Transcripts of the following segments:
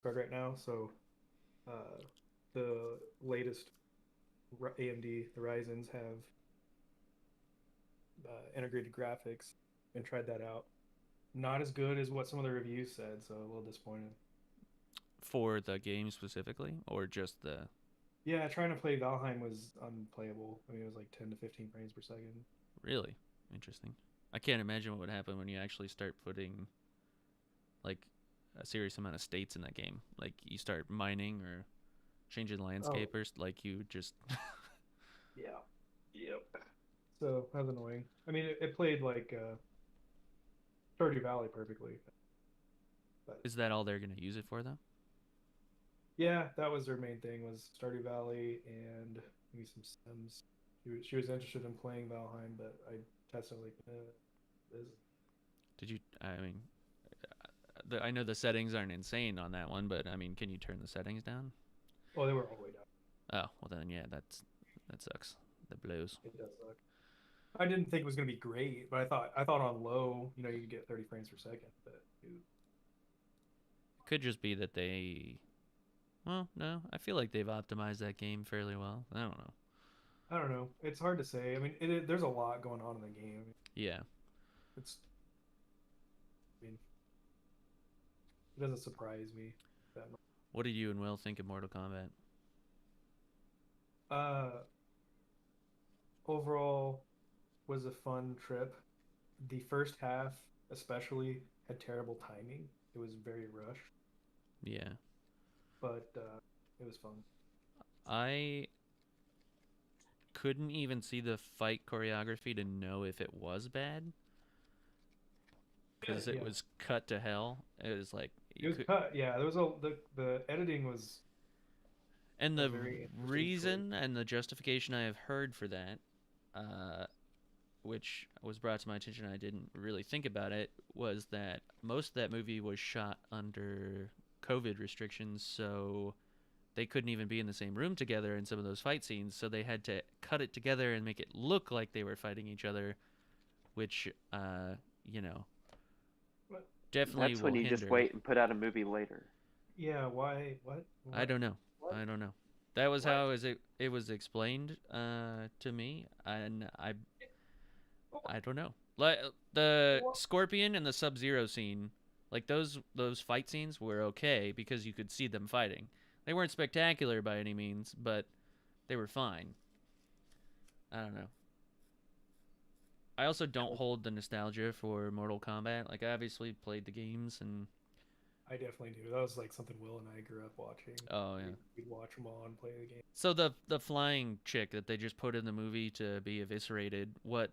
card right now, so uh, the latest AMD, the Ryzen's have integrated graphics, and tried that out. Not as good as what some of the reviews said, so a little disappointed. For the game specifically, or just the? Yeah, trying to play Valheim was unplayable. I mean, it was like 10 to 15 frames per second. Really interesting. I can't imagine what would happen when you actually start putting like a serious amount of states in that game. Like you start mining or changing Oh, landscapers, like you just. yeah. Yep. So that was annoying. I mean, it played like Stardew Valley perfectly, but Is that all they're gonna use it for though? yeah, that was their main thing was Stardew Valley and maybe some Sims. She was interested in playing Valheim, but I tested like, this. Did you? I mean, I know the settings aren't insane on that one, but I mean, can you turn the settings down? Oh, they were all the way down. Oh, well then, yeah, that sucks. That blows. It does suck. I didn't think it was gonna be great, but I thought on low, you could get 30 frames per second. But dude, It could just be that they. Well, no, I feel like they've optimized that game fairly well. I don't know. I don't know. It's hard to say. I mean, there's a lot going on in the game. Yeah. It's, I mean, it doesn't surprise me that much. What did you and Will think of Mortal Kombat? Uh, Overall, was a fun trip. The first half, especially, had terrible timing. It was very rushed, Yeah. but it was fun. I couldn't even see the fight choreography to know if it was bad because it Yeah, was cut to hell. It was like it you was could, cut. Yeah, there was the editing was and a the very interesting choice. reason and the justification I have heard for that, uh, which was brought to my attention, I didn't really think about it, was that most of that movie was shot under COVID restrictions, so they couldn't even be in the same room together in some of those fight scenes, so they had to cut it together and make it look like they were fighting each other, which, you know, What? definitely That's when will you just hinder. wait and put out a movie later. Yeah, why? What? I What? don't know. What? I don't know. That was What? how it was explained to me, and I don't know. Like the What? Scorpion and the Sub Zero scene, like those fight scenes were okay because you could see them fighting. They weren't spectacular by any means, but they were fine. I don't know. I also don't hold the nostalgia for Mortal Kombat. Like I obviously played the games and I definitely do. That was like something Will and I grew up watching. oh yeah. We'd watch them all and play the game. So the flying chick that they just put in the movie to be eviscerated, what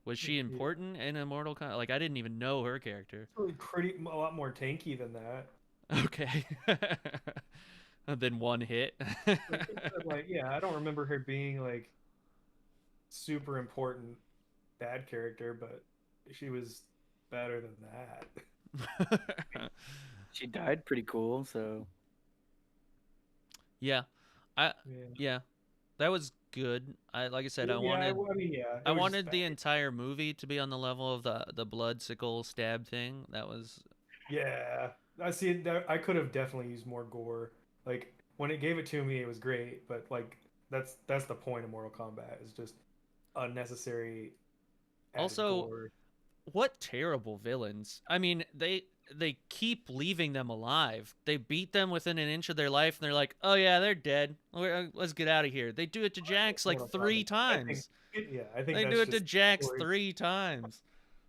was she Yeah, important in a Mortal Kombat? Like I didn't even know her character. really pretty a lot more tanky than that. Okay. Then one hit. Like, yeah, I don't remember her being like super important bad character, but she was better than that. She died pretty cool, so Yeah. I Yeah, yeah. That was good. I like I said yeah. I mean, yeah, it I was just wanted bad. the entire movie to be on the level of the blood sickle stab thing. That was Yeah, I see. I could have definitely used more gore. Like when it gave it to me, it was great, but like that's the point of Mortal Kombat is just unnecessary added also gore. what terrible villains. I mean, they keep leaving them alive. They beat them within an inch of their life, and they're like, "Oh yeah, they're dead. Let's get out of here." They do it to Jax like Mortal Kombat. three I think, times. yeah, I think They do that's it to just Jax story. 3 times.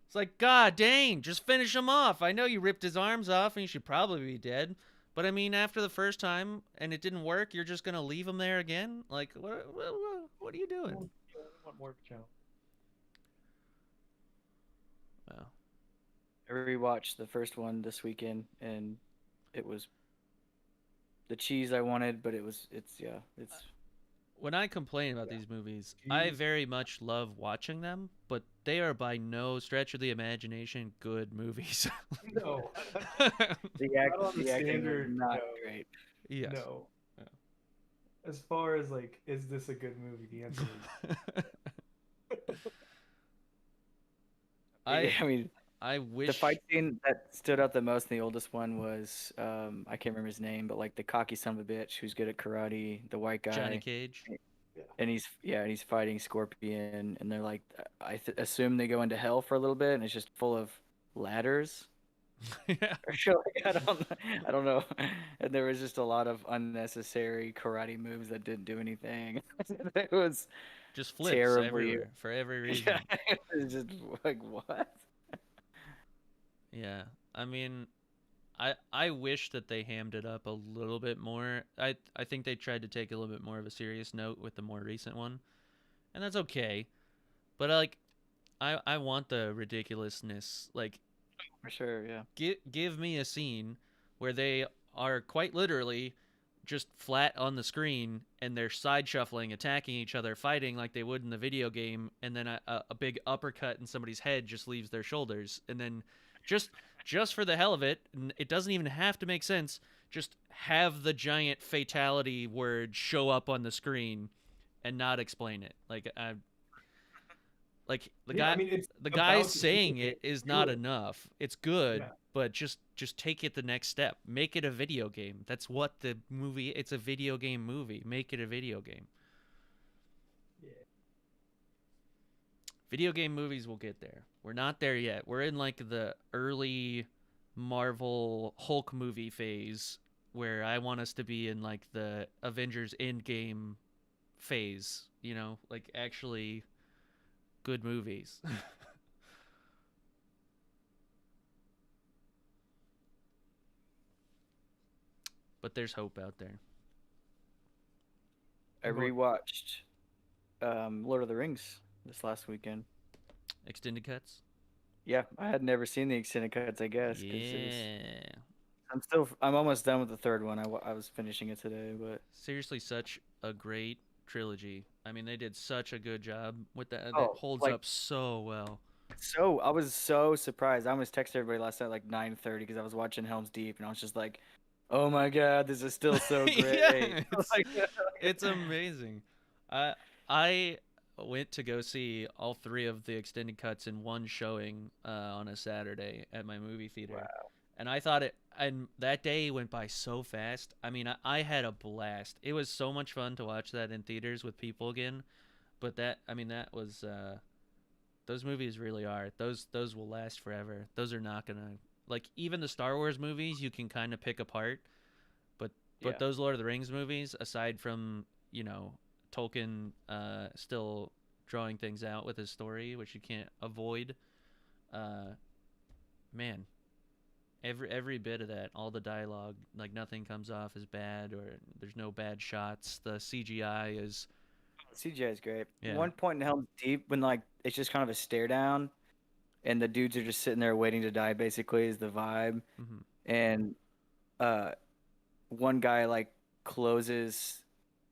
It's like, God dang, just finish him off. I know you ripped his arms off, and he should probably be dead. But I mean, after the first time and it didn't work, you're just gonna leave him there again? Like, what are you doing? I want more of a challenge. Well, I rewatched the first one this weekend, and it was the cheese I wanted, but it's when I complain about Yeah, these movies, I cheese. very much love watching them, but they are by no stretch of the imagination good movies. No, not on the the acting was standard. not No, great. Yes. no. As far as like, is this a good movie? The answer is I I mean, I The wish fight scene that stood out the most in the oldest one was I can't remember his name, but like the cocky son of a bitch who's good at karate, the white Johnny guy, Cage. Yeah. and he's fighting Scorpion, and they're like assume they go into hell for a little bit, and it's just full of ladders Yeah, or shit like I don't know, and there was just a lot of unnecessary karate moves that didn't do anything. It was just flips terribly, everywhere for every yeah, reason. it was just like what? Yeah, I mean, I wish that they hammed it up a little bit more. I think they tried to take a little bit more of a serious note with the more recent one, and that's okay. But like, I want the ridiculousness. Like, For sure, yeah. give me a scene where they are quite literally just flat on the screen and they're side shuffling, attacking each other, fighting like they would in the video game, and then a big uppercut in somebody's head just leaves their shoulders, and then just just for the hell of it, it doesn't even have to make sense. Just have the giant fatality word show up on the screen and not explain it. Like Yeah, I mean, it's the guy about the video saying game. it is Do not it. enough. It's good, Yeah. but just take it the next step. Make it a video game. That's what the movie. It's a video game movie. Make it a video game. Yeah. Video game movies will get there. We're not there yet. We're in like the early Marvel Hulk movie phase where I want us to be in like the Avengers Endgame phase, you know, like actually good movies. But there's hope out there. I rewatched Lord of the Rings this last weekend. Extended cuts? Yeah, I had never seen the extended cuts, I guess, because it was. Yeah. I'm almost done with the third one. I was finishing it today, but Seriously, such a great trilogy. I mean, they did such a good job with that. That oh, holds like up so well. so I was so surprised. I almost texted everybody last night like 9:30 because I was watching Helm's Deep, and I was just like, "Oh my God, this is still so great!" Yeah, it's amazing. I went to go see all three of the extended cuts in one showing on a Saturday at my movie theater, Wow. and I thought it. And that day went by so fast. I mean, I had a blast. It was so much fun to watch that in theaters with people again. But that, I mean, that was those movies really are. Those will last forever. Those are not gonna like even the Star Wars movies you can kind of pick apart, but Yeah. those Lord of the Rings movies, aside from Tolkien still drawing things out with his story, which you can't avoid, uh, man, every bit of that, all the dialogue, like nothing comes off as bad or there's no bad shots. The CGI is CGI is great. yeah. One point in Helm's Deep when like it's just kind of a stare down, and the dudes are just sitting there waiting to die. Basically, is the vibe, Hmm. and uh, one guy like closes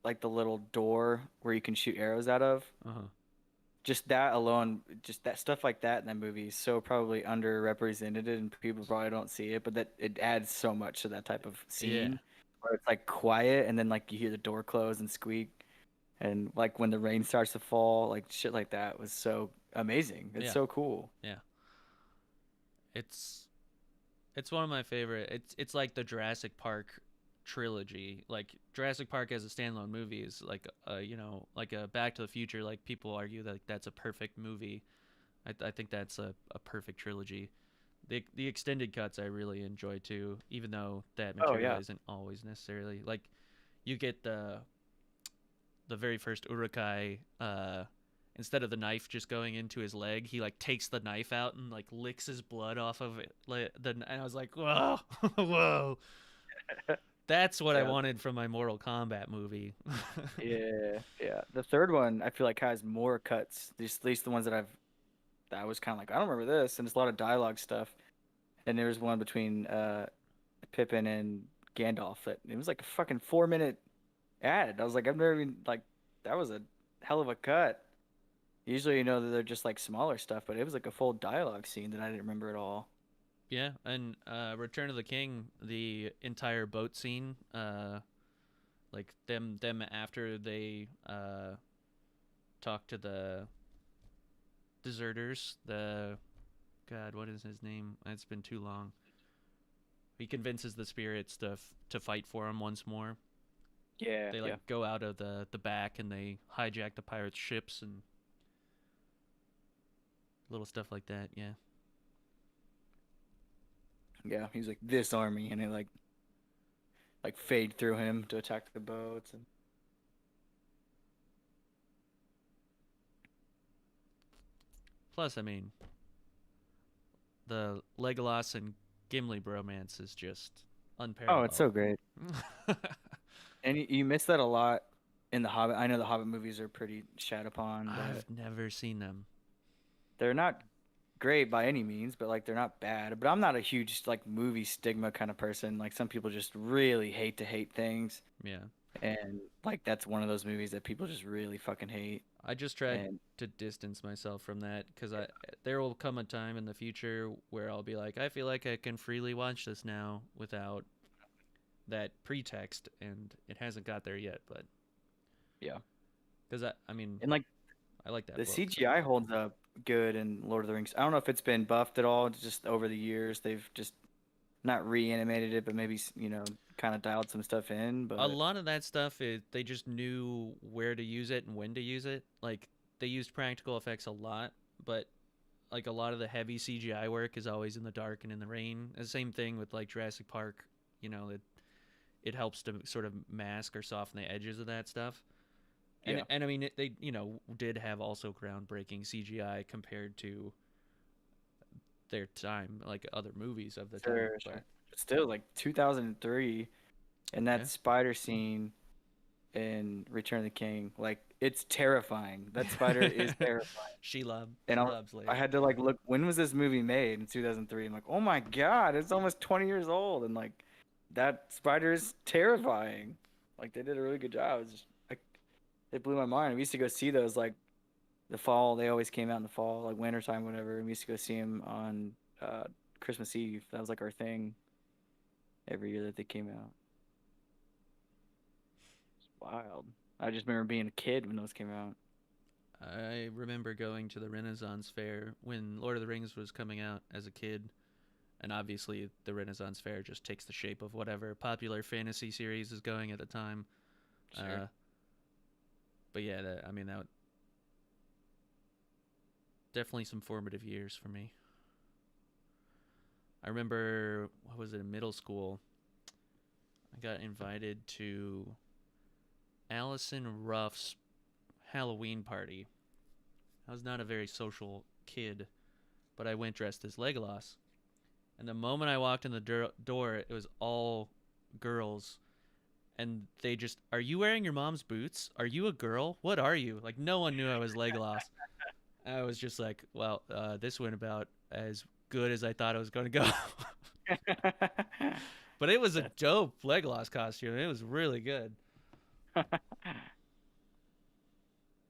like the little door where you can shoot arrows out of. Uh huh. Just that alone, just that stuff like that in that movie is so probably underrepresented and people probably don't see it, but that it adds so much to that type of Yeah. scene where it's like quiet and then like you hear the door close and squeak and like when the rain starts to fall, like shit like that was so amazing. It's Yeah. so cool. Yeah. It's it's one of my favorite. It's like the Jurassic Park trilogy. Like Jurassic Park as a standalone movie is like like a Back to the Future. Like people argue that like, that's a perfect movie. I think that's a perfect trilogy. The extended cuts I really enjoy too, even though that Oh material yeah. isn't always necessarily like you get the very first Urukai, instead of the knife just going into his leg, he like takes the knife out and like licks his blood off of it. And I was like, whoa, whoa, that's what I Yeah. wanted from my Mortal Kombat movie. Yeah. Yeah. The third one I feel like has more cuts. At least the ones that I was kind of like I don't remember this and it's a lot of dialogue stuff. And there was one between Pippin and Gandalf that it was like a fucking 4 minute ad. I was like, I've never even like that was a hell of a cut. Usually, you know that they're just like smaller stuff, but it was like a full dialogue scene that I didn't remember at all. Yeah, and Return of the King, the entire boat scene, like them after they talk to the deserters, the God, what is his name? It's been too long. He convinces the spirits to fight for him once more. Yeah, They yeah. like go out of the back and they hijack the pirates' ships and little stuff like that. Yeah. Yeah, he's like this army, and it like fade through him to attack the boats. And Plus, I mean, the Legolas and Gimli bromance is just oh, it's unparalleled. so great. And you miss that a lot in the Hobbit. I know the Hobbit movies are pretty shat upon, but I've never seen them. they're not great by any means, but like they're not bad. But I'm not a huge like movie stigma kind of person. Like some people just really hate things, Yeah. and like that's one of those movies that people just really fucking hate. I just tried And to distance myself from that because there will come a time in the future where I'll be like, I feel like I can freely watch this now without that pretext, and it hasn't got there yet. But yeah, because I mean, and like I like that the book. CGI holds up good in Lord of the Rings. I don't know if it's been buffed at all. Just over the years, they've just not reanimated it, but maybe kind of dialed some stuff in. A But lot of that stuff is they just knew where to use it and when to use it. Like they used practical effects a lot, but like a lot of the heavy CGI work is always in the dark and in the rain. The same thing with like Jurassic Park. It helps to sort of mask or soften the edges of that stuff. And yeah, and I mean they did have also groundbreaking CGI compared to their time, like other movies of the time. sure, But sure. But still, like 2003, and yeah, that spider scene in Return of the King, like it's terrifying. That spider is terrifying. And She loves I later. had to like look, when was this movie made? In 2003. I'm like, oh my god, it's almost 20 years old, and like that spider is terrifying. Like they did a really good job. It's just like it blew my mind. We used to go see those like the fall. They always came out in the fall, like wintertime, whatever. And we used to go see them on uh, Christmas Eve. That was like our thing every year that they came out. It's wild. I just remember being a kid when those came out. I remember going to the Renaissance Fair when Lord of the Rings was coming out as a kid, and obviously the Renaissance Fair just takes the shape of whatever popular fantasy series is going at the time. Sure. But yeah, I mean that definitely some formative years for me. I remember what was it in middle school? I got invited to Allison Ruff's Halloween party. I was not a very social kid, but I went dressed as Legolas. And the moment I walked in the door, it was all girls. And they just, are you wearing your mom's boots? Are you a girl? What are you? Like, no one knew I was Legolas. I was just like, well, this went about as good as I thought it was going to go. But it was a dope Legolas costume. It was really good.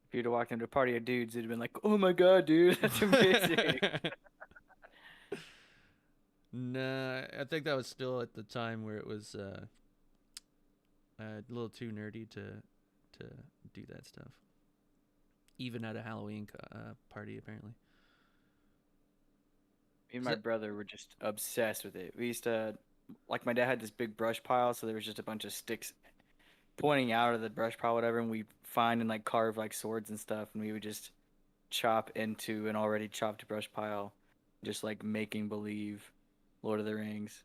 If you'd have walked into a party of dudes, it'd have been like, "Oh my god, dude, that's amazing." Nah, I think that was still at the time where it was a little too nerdy to do that stuff. Even at a Halloween party, apparently. Me and Is my that brother were just obsessed with it. We used to, like, my dad had this big brush pile, so there was just a bunch of sticks pointing out of the brush pile, whatever, and we find and like carve like swords and stuff, and we would just chop into an already chopped brush pile, just like making believe Lord of the Rings.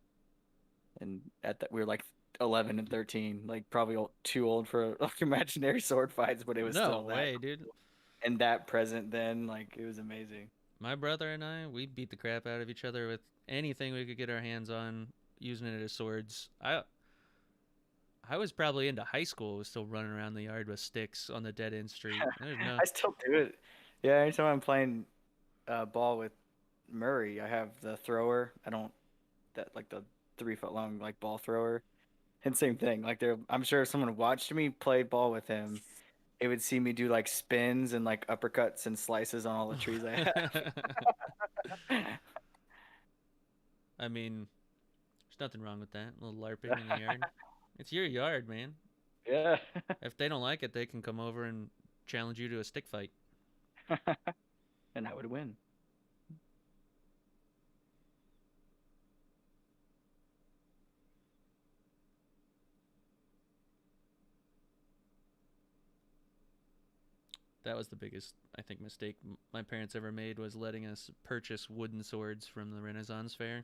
And at that, we were like 11 and 13, like probably too old for like imaginary sword fights, but it was no still that way, dude? cool. And that present then, like it was amazing. My brother and I, we beat the crap out of each other with anything we could get our hands on, using it as swords. I was probably into high school, was still running around the yard with sticks on the dead end street. There's no. I still do it. Yeah, anytime I'm playing ball with Murray, I have the thrower. I don't that like the 3 foot long like ball thrower. And same thing. Like there, I'm sure if someone watched me play ball with him, it would see me do like spins and like uppercuts and slices on all the trees I have. I mean, there's nothing wrong with that. A little LARPing in the yard. It's your yard, man. Yeah. If they don't like it, they can come over and challenge you to a stick fight. And I would win. That was the biggest, I think, mistake my parents ever made, was letting us purchase wooden swords from the Renaissance Fair.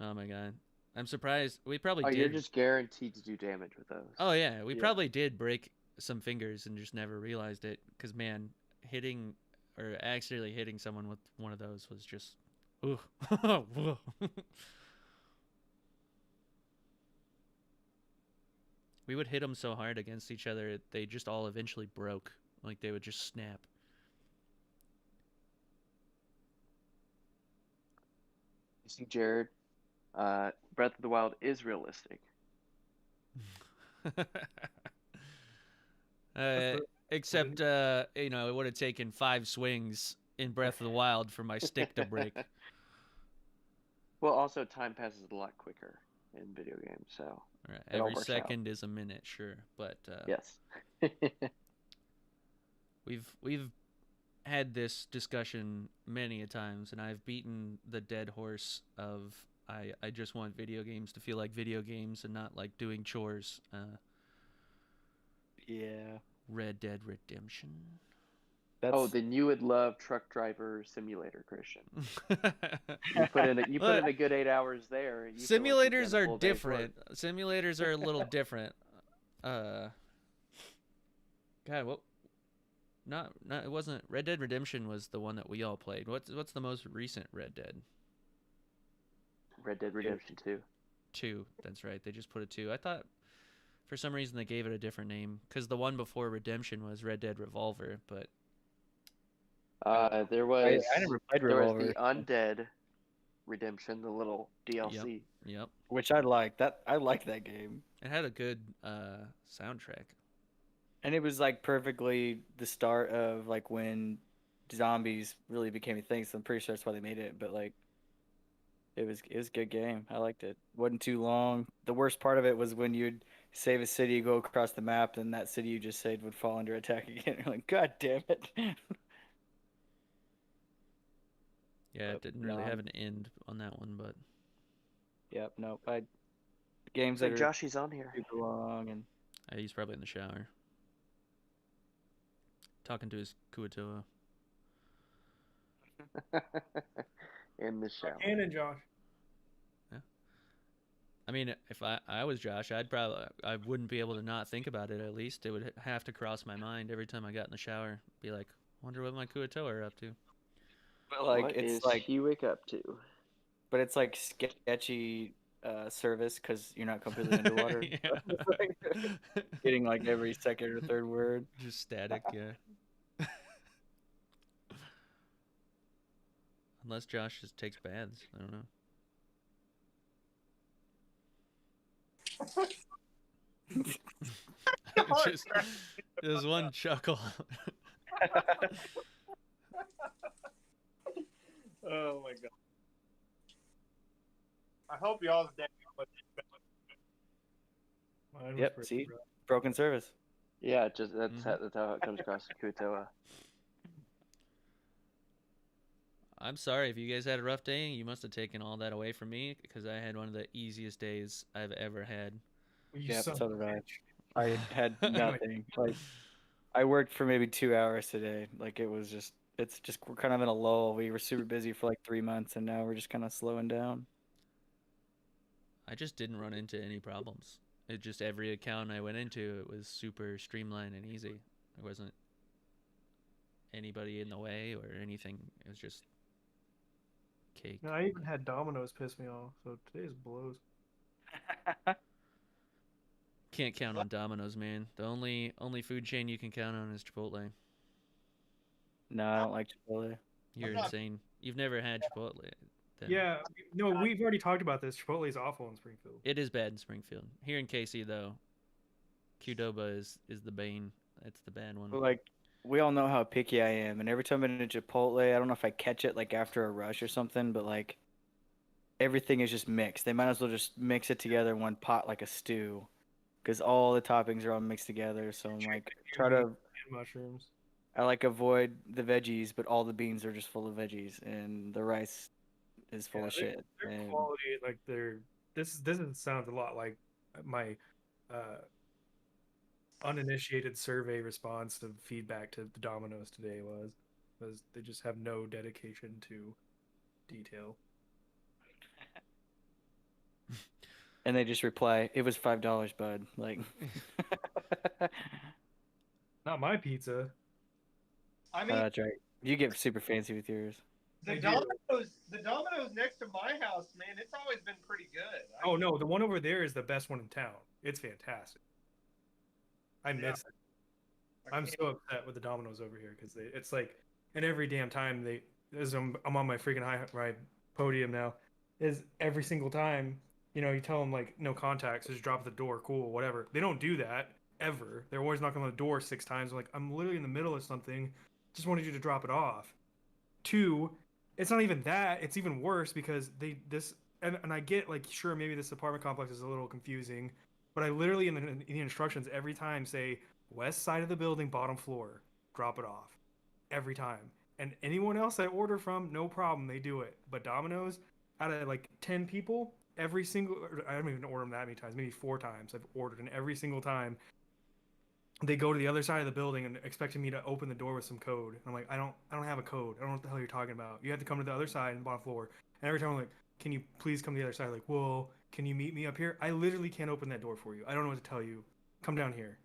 Oh my god. I'm surprised. We probably Oh, you're did. just guaranteed to do damage with those. Oh yeah, we Yeah. probably did break some fingers and just never realized it. Because man, hitting or accidentally hitting someone with one of those was just, ooh. We would hit them so hard against each other, they just all eventually broke. Like they would just snap. You see, Jared, Breath of the Wild is realistic. Except, you know, it would have taken 5 swings in Breath of the Wild for my stick to break. Well, also time passes a lot quicker in video games, so Right. it all Every works second is a minute, sure, but yes. we've had this discussion many a times, and I've beaten the dead horse of I just want video games to feel like video games and not like doing chores. Yeah. Red Dead Redemption. That's Oh, then you would love Truck Driver Simulator, Christian. You put in a good 8 hours there. And you feel like you've Simulators done a are full day's different. work. Simulators are a little different. God, what? Not it wasn't. Red Dead Redemption was the one that we all played. What's the most recent Red Dead? Red Dead Redemption 2. 2. That's right. They just put a 2. I thought for some reason they gave it a different name, because the one before Redemption was Red Dead Revolver, but There I was never played there was Revolver, the Undead Redemption, the little DLC. yep. which I liked. I liked that game, It had a good soundtrack. and it was like perfectly the start of like when zombies really became a thing. So I'm pretty sure that's why they made it. But like, it was a good game. I liked it. Wasn't too long. The worst part of it was when you'd save a city, go across the map, and that city you just saved would fall under attack again. You're like, God damn it! Yeah, it But, didn't really no, have an end on that one, but Yep. Nope. Games Looks that like are Joshy's on here. super long and he's probably in the shower talking to his Kuatoa. In the shower. Cannon, Josh. I mean, if I was Josh, I wouldn't be able to not think about it. At least it would have to cross my mind every time I got in the shower. Be like, wonder what my Kuatoa are up to. but like What it's is like Hewick up to? but it's like sketchy service because you're not completely underwater. Yeah. It's like getting like every second or third word. Just static, yeah. Unless Josh just takes baths. I don't know. just there's one chuckle. Oh my god. I hope y'all's day was Mine was Yep. pretty See, rough. broken service. Yeah, just that's Mhm. that's how it comes across to Kutoa. I'm sorry if you guys had a rough day. You must have taken all that away from me, because I had one of the easiest days I've ever had. You Yeah, son so of a did I. bitch. I had nothing. Like I worked for maybe 2 hours today. Like it's just we're kind of in a lull. We were super busy for like 3 months, and now we're just kind of slowing down. I just didn't run into any problems. It just, every account I went into, it was super streamlined and easy. There wasn't anybody in the way or anything. It was just cake. No, I even had Domino's piss me off, so today's blows. Can't count on Domino's, man. The only food chain you can count on is Chipotle. No, I don't like Chipotle. You're insane. You've never had Chipotle. Then. Yeah, no, we've already talked about this. Chipotle is awful in Springfield. It is bad in Springfield. Here in KC, though, Qdoba is the bane. It's the bad one. But like we all know how picky I am, and every time I'm in Chipotle, I don't know if I catch it like after a rush or something, but like everything is just mixed. They might as well just mix it together in one pot like a stew, because all the toppings are all mixed together. So I'm like And mushrooms. I like avoid the veggies, but all the beans are just full of veggies, and the rice is full of shit. Their And quality, like this sounds a lot like my uninitiated survey response of feedback to the Domino's today was they just have no dedication to detail. And they just reply, "It was $5, bud." Like, Not my pizza. I mean, that's right. You get super fancy with yours. the I do. Domino's next to my house, man, it's always been pretty good. Oh no, the one over there is the best one in town. It's fantastic. I miss it. I'm so upset with the Domino's over here because it's like, and every damn time as I'm on my freaking high ride podium now, is every single time, you tell them like no contacts, just drop at the door, cool, whatever. They don't do that ever. They're always knocking on the door 6 times. I'm like, I'm literally in the middle of something, just wanted you to drop it off. Two, it's not even that. It's even worse because and I get like sure maybe this apartment complex is a little confusing, but I literally in the instructions every time say west side of the building, bottom floor, drop it off every time. And anyone else I order from, no problem, they do it. But Domino's, out of like 10 people, every single I don't even order them that many times, maybe 4 times I've ordered, and every single time they go to the other side of the building and expecting me to open the door with some code. And I'm like, I don't have a code. I don't know what the hell you're talking about. You have to come to the other side and bottom floor. And every time I'm like, can you please come to the other side? Like, well, can you meet me up here? I literally can't open that door for you. I don't know what to tell you. Come down here.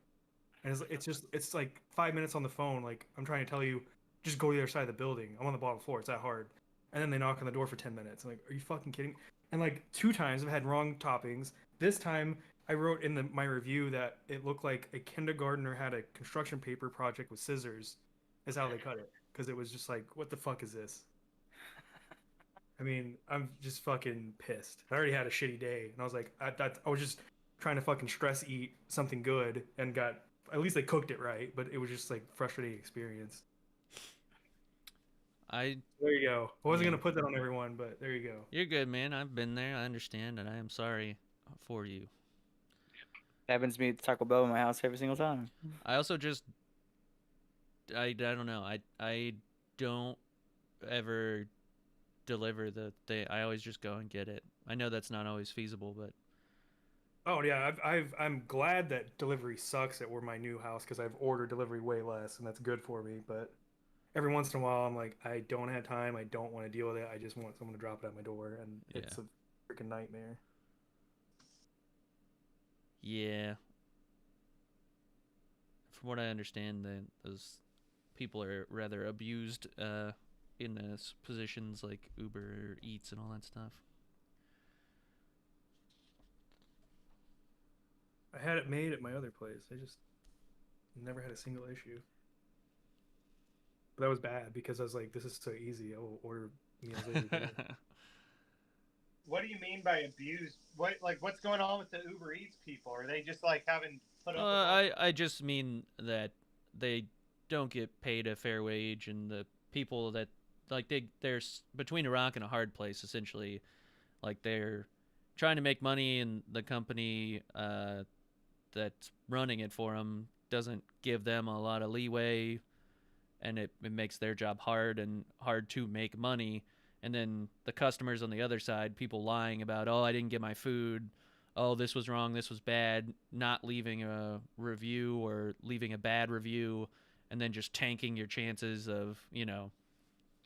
And it's like 5 minutes on the phone. Like I'm trying to tell you, just go to the other side of the building. I'm on the bottom floor. It's that hard. And then they knock on the door for 10 minutes. I'm like, are you fucking kidding me? And like 2 times I've had wrong toppings. This time I wrote in my review that it looked like a kindergartner had a construction paper project with scissors, is how they cut it. Because it was just like, what the fuck is this? I mean, I'm just fucking pissed. I already had a shitty day, and I was like, I was just trying to fucking stress eat something good, and at least they cooked it right, but it was just like frustrating experience. I There you go. I wasn't Yeah. gonna put that on everyone, but there you go. You're good, man. I've been there. I understand, and I am sorry for you. Happens to me at Taco Bell in my house every single time. I also just I don't know. I don't ever deliver the thing. I always just go and get it. I know that's not always feasible, but Oh yeah, I'm glad that delivery sucks at where my new house because I've ordered delivery way less, and that's good for me. But every once in a while, I'm like, I don't have time. I don't want to deal with it. I just want someone to drop it at my door, and it's a freaking nightmare. yeah. From what I understand, those people are rather abused in those positions like Uber Eats and all that stuff. I had it made at my other place. I just never had a single issue. But that was bad because I was like, this is so easy. I will order meals every day. What do you mean by abused? What's going on with the Uber Eats people? Are they just like having put up? With I just mean that they don't get paid a fair wage, and the people that like they're between a rock and a hard place essentially. Like they're trying to make money, and the company that's running it for them doesn't give them a lot of leeway, and it makes their job hard and hard to make money. And then the customers on the other side, people lying about, oh, I didn't get my food, oh, this was wrong, this was bad, not leaving a review or leaving a bad review, and then just tanking your chances of,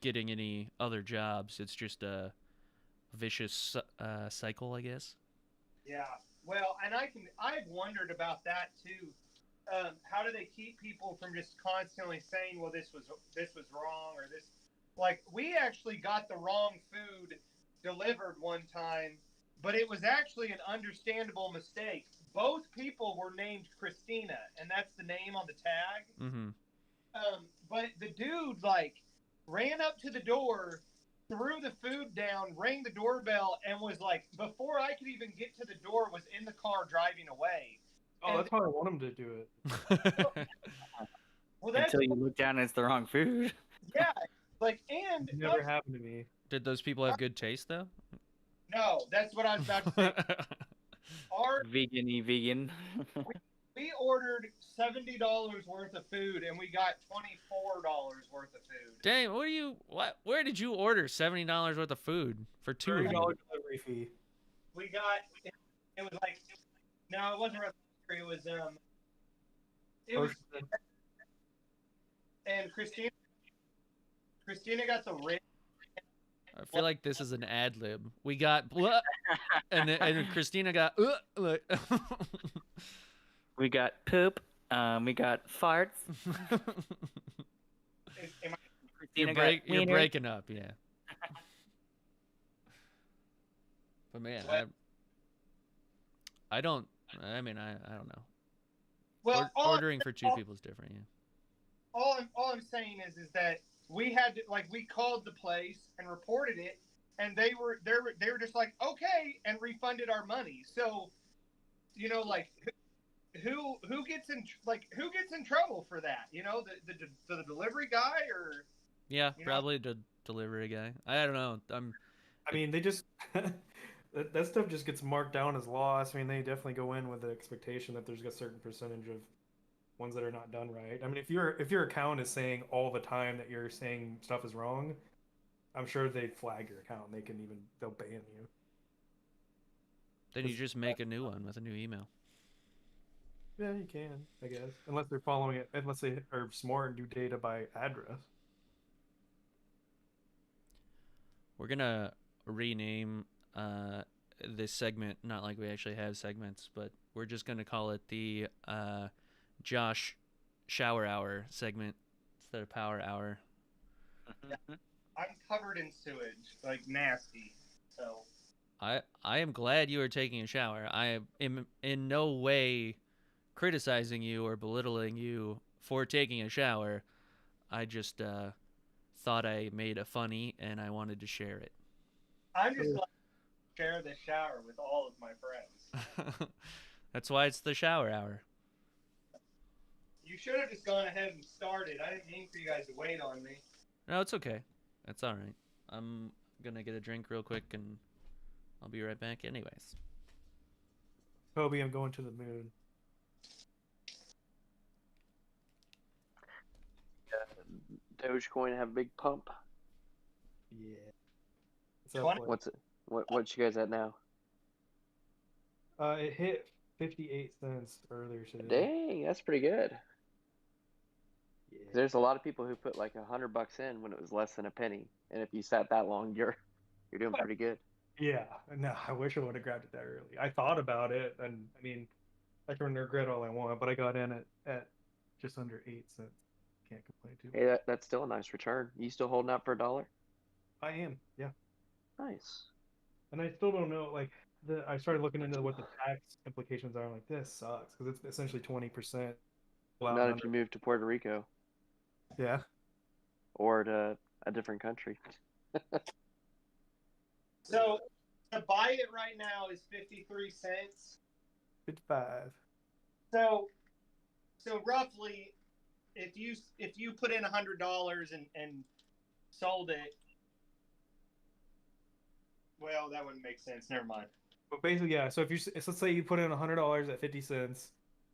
getting any other jobs. It's just a vicious cycle, I guess. Yeah. Well, and I've wondered about that too. How do they keep people from just constantly saying, "Well, this was wrong," or this? Like, we actually got the wrong food delivered one time, but it was actually an understandable mistake. Both people were named Christina, and that's the name on the tag. Mm-hmm. But the dude ran up to the door, threw the food down, rang the doorbell, and was like, before I could even get to the door, was in the car driving away. Oh, that's how I want them to do it. Well, that's Until you look down and it's the wrong food. yeah. And It never happened to me. Did those people have good taste, though? no, that's what I was about to say. Our Vegan-y vegan. we ordered $70 worth of food, and we got $24 worth of food. Dang, where did you order $70 worth of food for two? $30 delivery fee. We got it was like no, it wasn't. It was it was, and Christina got the red. I feel like this is an ad lib. We got blah, and Christina got like, We got poop. We got farts. you're Christina got you're wiener. breaking up, yeah. But man, I don't. I mean, I don't know. Well, Ordering for two people is different. Yeah. all I'm saying is that we had to, like, we called the place and reported it, and they were just like, okay, and refunded our money. So, you know, like, who gets in trouble for that? You know, the delivery guy, or Yeah, you know? probably the delivery guy. I don't know. I mean, they just that stuff just gets marked down as loss. I mean, they definitely go in with the expectation that there's a certain percentage of ones that are not done right. I mean, if your account is saying all the time that you're saying stuff is wrong, I'm sure they flag your account. They'll ban you. Then you just make a new one with a new email. Yeah, you can, I guess, unless they're following it, unless they are smart and do data by address. We're gonna rename this segment, not like we actually have segments, but we're just gonna call it the Josh Shower Hour segment instead of Power Hour. I'm covered in sewage, like nasty. So I am glad you are taking a shower. I am in no way criticizing you or belittling you for taking a shower. I just thought I made a funny and I wanted to share it. I'm just glad to share the shower with all of my friends. That's why it's the shower hour. You should have just gone ahead and started. I didn't mean for you guys to wait on me. No, it's okay. That's all right. I'm gonna get a drink real quick and I'll be right back anyways. Kobe, I'm going to the moon. Dogecoin have a big pump. Yeah. What's it? What's you guys at now? It hit 58 cents earlier today. Dang, that's pretty good. Yeah. There's a lot of people who put like $100 in when it was less than a penny, and if you sat that long, you're doing pretty good. Yeah. No, I wish I would have grabbed it that early. I thought about it, and I mean, I can regret all I want, but I got in at just under 8 cents. Can't complain too much. Hey, that's still a nice return. You still holding out for $1? I am, yeah. Nice. And I still don't know, like, I started looking into what the tax implications are. I'm like, this sucks because it's essentially 20%. Not if you move to Puerto Rico Yeah. or to a different country. So to buy it right now is 53 cents. 55. So roughly, if you put in $100 and sold it, well, that wouldn't make sense. Never mind. But basically, yeah. So let's say you put in $100 at 50 cents,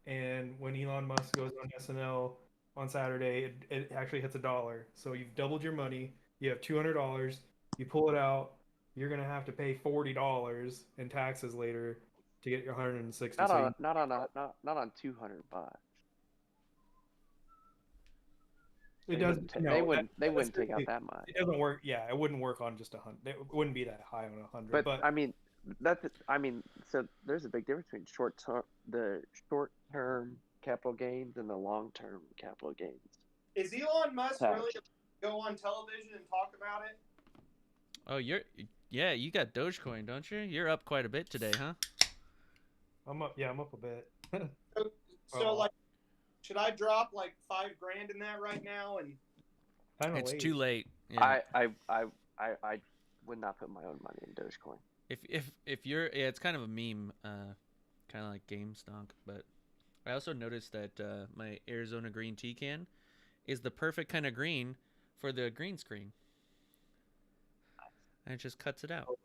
and when Elon Musk goes on SNL on Saturday, it actually hits $1. So you've doubled your money. You have $200. You pull it out. You're gonna have to pay $40 in taxes later to get your 160. Not on $200. It does. They wouldn't take out that much. It doesn't work. Yeah, it wouldn't work on just 100. It wouldn't be that high on 100. But I mean, so there's a big difference between the short-term capital gains and the long-term capital gains. Is Elon Musk really go on television and talk about it? Oh, you got Dogecoin, don't you? You're up quite a bit today, huh? I'm up. Yeah, I'm up a bit. So like, should I drop like $5,000 in that right now? And It's too late. Yeah. I would not put my own money in Dogecoin. If you're it's kind of a meme, kind of like GameStonk. But I also noticed that my Arizona green tea can is the perfect kind of green for the green screen, and it just cuts it out.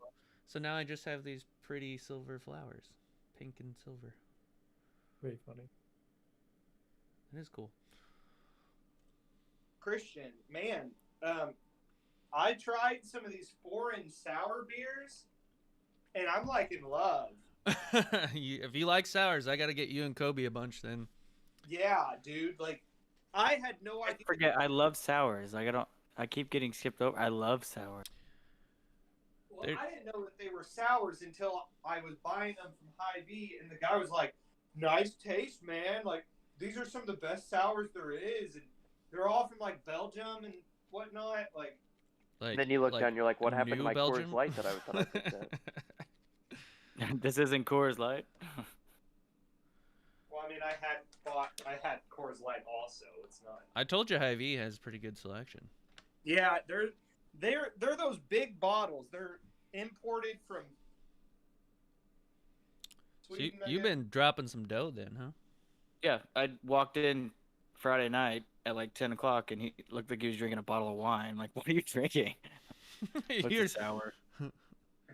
So now I just have these pretty silver flowers, pink and silver. Very funny. It is cool. Christian, man, I tried some of these foreign sour beers, and I'm like in love. If you like sours, I got to get you and Kobe a bunch then. Yeah, dude. Like, I had no I idea. forget. I love sours. Like I keep getting skipped over. I love sours. Well, They're- I didn't know that they were sours until I was buying them from Hy-Vee, and the guy was like, "Nice taste, man. Like, these are some of the best sours there is, and they're all from like Belgium and whatnot." Like, Like, Then you look like down, you're like, what happened to New my Belgium? Coors Light that I thought I picked up? This isn't Coors Light. well, I mean, I had Coors Light also. It's not. I told you Hy-Vee has pretty good selection. Yeah, they're those big bottles. They're imported from So Sweden. I you've guess. been dropping some dough then, huh? Yeah, I walked in Friday night at like 10 o'clock, and he looked like he was drinking a bottle of wine. Like, what are you drinking? What's You're a sour?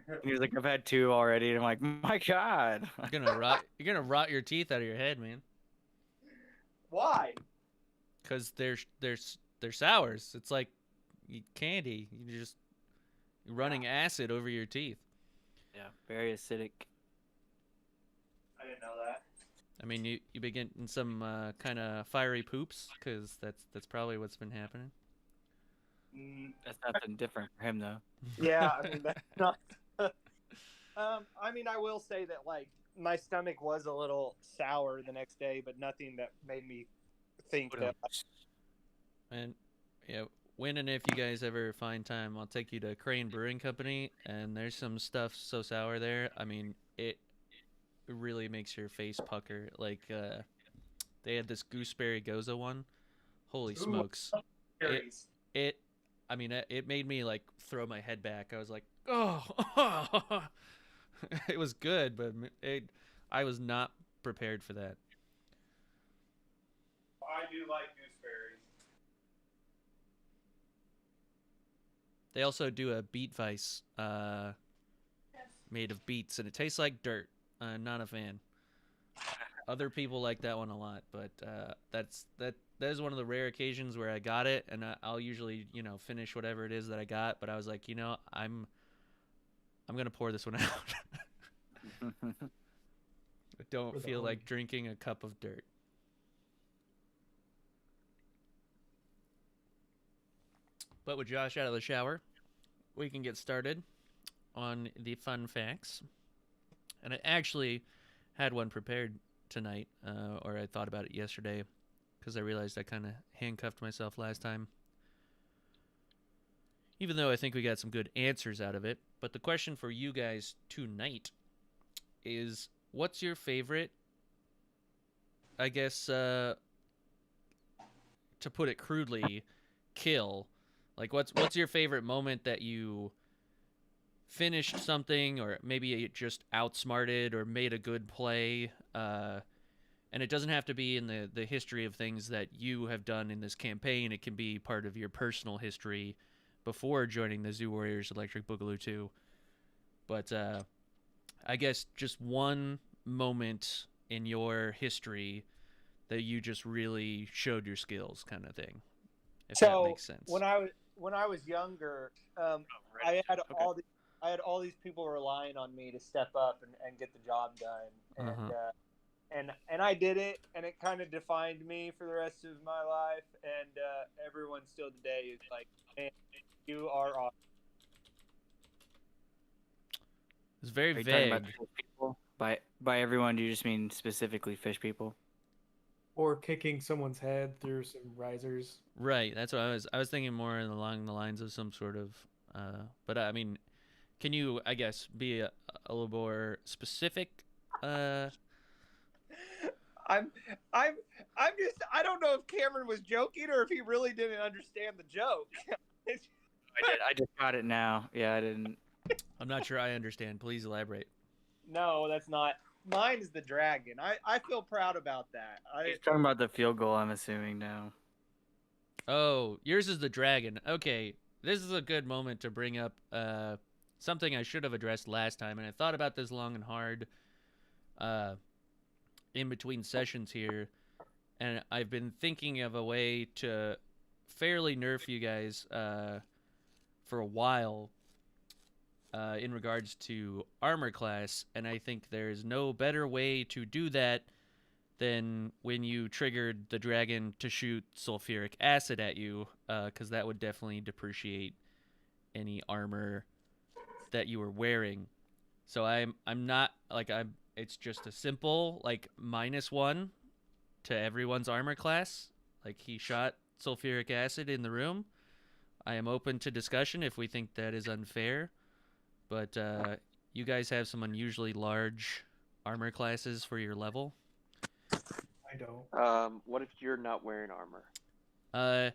And he was like, I've had 2 already, and I'm like, my God. you're gonna rot your teeth out of your head, man. Why? Cause they're sours. It's like candy. You're just running acid over your teeth. Yeah, very acidic. I didn't know that. I mean, you been getting some kind of fiery poops, cause that's probably what's been happening. That's nothing different for him, though. Yeah, I mean that's not. I mean, I will say that like my stomach was a little sour the next day, but nothing that made me think that. And yeah, when and if you guys ever find time, I'll take you to Crane Brewing Company, and there's some stuff so sour there. I mean, it really makes your face pucker. Like they had this gooseberry goza one. Holy Ooh, smokes! Berries. I mean, it made me like throw my head back. I was like, oh, it was good, but I was not prepared for that. I do like gooseberries. They also do a beet vice made of beets, and it tastes like dirt. I'm not a fan. Other people like that one a lot, but that is one of the rare occasions where I got it, and I'll usually finish whatever it is that I got. But I was like, I'm gonna pour this one out. I don't feel like drinking a cup of dirt. But with Josh out of the shower, we can get started on the fun facts. And I actually had one prepared tonight, or I thought about it yesterday, because I realized I kind of handcuffed myself last time. Even though I think we got some good answers out of it. But the question for you guys tonight is, what's your favorite, I guess, to put it crudely, kill? Like, what's your favorite moment that you finished something, or maybe it just outsmarted or made a good play? And it doesn't have to be in the history of things that you have done in this campaign. It can be part of your personal history before joining the Zoo Warriors Electric Boogaloo 2. But I guess just one moment in your history that you just really showed your skills, kind of thing, if that makes sense. When I was younger, I had all these people relying on me to step up and get the job done, and I did it, and it kind of defined me for the rest of my life. And everyone still today is like, "Man, you are awesome." It's very Are you talking vague. about the fish people? By everyone, do you just mean specifically fish people? Or kicking someone's head through some risers. Right, that's what I was thinking more along the lines of some sort of but I mean, can you, I guess, be a little more specific? I'm just, I don't know if Cameron was joking or if he really didn't understand the joke. I just got it now. Yeah, I didn't. I'm not sure I understand. Please elaborate. No, that's not. Mine is the dragon. I feel proud about that. He's talking about the field goal, I'm assuming now. Oh, yours is the dragon. Okay, this is a good moment to bring up something I should have addressed last time, and I thought about this long and hard in between sessions here, and I've been thinking of a way to fairly nerf you guys for a while in regards to armor class, and I think there's no better way to do that than when you triggered the dragon to shoot sulfuric acid at you, because that would definitely depreciate any armor that you were wearing. So I'm not like I'm. It's just a simple like -1 to everyone's armor class. Like he shot sulfuric acid in the room. I am open to discussion if we think that is unfair, but you guys have some unusually large armor classes for your level. I don't. What if you're not wearing armor?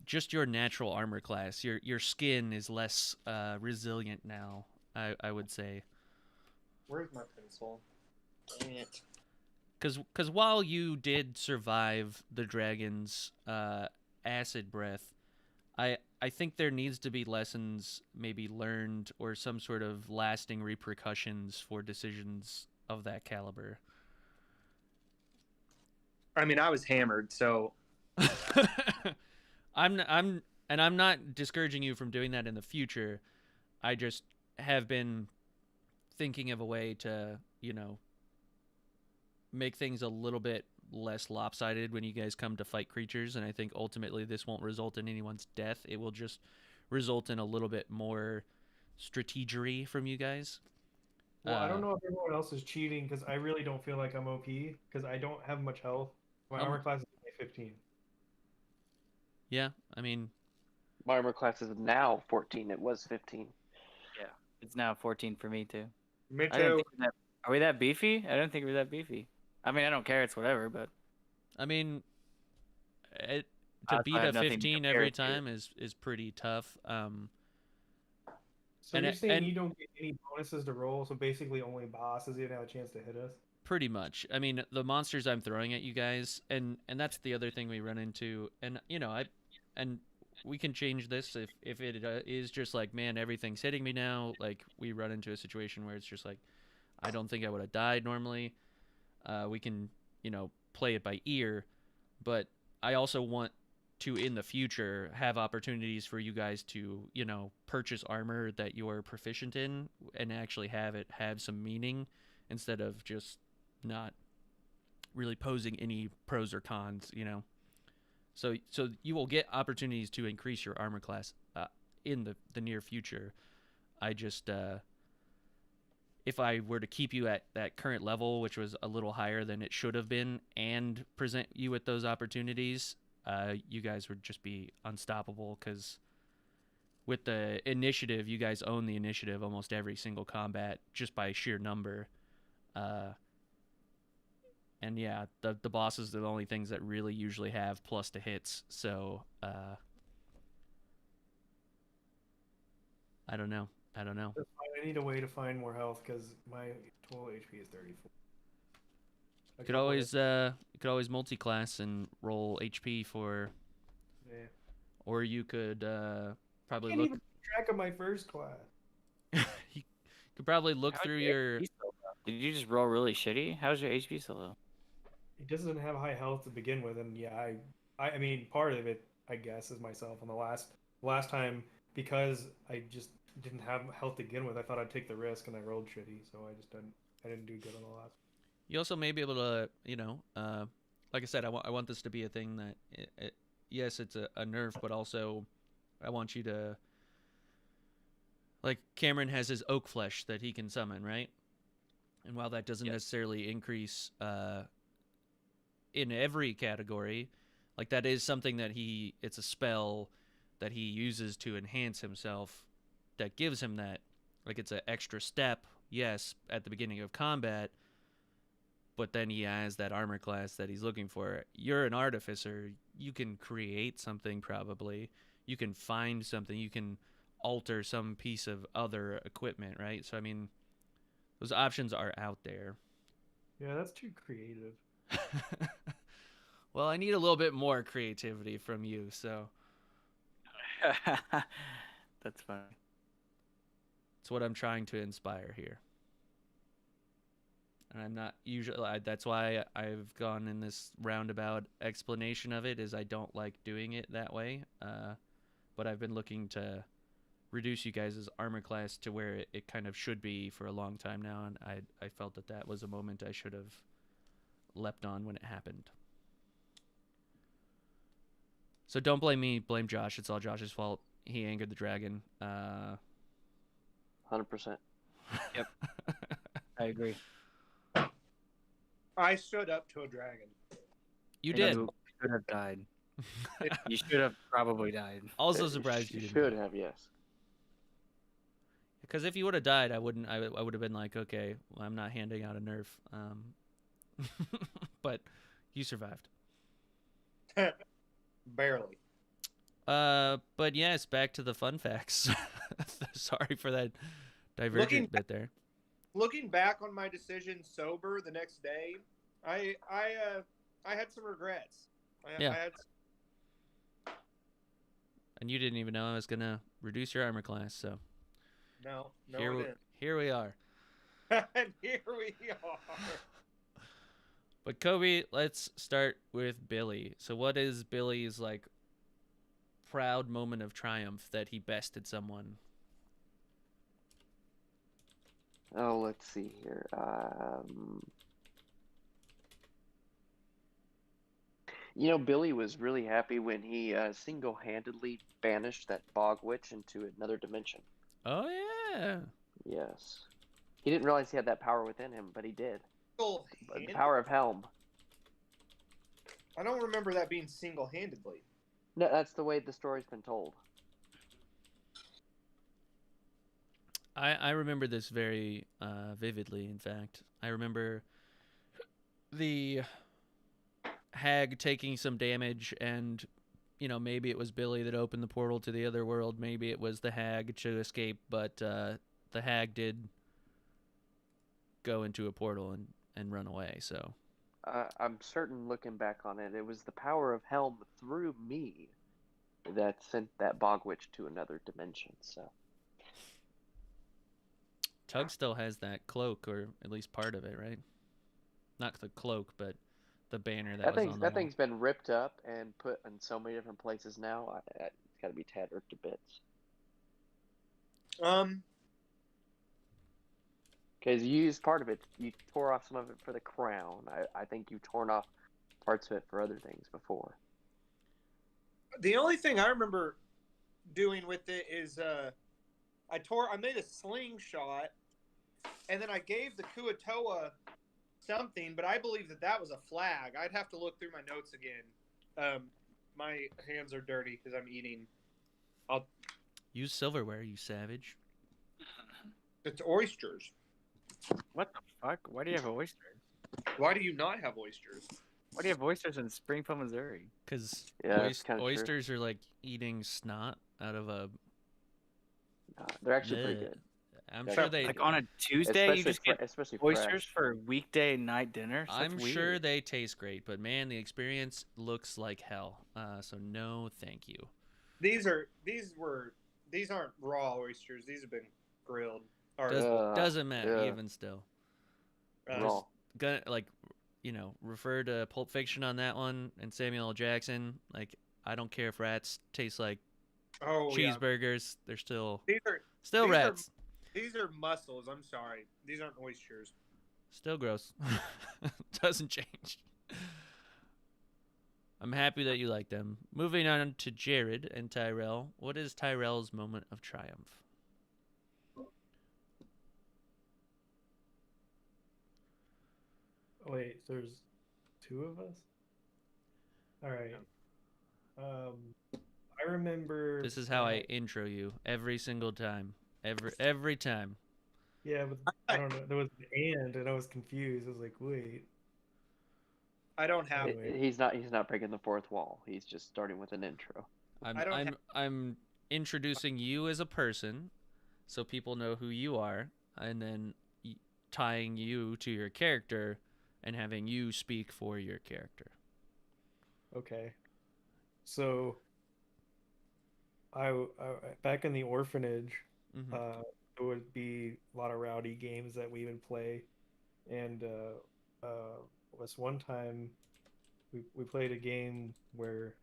Just your natural armor class. Your skin is less resilient now. I would say. Where's my pencil? Dang it. Because while you did survive the dragon's acid breath, I think there needs to be lessons maybe learned or some sort of lasting repercussions for decisions of that caliber. I mean, I was hammered, so I'm not discouraging you from doing that in the future. I just have been thinking of a way to, make things a little bit less lopsided when you guys come to fight creatures, and I think ultimately this won't result in anyone's death. It will just result in a little bit more strategery from you guys. Well, I don't know if everyone else is cheating because I really don't feel like I'm OP because I don't have much health. My armor class is only 15. Yeah, I mean, My armor class is now 14. It was 15. Yeah, it's now 14 for me too. Me I didn't too. think are we that beefy? I didn't think we were that beefy. I mean, I don't care. It's whatever, but I mean, to That's beat why I a have nothing to 15 compare every it to. time is pretty tough. So And you're it- saying and- you don't get any bonuses to roll, so basically only bosses even have a chance to hit us? Pretty much. I mean, the monsters I'm throwing at you guys, and that's the other thing we run into. And and we can change this if it is just like, man, everything's hitting me now. Like we run into a situation where it's just like, I don't think I would have died normally. We can play it by ear, but I also want to in the future have opportunities for you guys to purchase armor that you're proficient in and actually have it have some meaning instead of just not really posing any pros or cons, So you will get opportunities to increase your armor class in the near future. I just if I were to keep you at that current level, which was a little higher than it should have been, and present you with those opportunities, you guys would just be unstoppable because with the initiative, you guys own the initiative almost every single combat just by sheer number. And yeah, the bosses are the only things that really usually have plus to hits. So I don't know. That's fine. I need a way to find more health because my total HP is 34. You could always multi-class and roll HP for, Yeah. or you could I probably can't look. even keep track of my first class. You could probably look How's through your your. HP so low? Did you just roll really shitty? How's your HP so low? It doesn't have high health to begin with, and yeah, I mean, part of it, I guess, is myself. On the last time, because I just didn't have health to begin with, I thought I'd take the risk, and I rolled shitty, so I didn't do good on the last. You also may be able to, like I said, I want this to be a thing that, yes, it's a nerf, but also I want you to, like Cameron has his oak flesh that he can summon, right? And while that doesn't necessarily increase in every category, like that is something that it's a spell that he uses to enhance himself that gives him that, like it's an extra step, yes, at the beginning of combat, but then he has that armor class that he's looking for. You're an artificer. You can create something probably. You can find something. You can alter some piece of other equipment, right? So, I mean, those options are out there. Yeah, that's too creative. Well, I need a little bit more creativity from you, so That's funny. it's what I'm trying to inspire here. And I'm not usually, that's why I've gone in this roundabout explanation of it, is I don't like doing it that way. But I've been looking to reduce you guys' armor class to where it kind of should be for a long time now, and I felt that was a moment I should have leapt on when it happened. So don't blame me, blame Josh. It's all Josh's fault. He angered the dragon. 100%. I agree. I stood up to a dragon. You And did. You should have died. You should have probably died. Also surprised you You didn't. should have, yes. Because if you would have died, I wouldn't. I would have been like, okay, well, I'm not handing out a nerf. But you survived. Barely. But yes, back to the fun facts. Sorry for that divergent bit there. Looking back on my decision sober the next day, I had some regrets. Yeah. I had And you didn't even know I was gonna reduce your armor class, so no, here I we are. didn't. And here we are. But Kobe, let's start with Billy. So what is Billy's like proud moment of triumph that he bested someone? Oh, let's see here. Billy was really happy when he single-handedly banished that bog witch into another dimension. Oh yeah. Yes. He didn't realize he had that power within him, but he did. But The power of Helm. I don't remember that being single-handedly. No, that's the way the story's been told. I remember this very vividly, in fact. I remember the hag taking some damage, and, maybe it was Billy that opened the portal to the other world. Maybe it was the hag to escape, but the hag did go into a portal and run away, so... I'm certain, looking back on it, it was the power of Helm through me that sent that bog witch to another dimension, so... Tug still has that cloak, or at least part of it, right? Not the cloak, but the banner that was on the That wall. thing's been ripped up and put in so many different places now. It's got to be tattered to bits. Because you used part of it. You tore off some of it for the crown. I think you've torn off parts of it for other things before. The only thing I remember doing with it is I made a slingshot, and then I gave the Kuatoa something, but I believe that was a flag. I'd have to look through my notes again. My hands are dirty because I'm eating. Use silverware, you savage. It's oysters. What the fuck? Why do you have oysters? Why do you not have oysters? Why do you have oysters in Springfield, Missouri? Because it's kinda true. oysters are like eating snot out of a... They're actually pretty Bleh. good. I'm They're sure actually they... Like on a Tuesday, you just get especially oysters fresh. for weekday night dinner? I'm sure they taste great, but man, the experience looks like hell. So no, thank you. These aren't raw oysters. These have been grilled. Or, Doesn't matter, yeah. even still. Raw. Refer to Pulp Fiction on that one and Samuel L. Jackson. Like, I don't care if rats taste like cheeseburgers. They're still these rats. These are mussels. I'm sorry. These aren't oysters. Still gross. Doesn't change. I'm happy that you like them. Moving on to Jared and Tyrell. What is Tyrell's moment of triumph? Wait, there's two of us? All right. I remember. This is how I intro you every single time. Every time. Yeah, but I don't know. There was an and I was confused. I was like, wait. I don't have. He's not breaking the fourth wall. He's just starting with an intro. I'm introducing you as a person, so people know who you are, and then tying you to your character, and having you speak for your character. Okay. So, I back in the orphanage, Mm-hmm. there would be a lot of rowdy games that we would play, and was one time we played a game where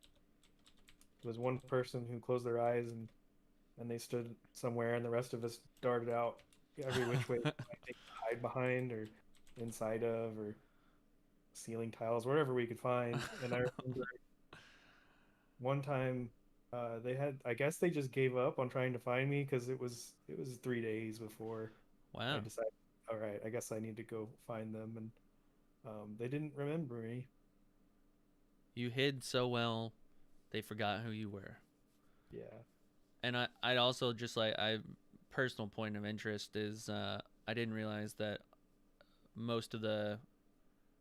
there was one person who closed their eyes and they stood somewhere, and the rest of us darted out every which way, I think, hide behind or inside of, or ceiling tiles, wherever we could find. And I remember one time they had, I guess they just gave up on trying to find me because it was 3 days before I Wow. decided, all right, I guess I need to go find them, and they didn't remember me. You hid so well, they forgot who you were. Yeah. And I'd also just like I personal point of interest is I didn't realize that most of the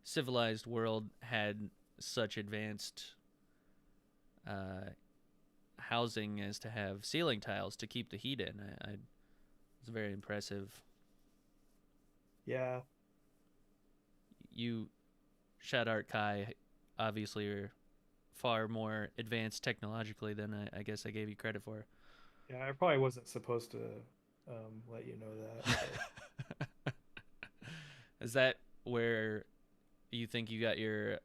civilized world had such advanced uh, housing as to have ceiling tiles to keep the heat in. It's very impressive. Yeah. You, Shadart Kai, obviously are far more advanced technologically than I guess I gave you credit for. Yeah, I probably wasn't supposed to let you know that, but Is that where you think you got your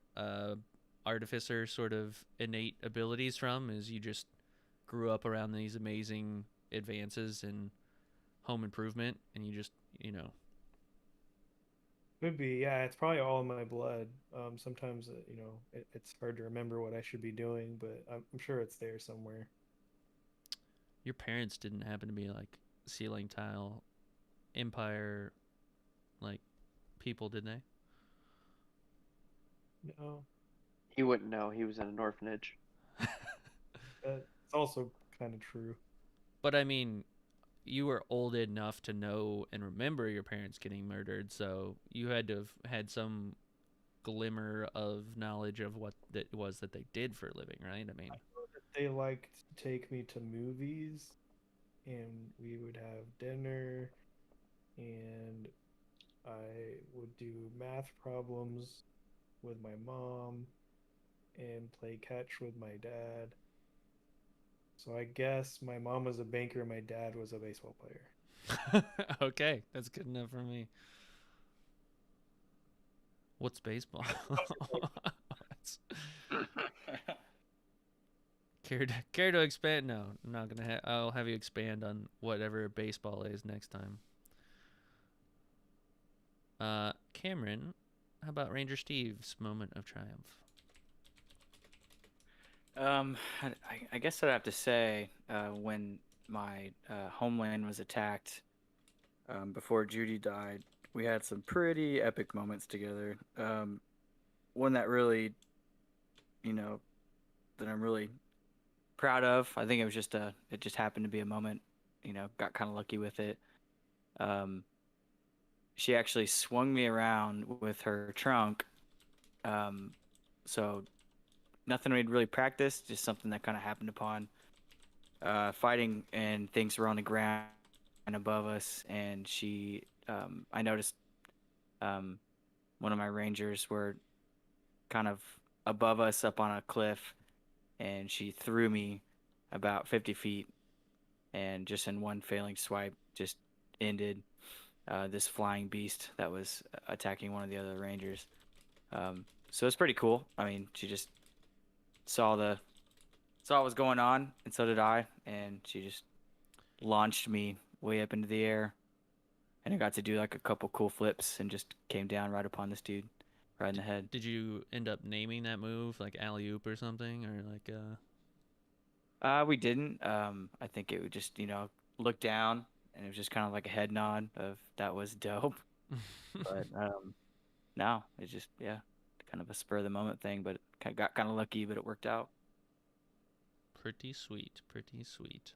artificer sort of innate abilities from? Is you just grew up around these amazing advances in home improvement and you just, you know, could be. Yeah, it's probably all in my blood. Sometimes, it's hard to remember what I should be doing, but I'm sure it's there somewhere. your parents didn't happen to be like ceiling tile empire like people, did they? No, He wouldn't know. He was in an orphanage. it's also kind of true. But I mean, you were old enough to know and remember your parents getting murdered, so you had to have had some glimmer of knowledge of what it was that they did for a living, right? I mean, They liked to take me to movies, and we would have dinner, and I would do math problems with my mom and play catch with my dad. So I guess my mom was a banker, my dad was a baseball player. okay, that's good enough for me. What's baseball? That's- care to expand? No, I'm not gonna. I'll have you expand on whatever baseball is next time. Cameron, how about Ranger Steve's moment of triumph? I guess I'd have to say when my homeland was attacked before Judy died, we had some pretty epic moments together. One that really, you know, that I'm really proud of. I think it was just it just happened to be a moment. Got kind of lucky with it. Um, she actually swung me around with her trunk. Um, so nothing we'd really practiced, just something that kind of happened upon. Fighting and things were on the ground above us, and I noticed um, one of my rangers were kind of above us up on a cliff, and she threw me about 50 feet, and just in one failing swipe, just ended this flying beast that was attacking one of the other rangers. So it's pretty cool. I mean, she just saw what was going on, and so did I, and she just launched me way up into the air, and I got to do like a couple cool flips and just came down right upon this dude, right in the head. Did you end up naming that move like alley oop or something, or like We didn't. I think it would just look down, and it was just kind of like a head nod of that was dope. But no, it's just kind of a spur of the moment thing. But got kind of lucky, but it worked out. pretty sweet, pretty sweet.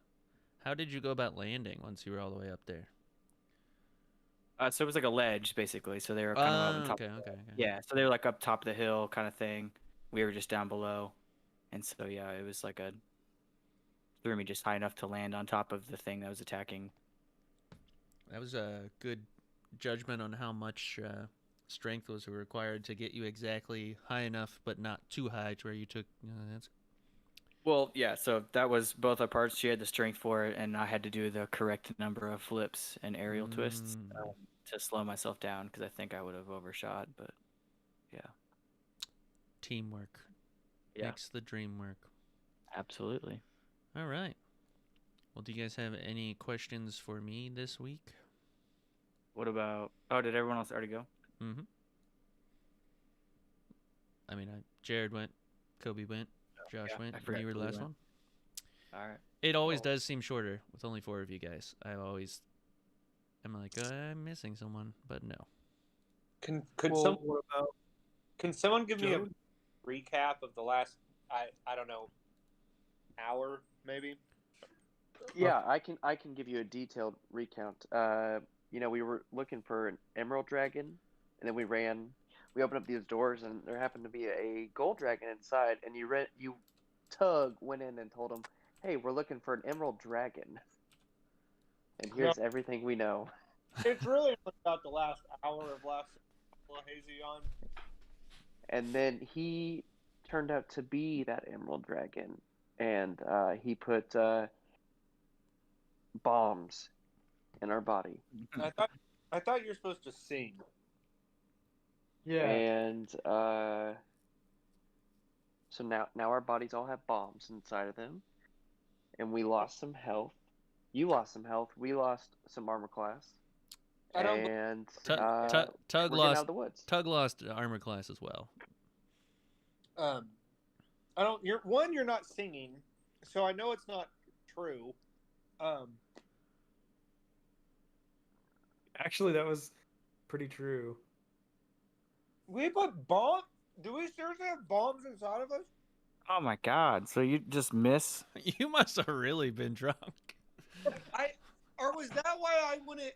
How did you go about landing once you were all the way up there? So it was like a ledge basically. So they were kind of up on Oh, top. okay, okay, okay. Yeah, so they were like up top of the hill kind of thing. We were just down below, and so yeah, it was like threw me just high enough to land on top of the thing that was attacking. That was a good judgment on how much strength was required to get you exactly high enough, but not too high to where you took. That's Well, yeah, so that was both our parts. She had the strength for it, and I had to do the correct number of flips and aerial twists to slow myself down because I think I would have overshot. But yeah, teamwork yeah, makes the dream work. absolutely. All right. Well, do you guys have any questions for me this week? What about? Oh, did everyone else already go? Mm-hmm. I mean, Jared went, Kobe went, Josh yeah, went, I and forgot you were the Kobe last went. one. All right. It always Oh. does seem shorter with only 4 of you guys. I'm like, I'm missing someone, but no. Could Well, some what about can someone give me a Jordan? recap of the last I don't know hour maybe? Yeah, I can give you a detailed recount. We were looking for an emerald dragon, and then we opened up these doors, and there happened to be a gold dragon inside, and Tug went in and told him, "Hey, we're looking for an emerald dragon." And No, here's everything we know. it's really about the last hour of last Hazy on. And then he turned out to be that emerald dragon, and he put bombs in our body. I thought you were supposed to sing. Yeah. And so now our bodies all have bombs inside of them, and we lost some health. You lost some health. We lost some armor class, I don't. and Tug we're getting out lost. of the woods. Tug lost armor class as well. I don't. You're not singing, so I know it's not true. Actually, that was pretty true. We put bomb. Do we seriously have bombs inside of us? Oh my God! So you just miss? You must have really been drunk. Or was that why I wouldn't?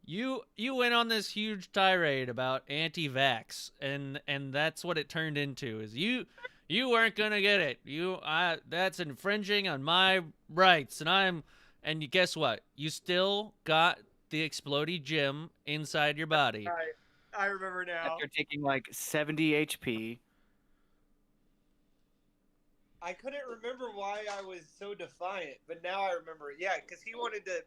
You went on this huge tirade about anti-vax, and that's what it turned into. Is you weren't gonna get it. That's infringing on my rights, and guess what? You still got the explodey gem inside your body. I remember now. After taking like 70 HP. I couldn't remember why I was so defiant, but now I remember it. Yeah, because he wanted to.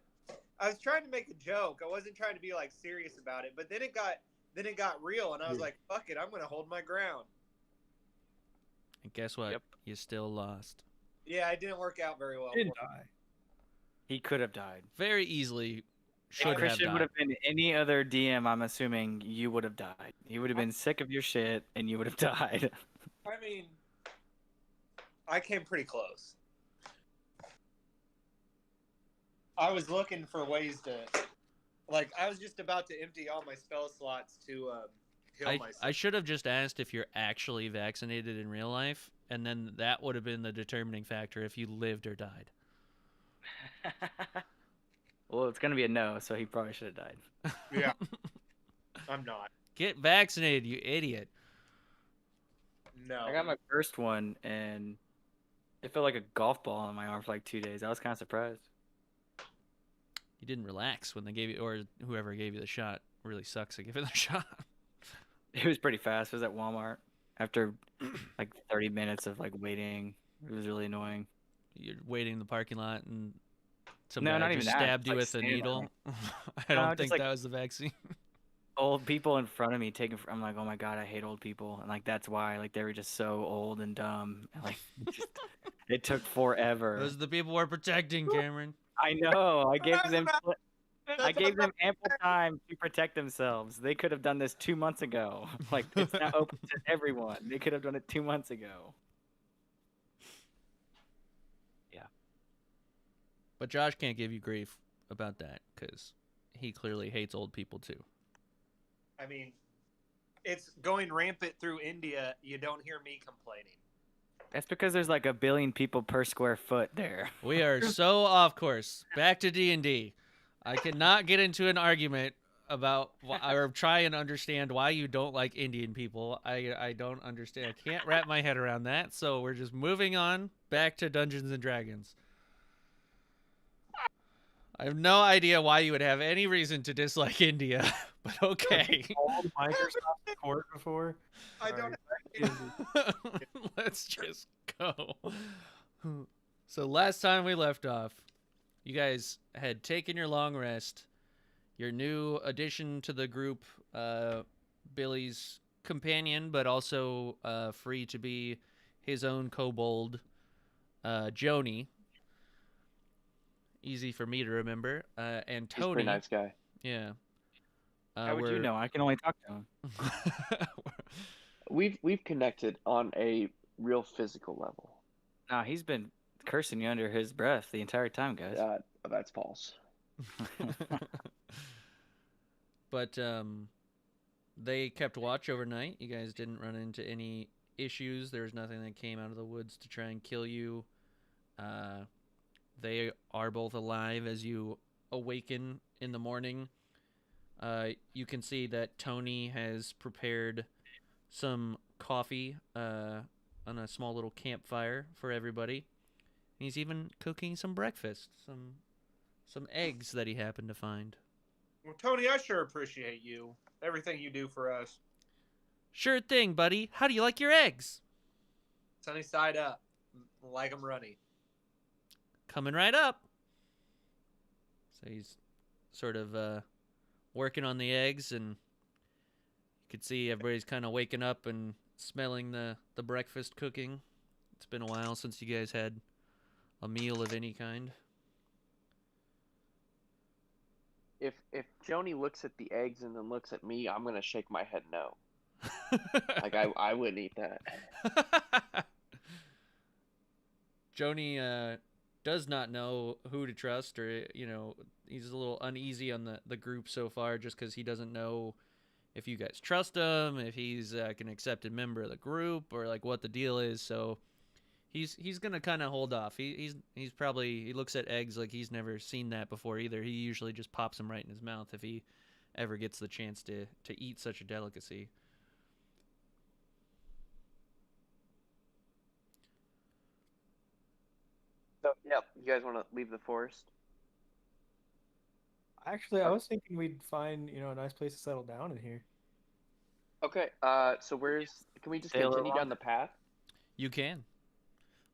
I was trying to make a joke. I wasn't trying to be like serious about it, but then it got real, and I was like, "Fuck it, I'm gonna hold my ground." And guess what? Yep. You still lost. Yeah, it didn't work out very well. Didn't die. He could have died. Very easily. If Should have Christian would died. have been any other DM, I'm assuming you would have died. You would have been sick of your shit, and you would have died. I mean, I came pretty close. I was looking for ways to, like, I was just about to empty all my spell slots to heal myself. I should have just asked if you're actually vaccinated in real life, and then that would have been the determining factor if you lived or died. Well, it's gonna be a no, so he probably should have died. Yeah, I'm not. Get vaccinated, you idiot. No. I got my first one, and it felt like a golf ball on my arm for like 2 days. I was kind of surprised. You didn't relax when they gave you, or whoever gave you the shot really sucks to give it the shot. It was pretty fast. It was at Walmart. After like 30 minutes of like waiting, it was really annoying. You're waiting in the parking lot, and some No, guy not just even that. stabbed you Like, with a standing needle. I No, don't just think like- that was the vaccine. Old people in front of me taking. I'm like, oh my God, I hate old people, and like that's why like they were just so old and dumb. And, like it took forever. Those are the people we're protecting, Cameron. I know. I gave them ample time to protect themselves. They could have done this 2 months ago. Like it's not open to everyone. They could have done it 2 months ago. But Josh can't give you grief about that because he clearly hates old people too. I mean, it's going rampant through India. You don't hear me complaining. That's because there's like 1 billion people per square foot there. We are so off course. Back to D&D. I cannot get into an argument about or try and understand why you don't like Indian people. I don't understand. I can't wrap my head around that. So we're just moving on back to Dungeons and Dragons. I have no idea why you would have any reason to dislike India, but okay. Called Microsoft Court before. I don't. Let's just go. So last time we left off, you guys had taken your long rest. Your new addition to the group, Billy's companion, but also free to be his own kobold, Joni. Easy for me to remember. And He's a Tony. pretty nice guy. Yeah. How would you know? I can only talk to him. we've connected on a real physical level. Nah, he's been cursing you under his breath the entire time, guys. That's false. But they kept watch overnight. You guys didn't run into any issues. There was nothing that came out of the woods to try and kill you. They are both alive as you awaken in the morning. You can see that Tony has prepared some coffee on a small little campfire for everybody. He's even cooking some breakfast, some eggs that he happened to find. Well, Tony, I sure appreciate you. Everything you do for us. Sure thing, buddy. How do you like your eggs? Sunny side up. Like them runny. Coming right up. So he's sort of working on the eggs, and you could see everybody's kind of waking up and smelling the breakfast cooking. It's been a while since you guys had a meal of any kind. If Joni looks at the eggs and then looks at me, I'm gonna shake my head no. Like I wouldn't eat that. Joni does not know who to trust, or he's a little uneasy on the group so far, just because he doesn't know if you guys trust him, if he's an accepted member of the group, or like what the deal is. So he's gonna kind of hold off. He looks at eggs like he's never seen that before either. He usually just pops them right in his mouth if he ever gets the chance to eat such a delicacy. So yeah, you guys want to leave the forest? Actually, I was thinking we'd find a nice place to settle down in here. Okay. So can we just Stay a little continue down the path? You can.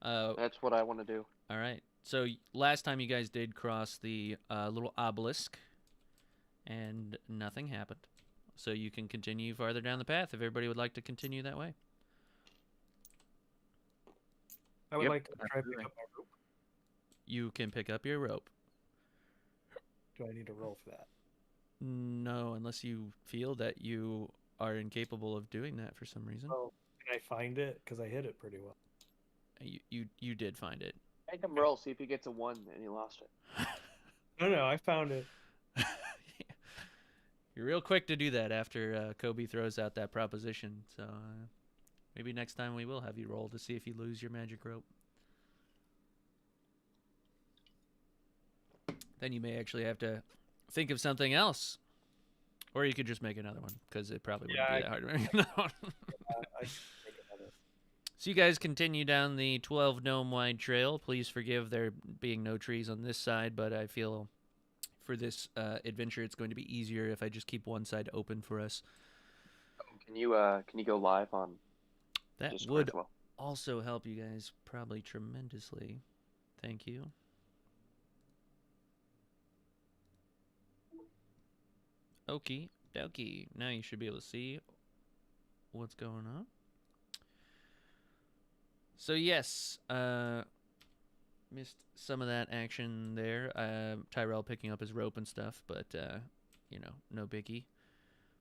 That's what I want to do. All right. So last time you guys did cross the little obelisk, and nothing happened. So you can continue farther down the path if everybody would like to continue that way. I would Yep, like to try to pick absolutely. up my rope. You can pick up your rope. Do I need to roll for that? No, unless you feel that you are incapable of doing that for some reason. Oh, can I find it? Because I hit it pretty well. You did find it. Make him roll, see if he gets a 1 and he lost it. No, I found it. You're real quick to do that after Kobe throws out that proposition. So maybe next time we will have you roll to see if you lose your magic rope. Then you may actually have to think of something else. Or you could just make another one, because it probably wouldn't be that hard to make another one. I can make another. So you guys continue down the 12 gnome wide trail. Please forgive there being no trees on this side, but I feel for this adventure it's going to be easier if I just keep one side open for us. Can you go live on That Discord would as well? also help you guys probably tremendously. Thank you. Okie dokie. Now you should be able to see what's going on. So yes, missed some of that action there. Tyrell picking up his rope and stuff, but no biggie.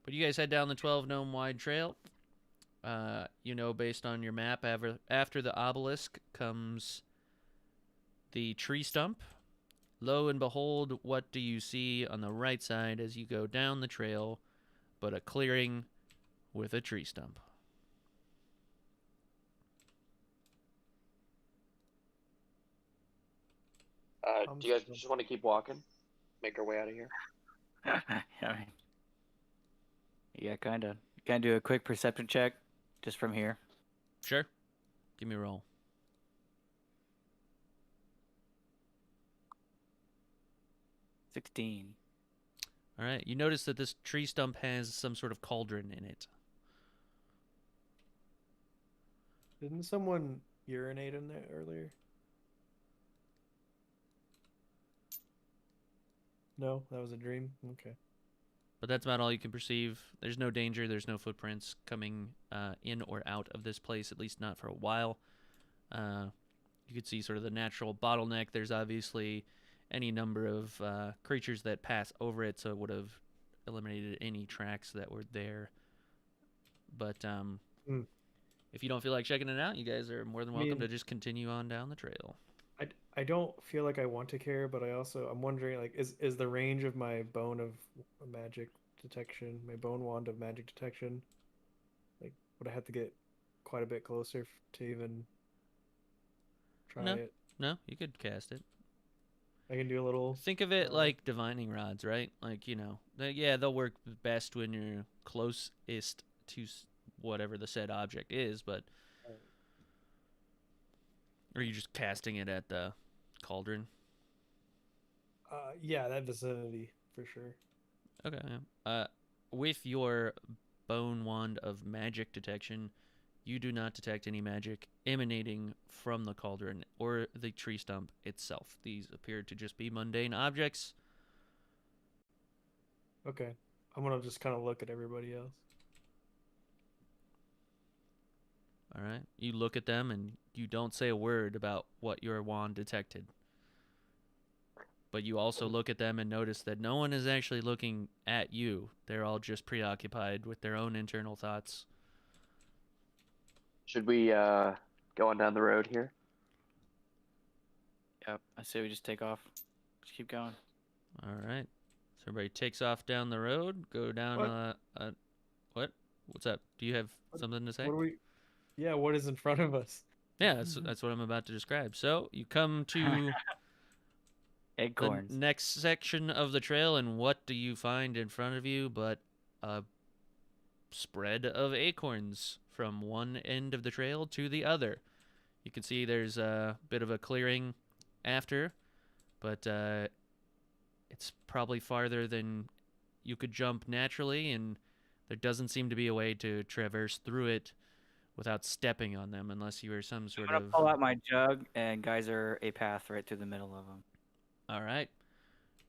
But you guys head down the 12 gnome wide trail. Based on your map, after the obelisk comes the tree stump. Lo and behold, what do you see on the right side as you go down the trail but a clearing with a tree stump? Do you guys just want to keep walking? Make our way out of here? Yeah, kind of. Can I do a quick perception check just from here? Sure. Give me a roll. 16. All right. You notice that this tree stump has some sort of cauldron in it. Didn't someone urinate in there earlier? No, that was a dream. Okay. But that's about all you can perceive. There's no danger. There's no footprints coming in or out of this place, at least not for a while. You could see sort of the natural bottleneck. There's obviously any number of creatures that pass over it, so it would have eliminated any tracks that were there. But Mm. if you don't feel like checking it out, you guys are more than I welcome to mean- just continue on down the trail. I don't feel like I want to care, but I'm wondering, like, is the range of my bone of magic detection, my bone wand of magic detection, like, would I have to get quite a bit closer to even try No. it? No, you could cast it. I can do a little. Think of it like divining rods, right? Like, they'll work best when you're closest to whatever the said object is, but are you just casting it at the cauldron? Yeah, that vicinity for sure. Okay. With your bone wand of magic detection, you do not detect any magic emanating from the cauldron or the tree stump itself. These appear to just be mundane objects. Okay, I'm gonna just kind of look at everybody else. All right. You look at them and you don't say a word about what your wand detected. But you also look at them and notice that no one is actually looking at you. They're all just preoccupied with their own internal thoughts. Should we go on down the road here? Yep. I say we just take off. Just keep going. All right. So everybody takes off down the road. Go down. What? What's up? Do you have something to say? What are we? Yeah, what is in front of us? Yeah, that's what I'm about to describe. So you come to the Acorns. next section of the trail, and what do you find in front of you but a spread of acorns from one end of the trail to the other? You can see there's a bit of a clearing after, but it's probably farther than you could jump naturally, and there doesn't seem to be a way to traverse through it without stepping on them, unless you were some sort I'm gonna of... pull out my jug and geyser a path right through the middle of them. All right.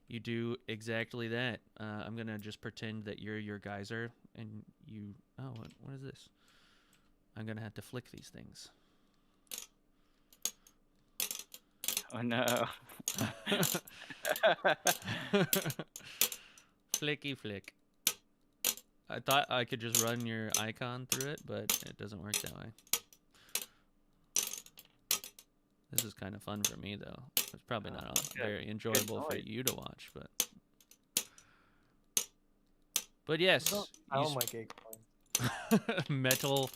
You do exactly that. I'm going to just pretend that you're your geyser, and you... Oh, what is this? I'm going to have to flick these things. Oh no. Flicky flick. I thought I could just run your icon through it, but it doesn't work that way. This is kind of fun for me, though. It's probably not very enjoyable for you to watch, but yes, I don't like acorns. metal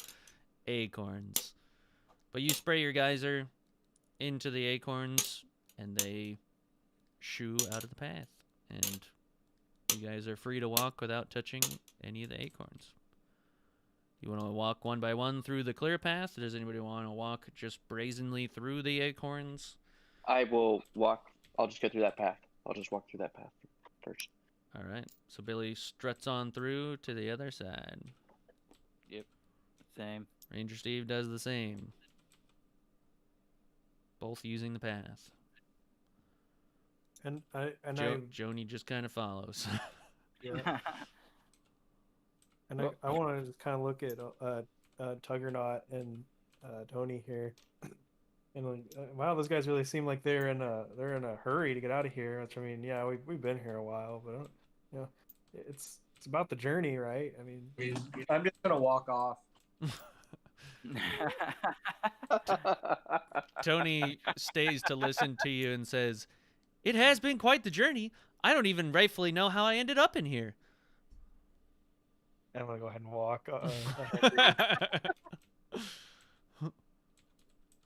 acorns. But you spray your geyser into the acorns, and they shoo out of the path, and you guys are free to walk without touching any of the acorns. You want to walk one by one through the clear path? Does anybody want to walk just brazenly through the acorns? I will walk. I'll just go through that path. I'll just walk through that path first. All right. So Billy struts on through to the other side. Yep. Same. Ranger Steve does the same. Both using the path. And Joni just kind of follows. Yeah. And I want to just kind of look at Tuggernaut and Tony here, and like, wow, those guys really seem like they're in a hurry to get out of here. Which, I mean, yeah, we've been here a while, but it's about the journey, right? I mean, I'm just gonna walk off. Tony stays to listen to you and says, "It has been quite the journey. I don't even rightfully know how I ended up in here." I'm gonna go ahead and walk.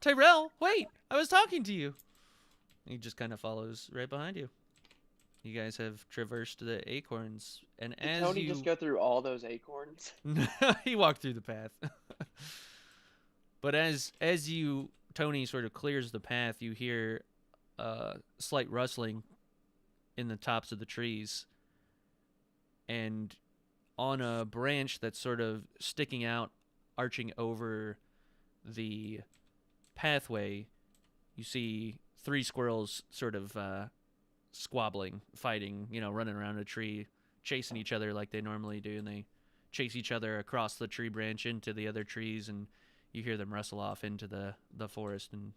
Tyrell, wait! I was talking to you. He just kind of follows right behind you. You guys have traversed the acorns, and Did as Tony you just go through all those acorns? he walked through the path. But as Tony sort of clears the path, you hear a slight rustling in the tops of the trees, and on a branch that's sort of sticking out, arching over the pathway, you see 3 squirrels sort of squabbling, fighting, running around a tree, chasing each other like they normally do, and they chase each other across the tree branch into the other trees, and you hear them rustle off into the forest and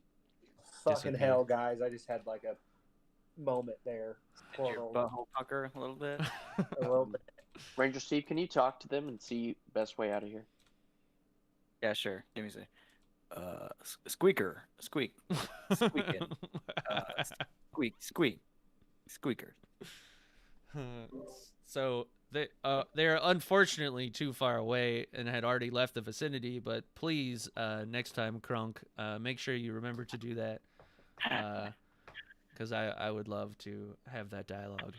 Fucking disappear. hell, guys! I just had like a moment there. Did your butthole pucker a little bit? A little bit. Ranger Steve, can you talk to them and see best way out of here? Yeah, sure. Give me a second. Squeaker, squeak, squeaking, squeak, squeaker. So they're unfortunately too far away and had already left the vicinity. But please, next time, Krunk, make sure you remember to do that, because I would love to have that dialogue.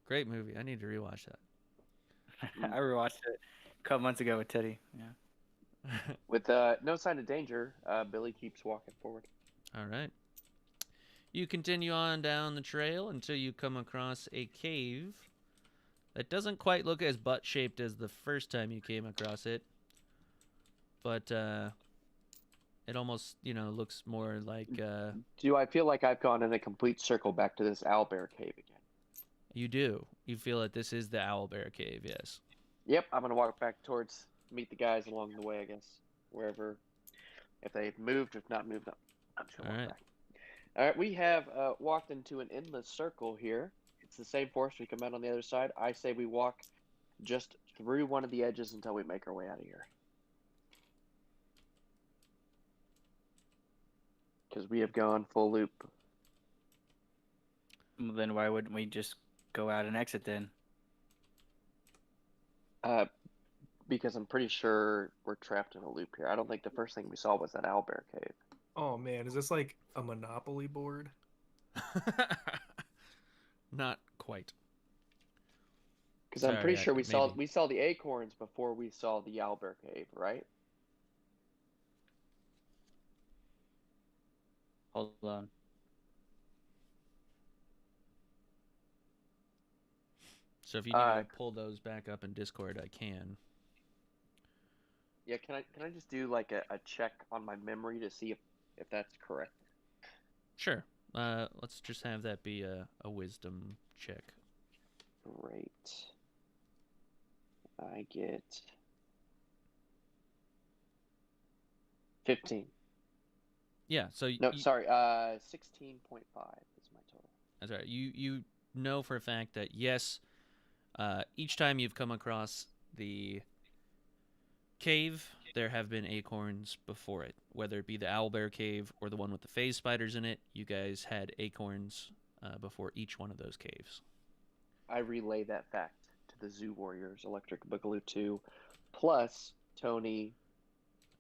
Great movie. I need to rewatch that. I rewatched it a couple months ago with Teddy. Yeah. With no sign of danger, Billy keeps walking forward. All right. You continue on down the trail until you come across a cave that doesn't quite look as butt-shaped as the first time you came across it, but it almost, looks more like Do I feel like I've gone in a complete circle back to this owlbear cave again? you do. You feel that this is the Owlbear Cave, yes. Yep, I'm gonna walk back towards meet the guys along the way, I guess. Wherever, if they've moved, if not moved, I'm just gonna walk back. All right, we have walked into an endless circle here. It's the same forest. We come out on the other side. I say we walk just through one of the edges until we make our way out of here. Because we have gone full loop. Well, then why wouldn't we just go out and exit then? Because I'm pretty sure we're trapped in a loop here. I don't think the first thing we saw was that owlbear cave. Oh man, is this like a Monopoly board? Not quite. Because I'm pretty sure we saw the acorns before we saw the owlbear cave, right? Hold on. So if you need to pull those back up in Discord, I can. Yeah, can I just do like a check on my memory to see if that's correct? Sure. Let's just have that be a wisdom check. Great. I get 15. Yeah, so sorry, 16.5 is my total. That's right. You know for a fact that yes, each time you've come across the cave, there have been acorns before it. Whether it be the owlbear cave or the one with the phase spiders in it, you guys had acorns before each one of those caves. I relay that fact to the Zoo Warriors, Electric Boogaloo 2, plus Tony,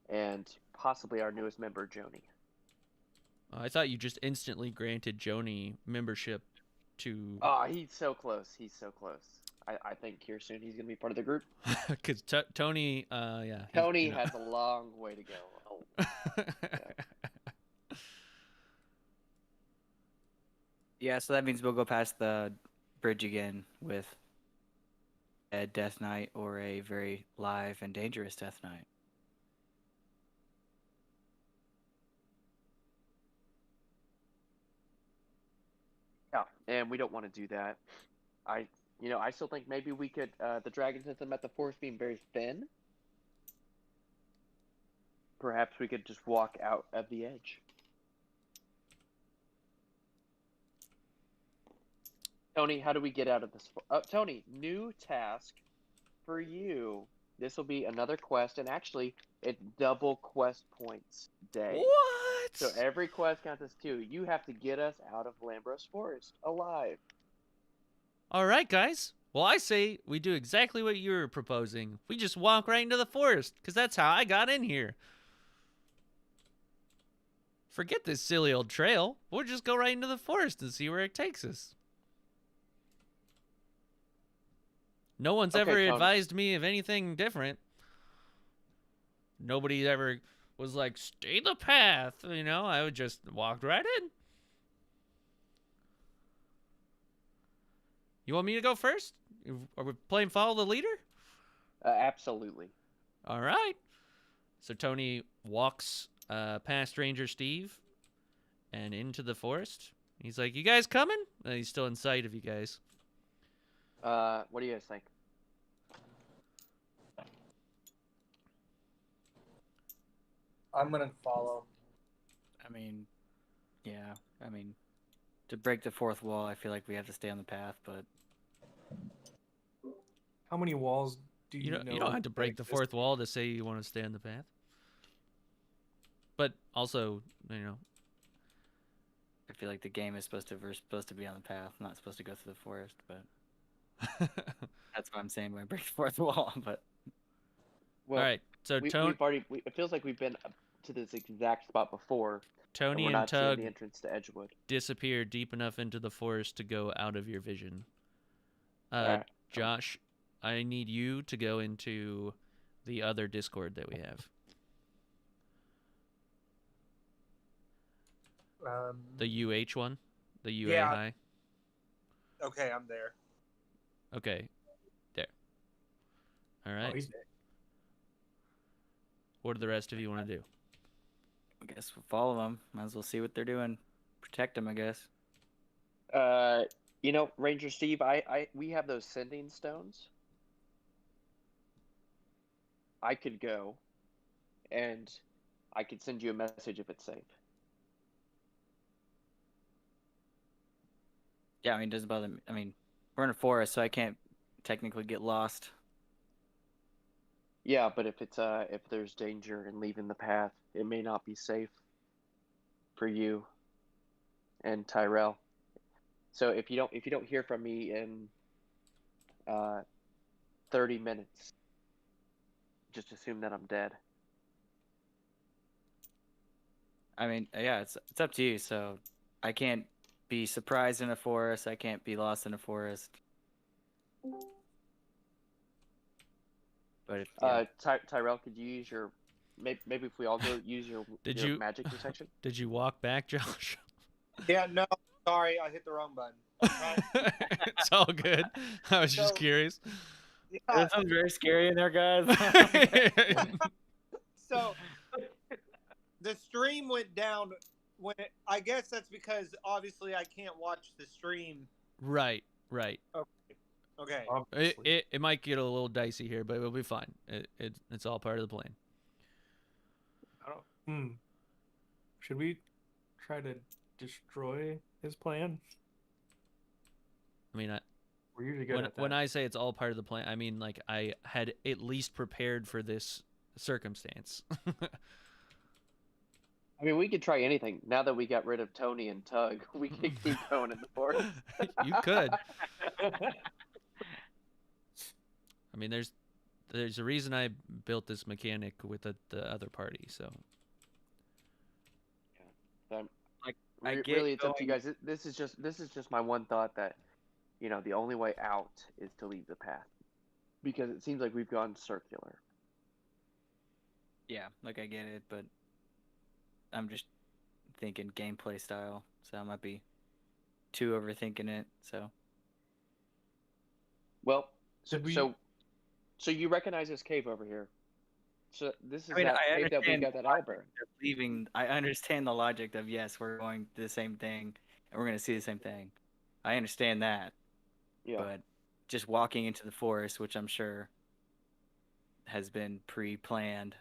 and possibly our newest member, Joni. I thought you just instantly granted Joni membership to... Oh, he's so close. He's so close. I think here soon he's going to be part of the group. Because Tony, yeah. Tony has a long way to go. Oh. Yeah, so that means we'll go past the bridge again with a Death Knight or a very live and dangerous Death Knight. Yeah, and we don't want to do that. I still think maybe we could, the dragon system at the forest being very thin, perhaps we could just walk out of the edge. Tony, how do we get out of this? Tony, new task for you. This will be another quest, and actually, it's double quest points day. What? So every quest counts as 2. You have to get us out of Lambros Forest alive. All right, guys. Well, I say we do exactly what you were proposing. We just walk right into the forest, because that's how I got in here. Forget this silly old trail. We'll just go right into the forest and see where it takes us. No one's ever advised me of anything different. Nobody ever was like, stay the path. I would just walk right in. You want me to go first? Are we playing follow the leader? Absolutely. All right. So Tony walks past Ranger Steve and into the forest. He's like, you guys coming? And he's still in sight of you guys. What do you guys think? I'm gonna follow. Yeah. To break the fourth wall, I feel like we have to stay on the path, but... How many walls do you know? You don't have to break the exist? fourth wall to say you want to stay on the path. But also, I feel like the game is supposed to be on the path, not supposed to go through the forest. But that's what I'm saying when I break the fourth wall. But Well, all right. So we've already. It feels like we've been up to this exact spot before, and Tony we're and not seeing Tug the entrance to Edgewood. disappear deep enough into the forest to go out of your vision. Alright. Josh, I need you to go into the other Discord that we have. The UH one? The UA Yeah. high? Okay, I'm there. Okay. There. All Oh, right. he's dead. What do the rest of you want to do? I guess we'll follow them. Might as well see what they're doing. Protect them, I guess. Ranger Steve, we have those sending stones. I could go, and I could send you a message if it's safe. Yeah, I mean, it doesn't bother me. I mean, we're in a forest, so I can't technically get lost. Yeah, but if there's danger in leaving the path, it may not be safe for you and Tyrell. So if you don't hear from me in 30 minutes, just assume that I'm dead. I mean, yeah, it's up to you. So I can't be surprised in a forest. I can't be lost in a forest. But Tyrell, could you use your maybe if we all go use your magic detection? Did you walk back, Josh? Yeah, no, sorry, I hit the wrong button. It's all good. I was just curious. Yeah, that sounds very scary in there, guys. so the stream went down I guess that's because obviously I can't watch the stream. Right. Okay. Obviously. It might get a little dicey here, but it'll be fine. It's all part of the plan. Should we try to destroy his plan? I mean, We're usually good at that. when I say it's all part of the plan, I mean like I had at least prepared for this circumstance. I mean, we could try anything. Now that we got rid of Tony and Tug, we could keep going in the forest. You could. I mean, there's a reason I built this mechanic with the other party, so. Really, it's up to you guys. This is just my one thought that, the only way out is to leave the path, because it seems like we've gone circular. Yeah, like I get it, but I'm just thinking gameplay style, so I might be too overthinking it. So. Well, so you recognize this cave over here? So this is that cave that we got that owlbear. Leaving, I understand the logic of yes, we're going to the same thing, and we're going to see the same thing. I understand that. Yeah. But just walking into the forest, which I'm sure has been pre-planned.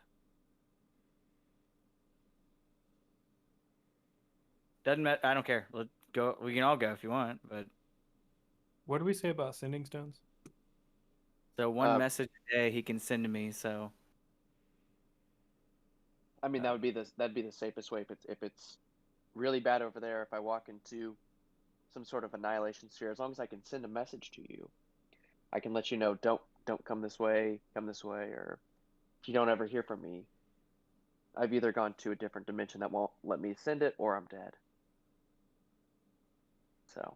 Doesn't matter. I don't care. Let's go. We can all go if you want, but. What do we say about sending stones? So one message a day he can send to me. So. I mean, that'd be the safest way. If it's really bad over there, if I walk into some sort of annihilation sphere, as long as I can send a message to you, I can let you know. Don't come this way. Come this way. Or if you don't ever hear from me, I've either gone to a different dimension that won't let me send it, or I'm dead. So.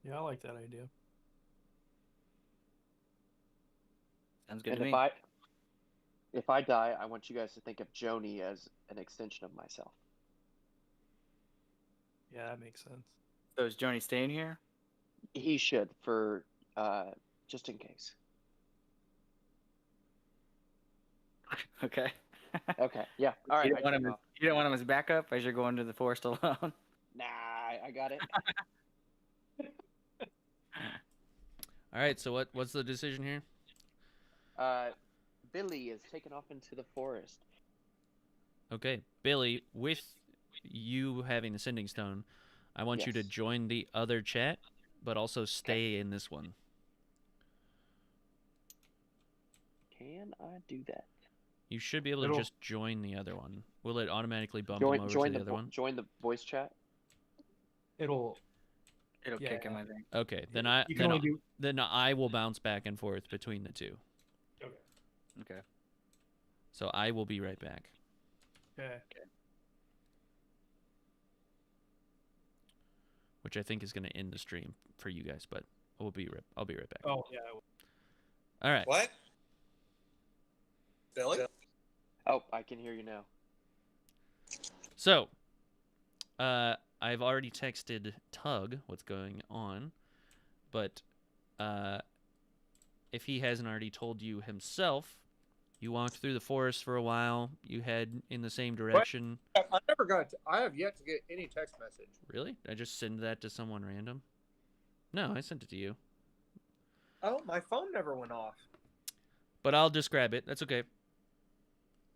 Yeah, I like that idea. Sounds good to And me. if I die, I want you guys to think of Joni as an extension of myself. Yeah, that makes sense. So is Joni staying here? He should, for just in case. Okay. Okay. Yeah. All right. You don't want him as backup as you're going to the forest alone? Nah, I got it. All right. So what's the decision here? Billy is taken off into the forest. Okay, Billy, with you having the sending stone, I want you to Yes. join the other chat but also stay in this one. Can I do that? You should be able to It'll- just join the other one. Will it automatically bump them over to the other one? Join the voice chat. It'll It'll Yeah. kick him, I think. Okay, then you can only do then I will bounce back and forth between the two. okay. Okay. So I will be right back. Okay. Which I think is going to end the stream for you guys, but I'll be right back. Oh yeah. All right. What? Billy? Oh, I can hear you now. So, I've already texted Tug what's going on, but if he hasn't already told you himself, you walked through the forest for a while. You head in the same direction. I have yet to get any text message. Really? Did I just send that to someone random? No, I sent it to you. Oh, my phone never went off. But I'll just grab it. That's okay.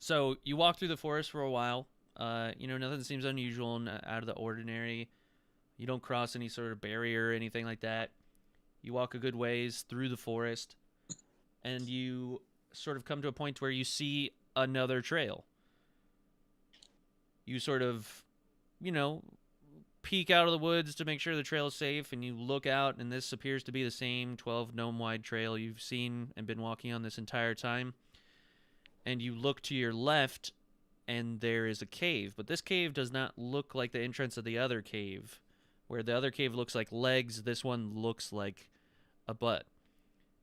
So you walk through the forest for a while. Nothing seems unusual and out of the ordinary. You don't cross any sort of barrier or anything like that. You walk a good ways through the forest, and you sort of come to a point where you see another trail. You sort of, peek out of the woods to make sure the trail is safe, and you look out, and this appears to be the same 12 gnome-wide trail you've seen and been walking on this entire time. And you look to your left, and there is a cave. But this cave does not look like the entrance of the other cave. Where the other cave looks like legs, this one looks like a butt.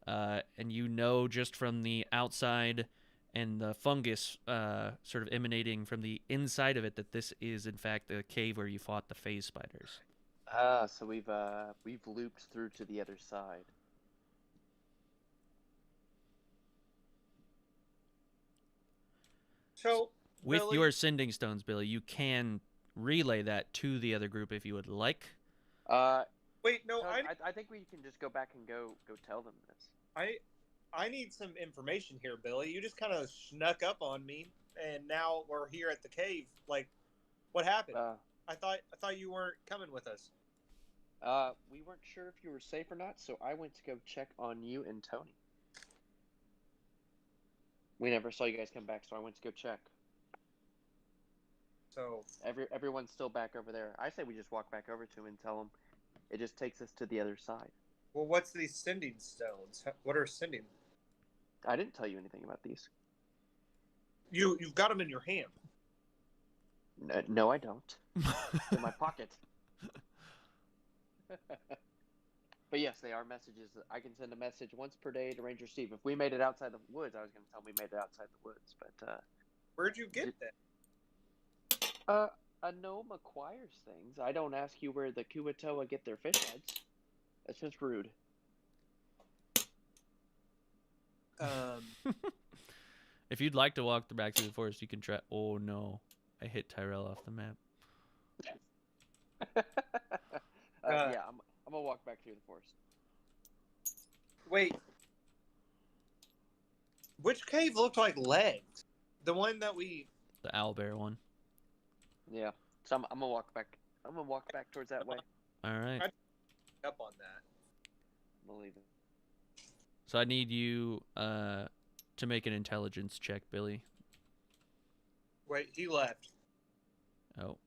And you know just from the outside and the fungus sort of emanating from the inside of it that this is, in fact, the cave where you fought the phase spiders. Ah, so we've looped through to the other side. So, With Billy, your sending stones, Billy, you can relay that to the other group if you would like. wait, no, Tug, I think we can just go back and go tell them this. I need some information here, Billy. You just kind of snuck up on me, and now we're here at the cave. Like, what happened? I thought you weren't coming with us. We weren't sure if you were safe or not, so I went to go check on you and Tony. We never saw you guys come back, so I went to go check. So Everyone's still back over there. I say we just walk back over to him and tell him it just takes us to the other side. well, what's these sending stones? What are sending? I didn't tell you anything about these. You've got them in your hand. No, I don't. In my pocket. But yes, they are messages. I can send a message once per day to Ranger Steve. If we made it outside the woods, I was going to tell him we made it outside the woods. But Where'd you get that? a gnome acquires things. I don't ask you where the Kuatoa get their fish heads. That's just rude. If you'd like to walk back through the forest, you can try. Oh no, I hit Tyrell off the map. Yeah, I'm gonna walk back through the forest. Wait. Which cave looked like legs? The one that we. The owlbear one. Yeah, so I'm gonna walk back. I'm gonna walk back towards that way. All right. Up on that. Believe it. So I need you to make an intelligence check, Billy. Wait, he left. Oh.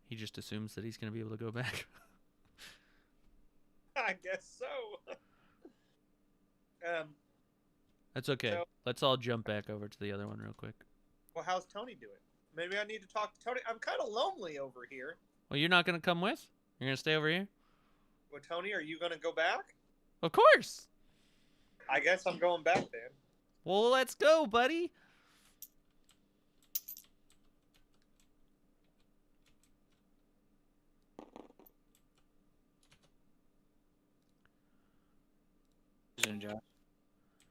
He just assumes that he's going to be able to go back. I guess so. That's okay. So- Let's all jump back over to the other one real quick. Well, how's Tony doing? Maybe I need to talk to Tony. I'm kind of lonely over here. Well, you're not going to come with? You're going to stay over here? Well, Tony, are you going to go back? Of course. I guess I'm going back then. Well, let's go, buddy.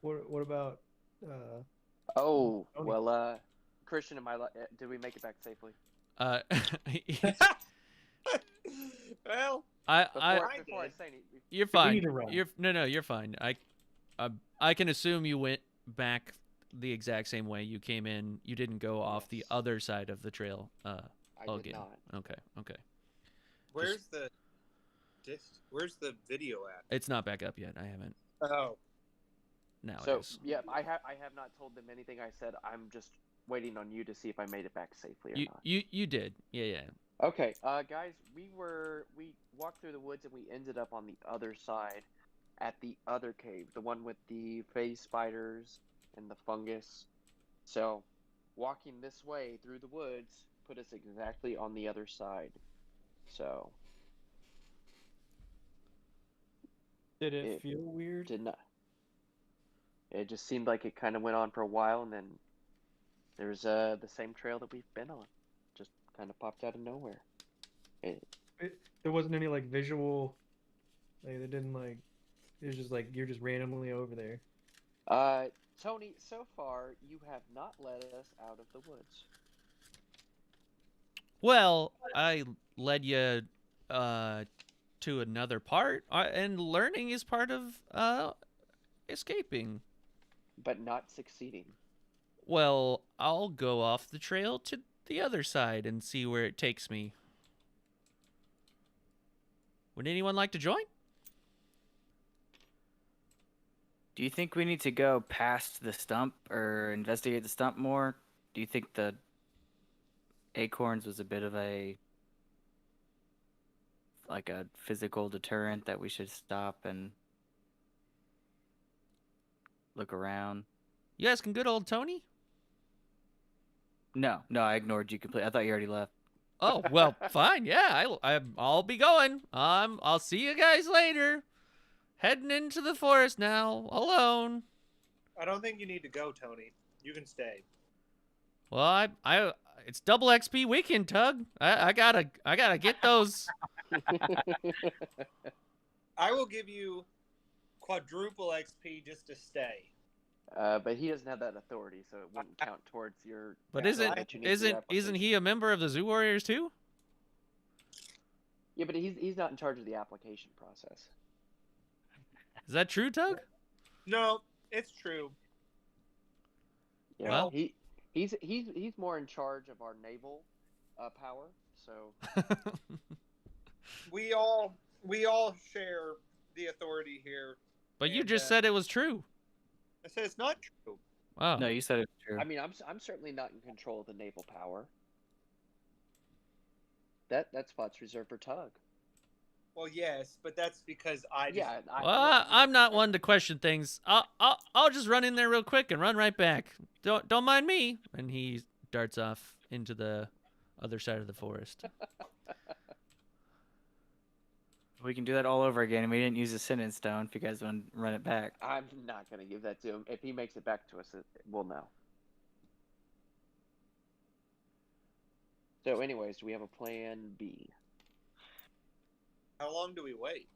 What about Oh, Tony. well, Christian, did we make it back safely? Well, Before I say anything, You're We fine. need to run. You're fine. I can assume you went back the exact same way you came in. You didn't go off the Yes. other side of the trail. I did again. not. Okay. where's the? Where's the video at? It's not back up yet. I haven't. Oh, Now it So is. yeah, I have not told them anything. I said I'm just waiting on you to see if I made it back safely or You not. you did. Yeah. Okay, guys, we walked through the woods and we ended up on the other side, at the other cave, the one with the phase spiders and the fungus. So, walking this way through the woods put us exactly on the other side. So, Did it it feel weird? did not. It just seemed like it kind of went on for a while, and then there's the same trail that we've been on, just kind of popped out of nowhere. There wasn't any like visual, like they didn't like. It was just like you're just randomly over there. Tony, so far you have not led us out of the woods. Well, I led you to another part, and learning is part of escaping. But not succeeding. Well, I'll go off the trail to the other side and see where it takes me. Would anyone like to join? Do you think we need to go past the stump or investigate the stump more? Do you think the acorns was a bit of a physical deterrent that we should stop and look around? You asking good old Tony? No, I ignored you completely. I thought you already left. Oh, well, fine. Yeah, I'll be going. I'll see you guys later. Heading into the forest now, alone. I don't think you need to go, Tony. You can stay. Well, it's double XP weekend, Tug. I gotta get those. I will give you quadruple XP just to stay. But he doesn't have that authority, so it wouldn't count towards your. But capital that you need for your isn't application. he a member of the Zoo Warriors too? Yeah, but he's not in charge of the application process. Is that true, Tug? No, it's true. Yeah, Well- he's more in charge of our naval power. So We all share the authority here. But you And, just said it was true. I said it's not true. Wow. No, you said it's true. I mean, I'm certainly not in control of the naval power. That spot's reserved for Tug. Well, yes, but that's because I just. Yeah, Well, I'm not one to question things. I'll just run in there real quick and run right back. Don't mind me. And he darts off into the other side of the forest. We can do that all over again. We didn't use a sentence stone if you guys want to run it back. I'm not gonna give that to him. If he makes it back to us, we'll know. So, anyways, do we have a plan B? How long do we wait?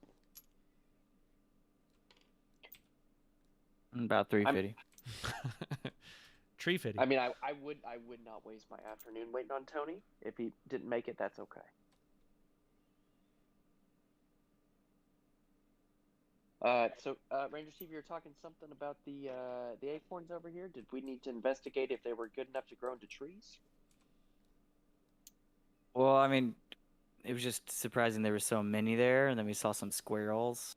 About 350. Tree fitting. I mean, I would not waste my afternoon waiting on Tony. If he didn't make it, that's okay. So Ranger Steve, you were talking something about the acorns over here. Did we need to investigate if they were good enough to grow into trees? Well, I mean, it was just surprising there were so many there, and then we saw some squirrels.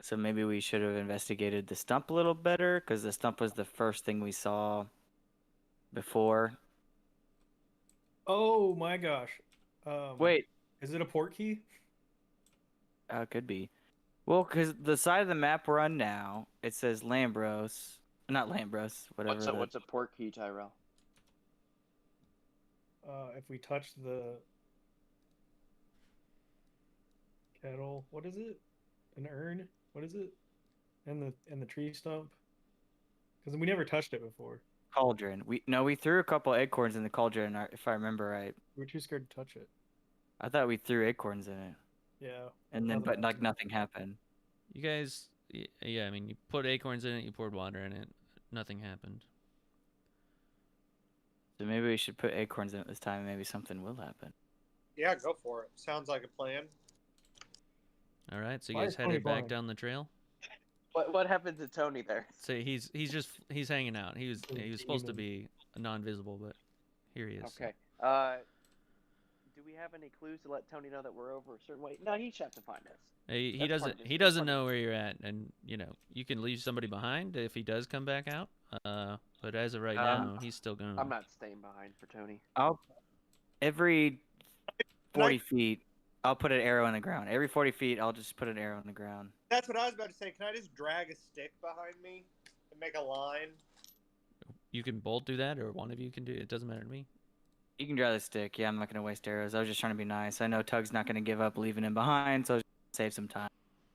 So maybe we should have investigated the stump a little better, because the stump was the first thing we saw before. Oh my gosh. Wait, Is it a port key? could be. Well, because the side of the map we're on now, it says Lambros. Not Lambros, whatever. What's a port key, Tyrell? If we touch the kettle, what is it? An urn? What is it? And the tree stump? Because we never touched it before. Cauldron. We threw a couple acorns in the cauldron, if I remember right. We were too scared to touch it. I thought we threw acorns in it, Yeah. and then but like nothing happened. You guys, yeah, I mean, you put acorns in it, you poured water in it, nothing happened. So maybe we should put acorns in it this time, and maybe something will happen. Yeah, go for it. Sounds like a plan. All right, so you Why guys is Tony headed back blind? down the trail. What happened to Tony there? So he's hanging out. He was supposed to be non-visible, but here he is. Okay. Do do we have any clues to let Tony know that we're over a certain way? No, he should have to find us. He That's part doesn't of his- he that's doesn't part of know where you're at, and you can leave somebody behind if he does come back out. But as of right now, he's still gone. I'm not staying behind for Tony. Every Can I- 40 feet, I'll put an arrow in the ground. Every 40 feet, I'll just put an arrow in the ground. That's what I was about to say. Can I just drag a stick behind me and make a line? You can both do that, or one of you can do it. It doesn't matter to me. You can draw the stick. Yeah, I'm not gonna waste arrows. I was just trying to be nice. I know Tug's not gonna give up leaving him behind, so I'll just save some time.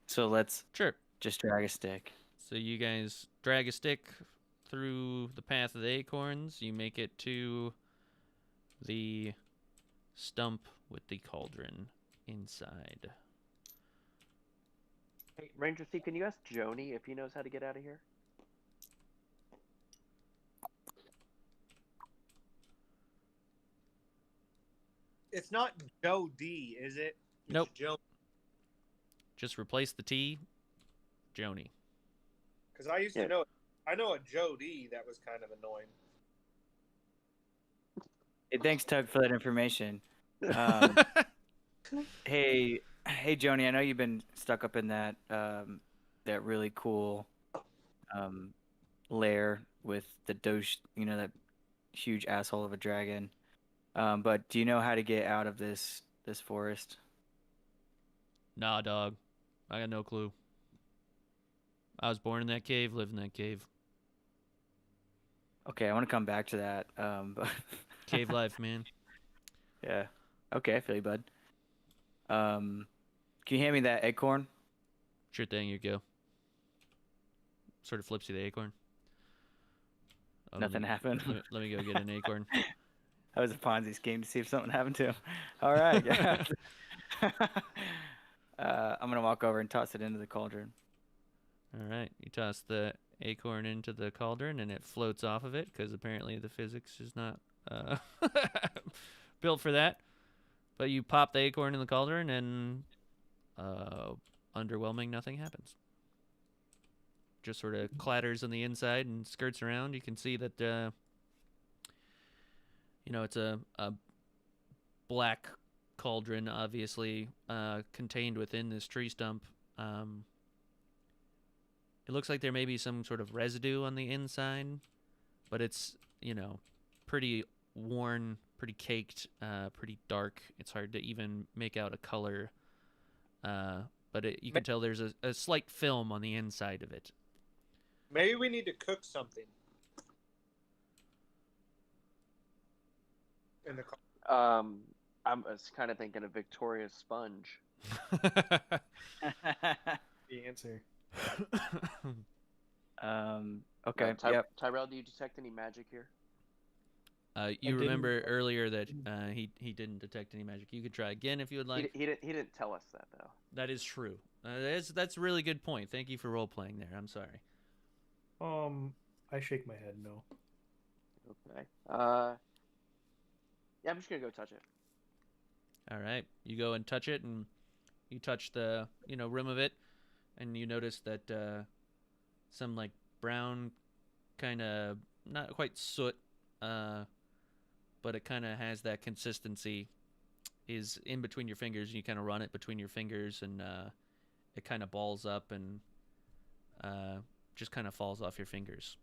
So let's Sure. just drag a stick. So you guys drag a stick through the path of the acorns. You make it to the stump with the cauldron inside. Hey, Ranger C, can you ask Joni if he knows how to get out of here? It's not Joe D, is it? It's Nope. Joe. Just replace the T, Joni. Because I used Yeah. to know. I know a Joe D that was kind of annoying. Hey, thanks, Tug, for that information. Hey, Joni, I know you've been stuck up in that that really cool lair with the doge, that huge asshole of a dragon. But do you know how to get out of this forest? Nah, dog. I got no clue. I was born in that cave, live in that cave. Okay, I want to come back to that. But Cave life, man. yeah. Okay, I feel you, bud. Can you hand me that acorn? Sure thing, you go. Sort of flips you the acorn. Oh, Nothing happened. Let me go get an acorn. That was a Ponzi scheme to see if something happened to him. All right. I'm gonna walk over and toss it into the cauldron. All right, you toss the acorn into the cauldron, and it floats off of it because apparently the physics is not built for that. But you pop the acorn in the cauldron, and underwhelming, nothing happens. Just sort of clatters on the inside and skirts around. You can see that it's a black cauldron, obviously contained within this tree stump. It looks like there may be some sort of residue on the inside, but it's, pretty worn, pretty caked, pretty dark. It's hard to even make out a color, but you can tell there's a slight film on the inside of it. Maybe we need to cook something. In the I was kind of thinking of Victoria's sponge. The answer. Okay. Yep. Tyrell, do you detect any magic here? You remember earlier that he didn't detect any magic. You could try again if you would like. He didn't tell us that though. That is true. That's a really good point. Thank you for role playing there. I'm sorry. I shake my head no. Okay. Yeah, I'm just gonna go touch it. All right. You go and touch it, and you touch the rim of it, and you notice that some like brown, kind of not quite soot, but it kind of has that consistency. Is in between your fingers, and you kind of run it between your fingers, and it kind of balls up and just kind of falls off your fingers.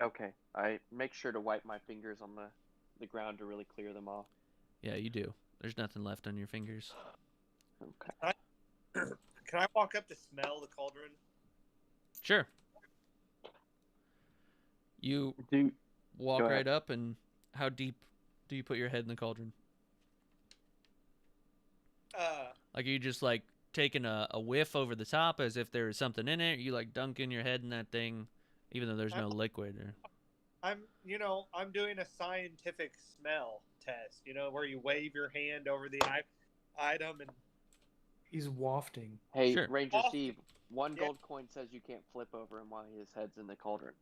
Okay. I make sure to wipe my fingers on the ground to really clear them off. Yeah, you do. There's nothing left on your fingers. Okay. Can I walk up to smell the cauldron? Sure. You walk Go ahead. right up, and how deep do you put your head in the cauldron? Like, are you just like taking a whiff over the top as if there was something in it? Or you like dunking your head in that thing, even though there's no liquid? Or... I'm doing a scientific smell test. Where you wave your hand over the item and. He's wafting. Hey, Sure. Ranger Awesome. Steve, one Yeah. gold coin says you can't flip over him while his head's in the cauldron.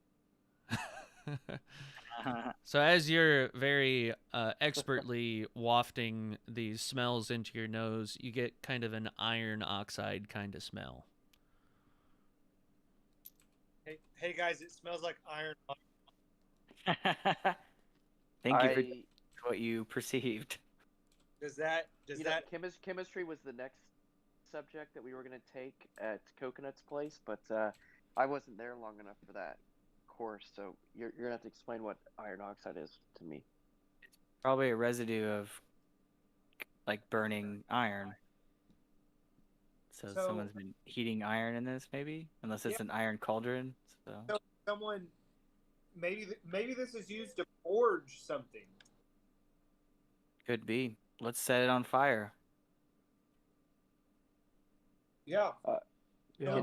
So as you're very expertly wafting these smells into your nose, you get kind of an iron oxide kind of smell. Hey guys, it smells like iron. Thank you for what you perceived. Does that chemistry was the next subject that we were going to take at Coconut's place, but I wasn't there long enough for that course, so you're going to have to explain what iron oxide is to me. Probably a residue of like burning iron. So someone's been heating iron in this, maybe, unless it's an iron cauldron. So someone maybe this is used to forge something. Could be. Let's set it on fire. Yeah. Yeah.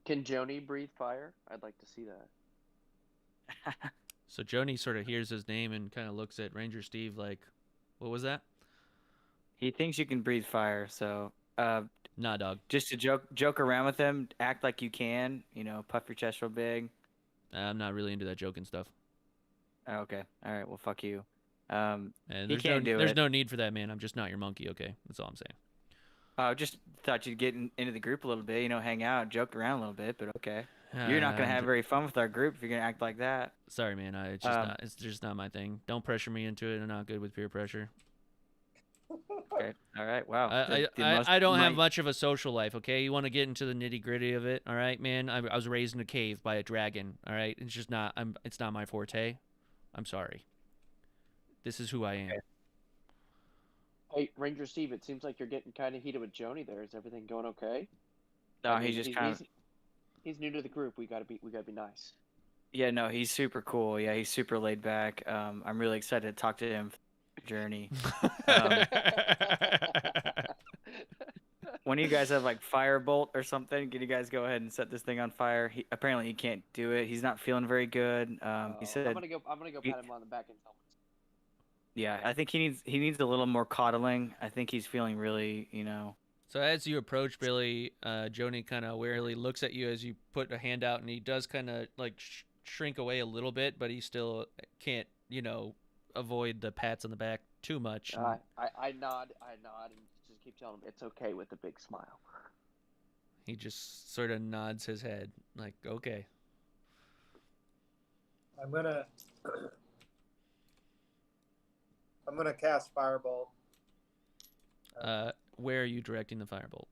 Can Joni breathe fire? I'd like to see that. So Joni sort of hears his name and kind of looks at Ranger Steve like, what was that? He thinks you can breathe fire, so Nah, dog. just to joke around with him, act like you can, puff your chest real big. I'm not really into that joking stuff. Oh, okay. All right. Well, fuck you. And he can't do it. There's no need for that, man. I'm just not your monkey, okay? That's all I'm saying. I just thought you'd get into the group a little bit, hang out, joke around a little bit, but okay. You're not gonna have very fun with our group if you're gonna act like that. Sorry, man. It's just not my thing. Don't pressure me into it. I'm not good with peer pressure. Okay. All right. Wow. I don't have much of a social life. Okay, you want to get into the nitty gritty of it? All right, man. I was raised in a cave by a dragon. All right, it's just not. It's not my forte. I'm sorry. This is who I am. Okay. Hey, Ranger Steve, it seems like you're getting kind of heated with Joni there. Is everything going okay? No, he's just kind of. He's new to the group. We gotta be nice. Yeah, no, he's super cool. Yeah, he's super laid back. I'm really excited to talk to him. Journey. When you guys have like firebolt or something, can you guys go ahead and set this thing on fire? Apparently he can't do it. He's not feeling very good. He said I'm gonna go pat him on the back and tell him. Yeah, I think he needs a little more coddling. I think he's feeling really, So as you approach Billy, Joni kind of warily looks at you as you put a hand out, and he does kind of like shrink away a little bit, but he still can't, avoid the pats on the back too much. I nod, and just keep telling him it's okay with a big smile. He just sort of nods his head, like, okay. I'm gonna cast Firebolt. Where are you directing the firebolt?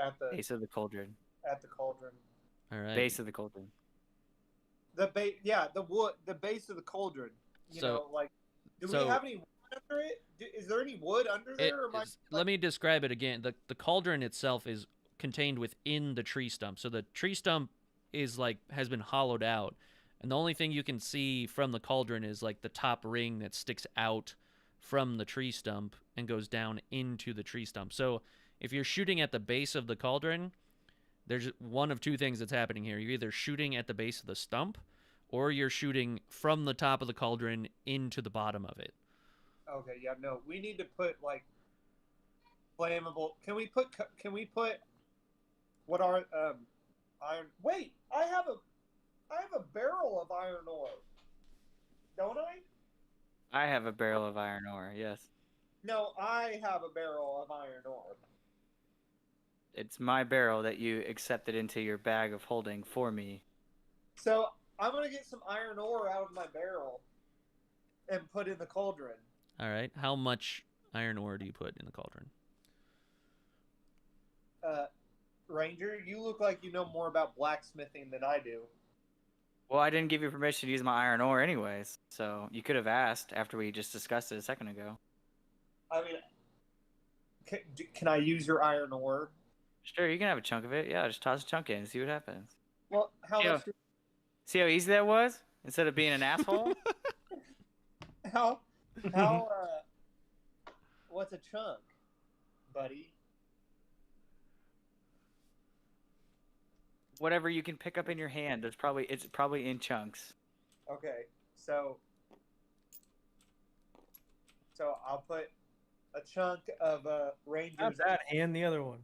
At the base of the cauldron. At the cauldron. All right. Base of the cauldron. The base of the cauldron. Do we have any wood under it? Is there any wood under there? Let me describe it again. The cauldron itself is contained within the tree stump. So the tree stump is has been hollowed out, and the only thing you can see from the cauldron is like the top ring that sticks out from the tree stump and goes down into the tree stump. So if you're shooting at the base of the cauldron, there's one of two things that's happening here. You're either shooting at the base of the stump, or you're shooting from the top of the cauldron into the bottom of it. Okay, yeah, no. We need to put flammable. Can we put what are iron? Wait, I have a barrel of iron ore. Don't I? I have a barrel of iron ore. Yes. No, I have a barrel of iron ore. It's my barrel that you accepted into your bag of holding for me. So I'm gonna get some iron ore out of my barrel and put in the cauldron. All right. How much iron ore do you put in the cauldron? Ranger, you look like you know more about blacksmithing than I do. Well, I didn't give you permission to use my iron ore anyways, so you could have asked after we just discussed it a second ago. I mean, can I use your iron ore? Sure, you can have a chunk of it. Yeah, just toss a chunk in and see what happens. Well, how much? See how easy that was? Instead of being an asshole? How, what's a chunk, buddy? Whatever you can pick up in your hand. It's probably in chunks. Okay, so I'll put a chunk of Ranger's. Not that and the other one.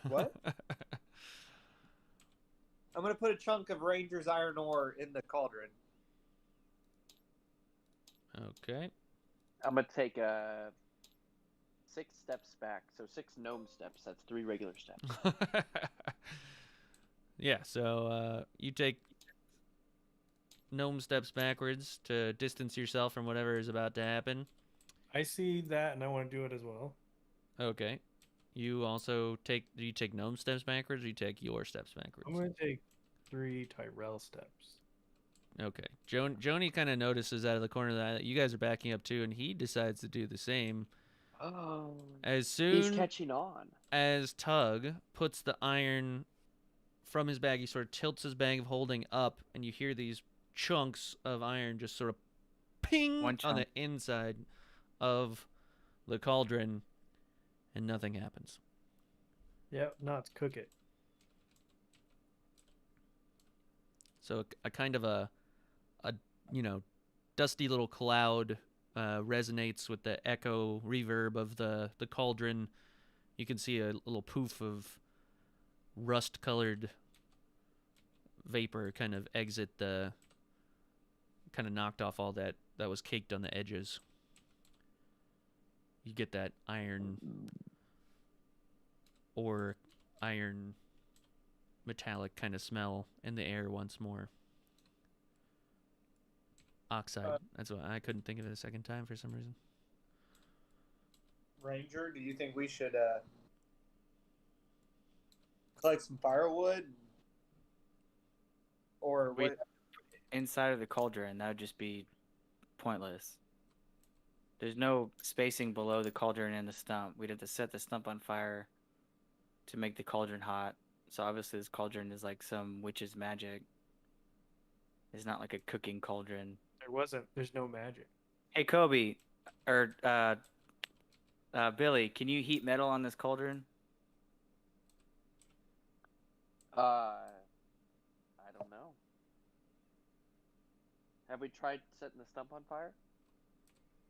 What? I'm gonna put a chunk of Ranger's iron ore in the cauldron. Okay. I'm gonna take 6 steps back, so 6 gnome steps. That's 3 regular steps. Yeah, so you take gnome steps backwards to distance yourself from whatever is about to happen. I see that, and I want to do it as well. Okay. You also take. Do you take gnome steps backwards, or you take your steps backwards? I'm gonna take 3 Tyrell steps. Okay. Joni kind of notices out of the corner that you guys are backing up too, and he decides to do the same. Oh, As he's soon catching on. as Tug puts the iron from his bag, he sort of tilts his bag of holding up, and you hear these chunks of iron just sort of ping One on the chunk. inside of the cauldron, and nothing happens. Yep, not cook it. So a kind of a dusty little cloud resonates with the echo reverb of the cauldron. You can see a little poof of rust-colored vapor kind of exit the, kind of knocked off all that was caked on the edges. You get that iron or iron metallic kind of smell in the air once more. Oxide. That's what I couldn't think of it a second time for some reason. Ranger, do you think we should collect some firewood? Or We- what? Inside of the cauldron, that would just be pointless. There's no spacing below the cauldron and the stump. We'd have to set the stump on fire to make the cauldron hot. So obviously this cauldron is like some witch's magic. It's not like a cooking cauldron. There's no magic. Hey Kobe, or Billy, can you heat metal on this cauldron? I don't know. Have we tried setting the stump on fire?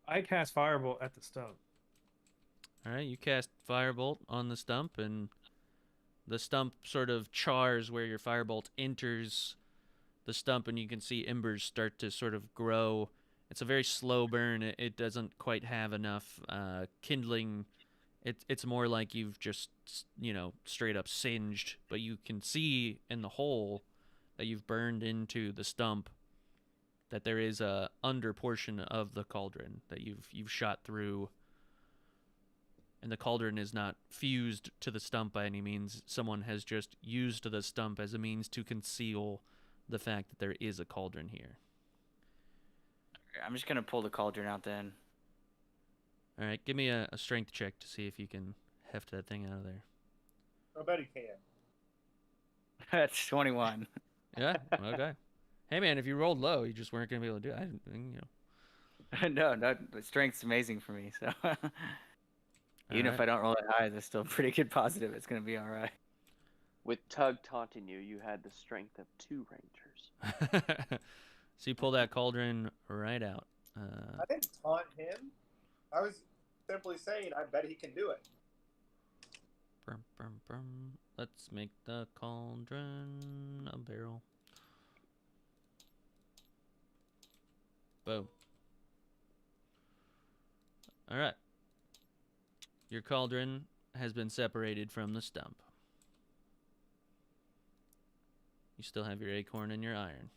I cast Firebolt at the stump. All right, you cast Firebolt on the stump, and the stump sort of chars where your Firebolt enters the stump, and you can see embers start to sort of grow. It's a very slow burn. It doesn't quite have enough kindling. It's more like you've just, straight up singed, but you can see in the hole that you've burned into the stump that there is a under portion of the cauldron that you've shot through. And the cauldron is not fused to the stump by any means. Someone has just used the stump as a means to conceal the fact that there is a cauldron here. I'm just gonna pull the cauldron out then. All right, give me a strength check to see if you can heft that thing out of there. I bet he can. That's 21. Yeah. Okay. Hey man, if you rolled low, you just weren't gonna be able to do it. No, strength's amazing for me. So even if I don't roll it high, that's still pretty good positive. It's gonna be all right. With Tug taunting you, you had the strength of 2 rangers. So you pull that cauldron right out. I didn't taunt him. I was simply saying I bet he can do it. Brum, brum, brum. Let's make the cauldron a barrel. Boom. All right. Your cauldron has been separated from the stump. You still have your acorn and your iron.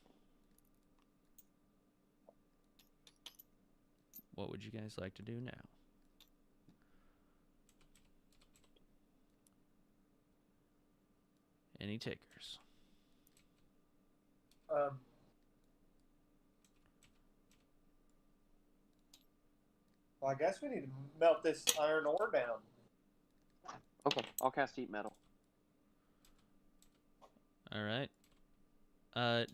What would you guys like to do now? Any takers? Well, I guess we need to melt this iron ore down. Okay, I'll cast Heat Metal. All right.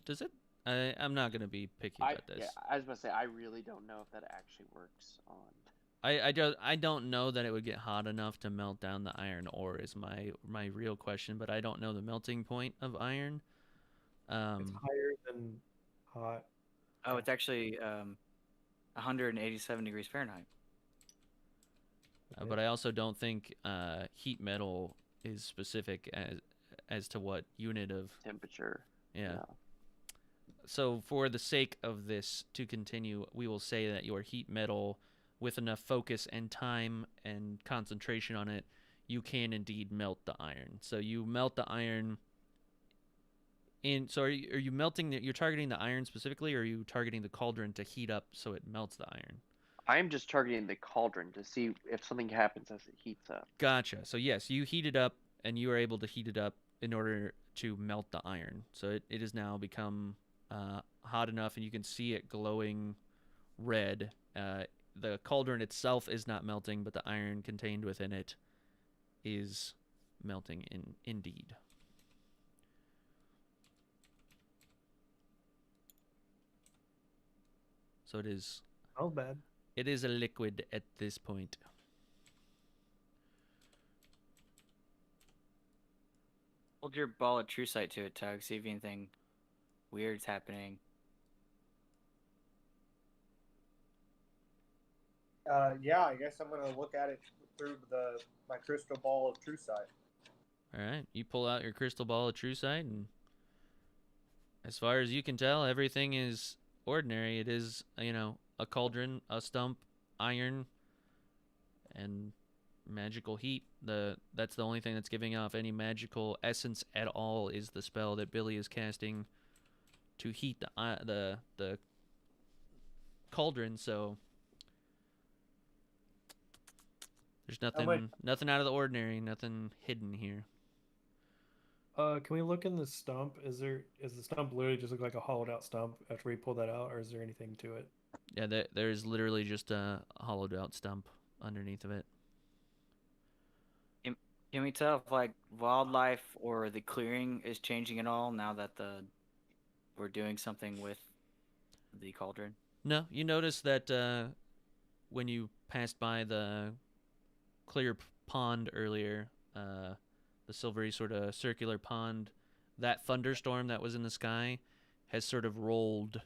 Does it? I'm not gonna be picky about this. Yeah, I was about to say I really don't know if that actually works on. I don't know that it would get hot enough to melt down the iron ore is my real question, but I don't know the melting point of iron. It's higher than hot. Oh, it's actually 187 degrees Fahrenheit. But I also don't think heat metal is specific as to what unit of Temperature. yeah. No. So for the sake of this to continue, we will say that your heat metal, with enough focus and time and concentration on it, you can indeed melt the iron. So you melt the iron in. So are you melting? You're targeting the iron specifically, or are you targeting the cauldron to heat up so it melts the iron? I'm just targeting the cauldron to see if something happens as it heats up. Gotcha. So yes, you heat it up, and you are able to heat it up in order to melt the iron. So it has now become hot enough, and you can see it glowing red. The cauldron itself is not melting, but the iron contained within it is melting indeed. So it is. Oh, bad. It is a liquid at this point. Hold your ball of true sight to it, Tug. See if anything weird's happening. Yeah, I guess I'm gonna look at it through my crystal ball of true sight. All right, you pull out your crystal ball of true sight, and as far as you can tell, everything is ordinary. It is, a cauldron, a stump, iron, and magical heat. That's the only thing that's giving off any magical essence at all is the spell that Billy is casting to heat the cauldron. So there's nothing out of the ordinary, nothing hidden here. Can we look in the stump? Is the stump literally just look like a hollowed out stump after we pull that out, or is there anything to it? Yeah, there's literally just a hollowed out stump underneath of it. Can we tell if like wildlife or the clearing is changing at all now that we're doing something with the cauldron? No, you notice that when you passed by the clear pond earlier, the silvery sort of circular pond, that thunderstorm that was in the sky has sort of rolled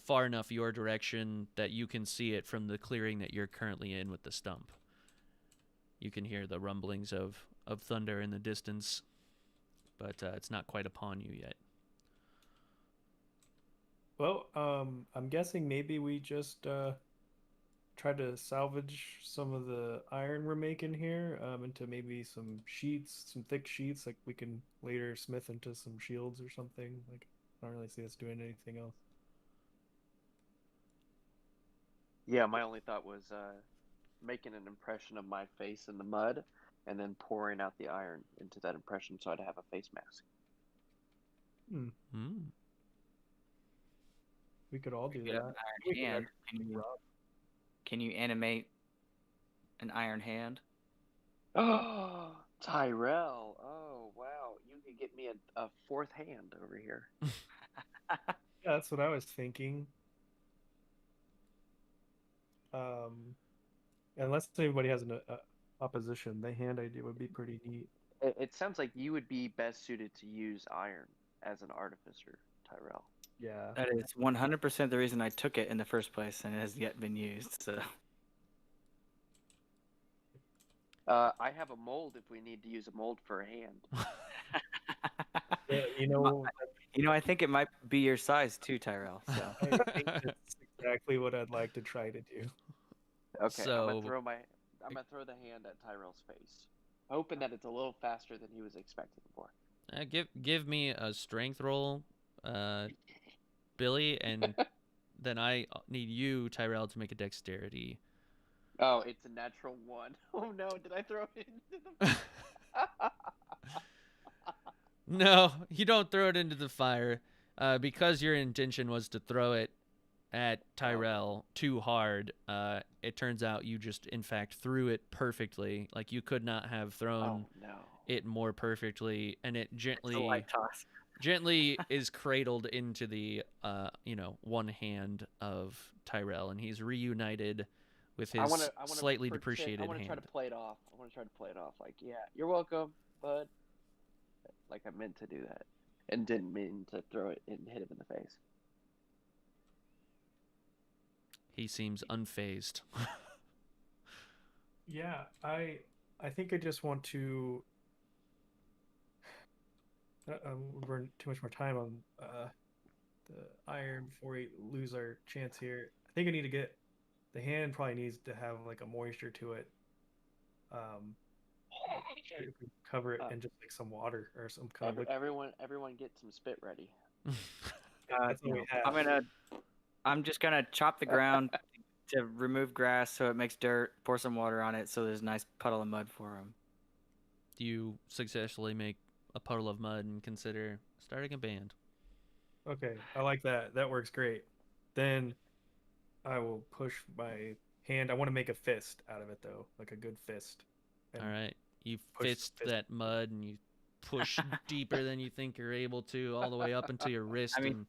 far enough your direction that you can see it from the clearing that you're currently in with the stump. You can hear the rumblings of thunder in the distance, but it's not quite upon you yet. Well, I'm guessing maybe we just try to salvage some of the iron we're making here into maybe some thick sheets, like we can later smith into some shields or something. Like, I don't really see us doing anything else. Yeah, my only thought was making an impression of my face in the mud and then pouring out the iron into that impression so I'd have a face mask. We could all do Get that. an iron hand. Can you animate an iron hand? Oh, Tyrell. Oh, wow. You could get me a fourth hand over here. Yeah, that's what I was thinking. Unless anybody has an opposition, the hand idea would be pretty neat. It sounds like you would be best suited to use iron as an artificer, Tyrell. Yeah. That is 100% the reason I took it in the first place, and it has yet been used. So. I have a mold if we need to use a mold for a hand. Yeah, I I think it might be your size too, Tyrell. So. I think that's exactly what I'd like to try to do. Okay, So... I'm gonna throw the hand at Tyrell's face, hoping that it's a little faster than he was expecting for. Give me a strength roll, Billy, and then I need you, Tyrell, to make a dexterity. Oh, it's a natural 1. Oh no, did I throw it into the No, you don't throw it into the fire, because your intention was to throw it at Tyrell too hard. It turns out you just, in fact, threw it perfectly. Like, you could not have thrown it more perfectly, and it gently is cradled into the one hand of Tyrell, and he's reunited with his slightly depreciated hand. I want to try to play it off. Like, yeah, you're welcome, bud. Like, I meant to do that and didn't mean to throw it and hit him in the face. He seems unfazed. Yeah, I think I just want to burn too much more time on the iron before we lose our chance here. I think I need to get the hand probably needs to have like a moisture to it. If we cover it in just like some water or some kind of everyone get some spit ready. That's what we have. I'm just gonna chop the ground to remove grass so it makes dirt, pour some water on it so there's a nice puddle of mud for him. Do you successfully make a puddle of mud and consider starting a band? Okay, I like that. That works great. Then I will push my hand. I want to make a fist out of it though, like a good fist. And All right. You push the fist fist. that mud and you push deeper than you think you're able to, all the way up into your wrist. I mean- and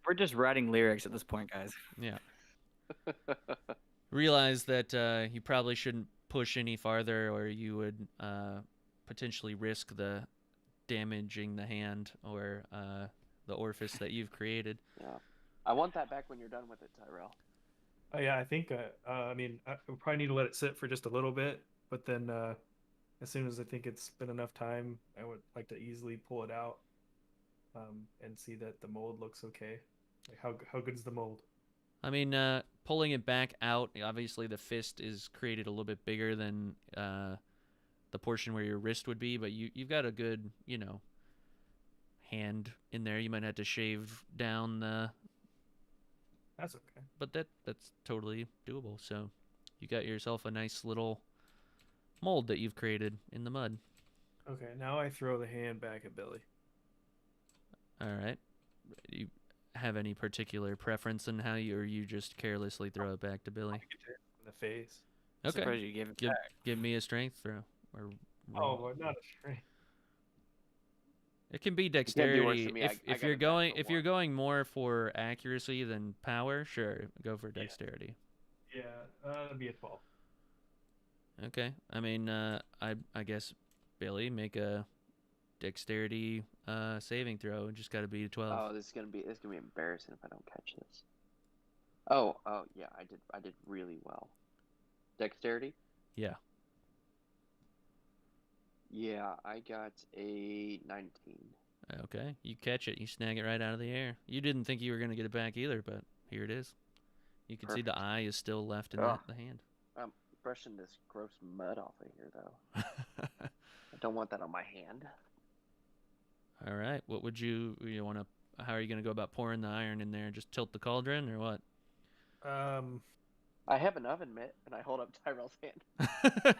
We're just writing lyrics at this point, guys. yeah, realize that you probably shouldn't push any farther, or you would potentially risk the damaging the hand or the orifice that you've created. Yeah. I want that back when you're done with it, Tyrell. Oh yeah, I think. I mean, I would probably need to let it sit for just a little bit, but then as soon as I think it's been enough time, I would like to easily pull it out, and see that the mold looks okay. Like how good is the mold? I mean, pulling it back out, obviously the fist is created a little bit bigger than the portion where your wrist would be, but you've got a good, hand in there. You might have to shave down the, That's okay. but that's totally doable. So you got yourself a nice little mold that you've created in the mud. Okay, now I throw the hand back at Billy. All right. You have any particular preference in how you, or you just carelessly throw it back to Billy? I get it in the face. Okay. Surprised you gave it Give, back. give me a strength throw. Or Oh, roll. but not a strength. It can be can't do worse dexterity. than me. I If got you're a going natural if you're one. going more for accuracy than power, sure, go for dexterity. Yeah, that'd be a 12. Okay. I mean, I guess Billy, make a dexterity saving throw. Just got to be a 12. Oh, this is gonna be embarrassing if I don't catch this. Oh yeah, I did really well. Dexterity? Yeah. Yeah, I got a 19. Okay. You catch it. You snag it right out of the air. You didn't think you were going to get it back either, but here it is. You can see the Perfect. eye is still left in Oh. the hand. I'm brushing this gross mud off of here though. I don't want that on my hand. All right. What would you want to? How are you going to go about pouring the iron in there? Just tilt the cauldron or what? I have an oven mitt, and I hold up Tyrell's hand.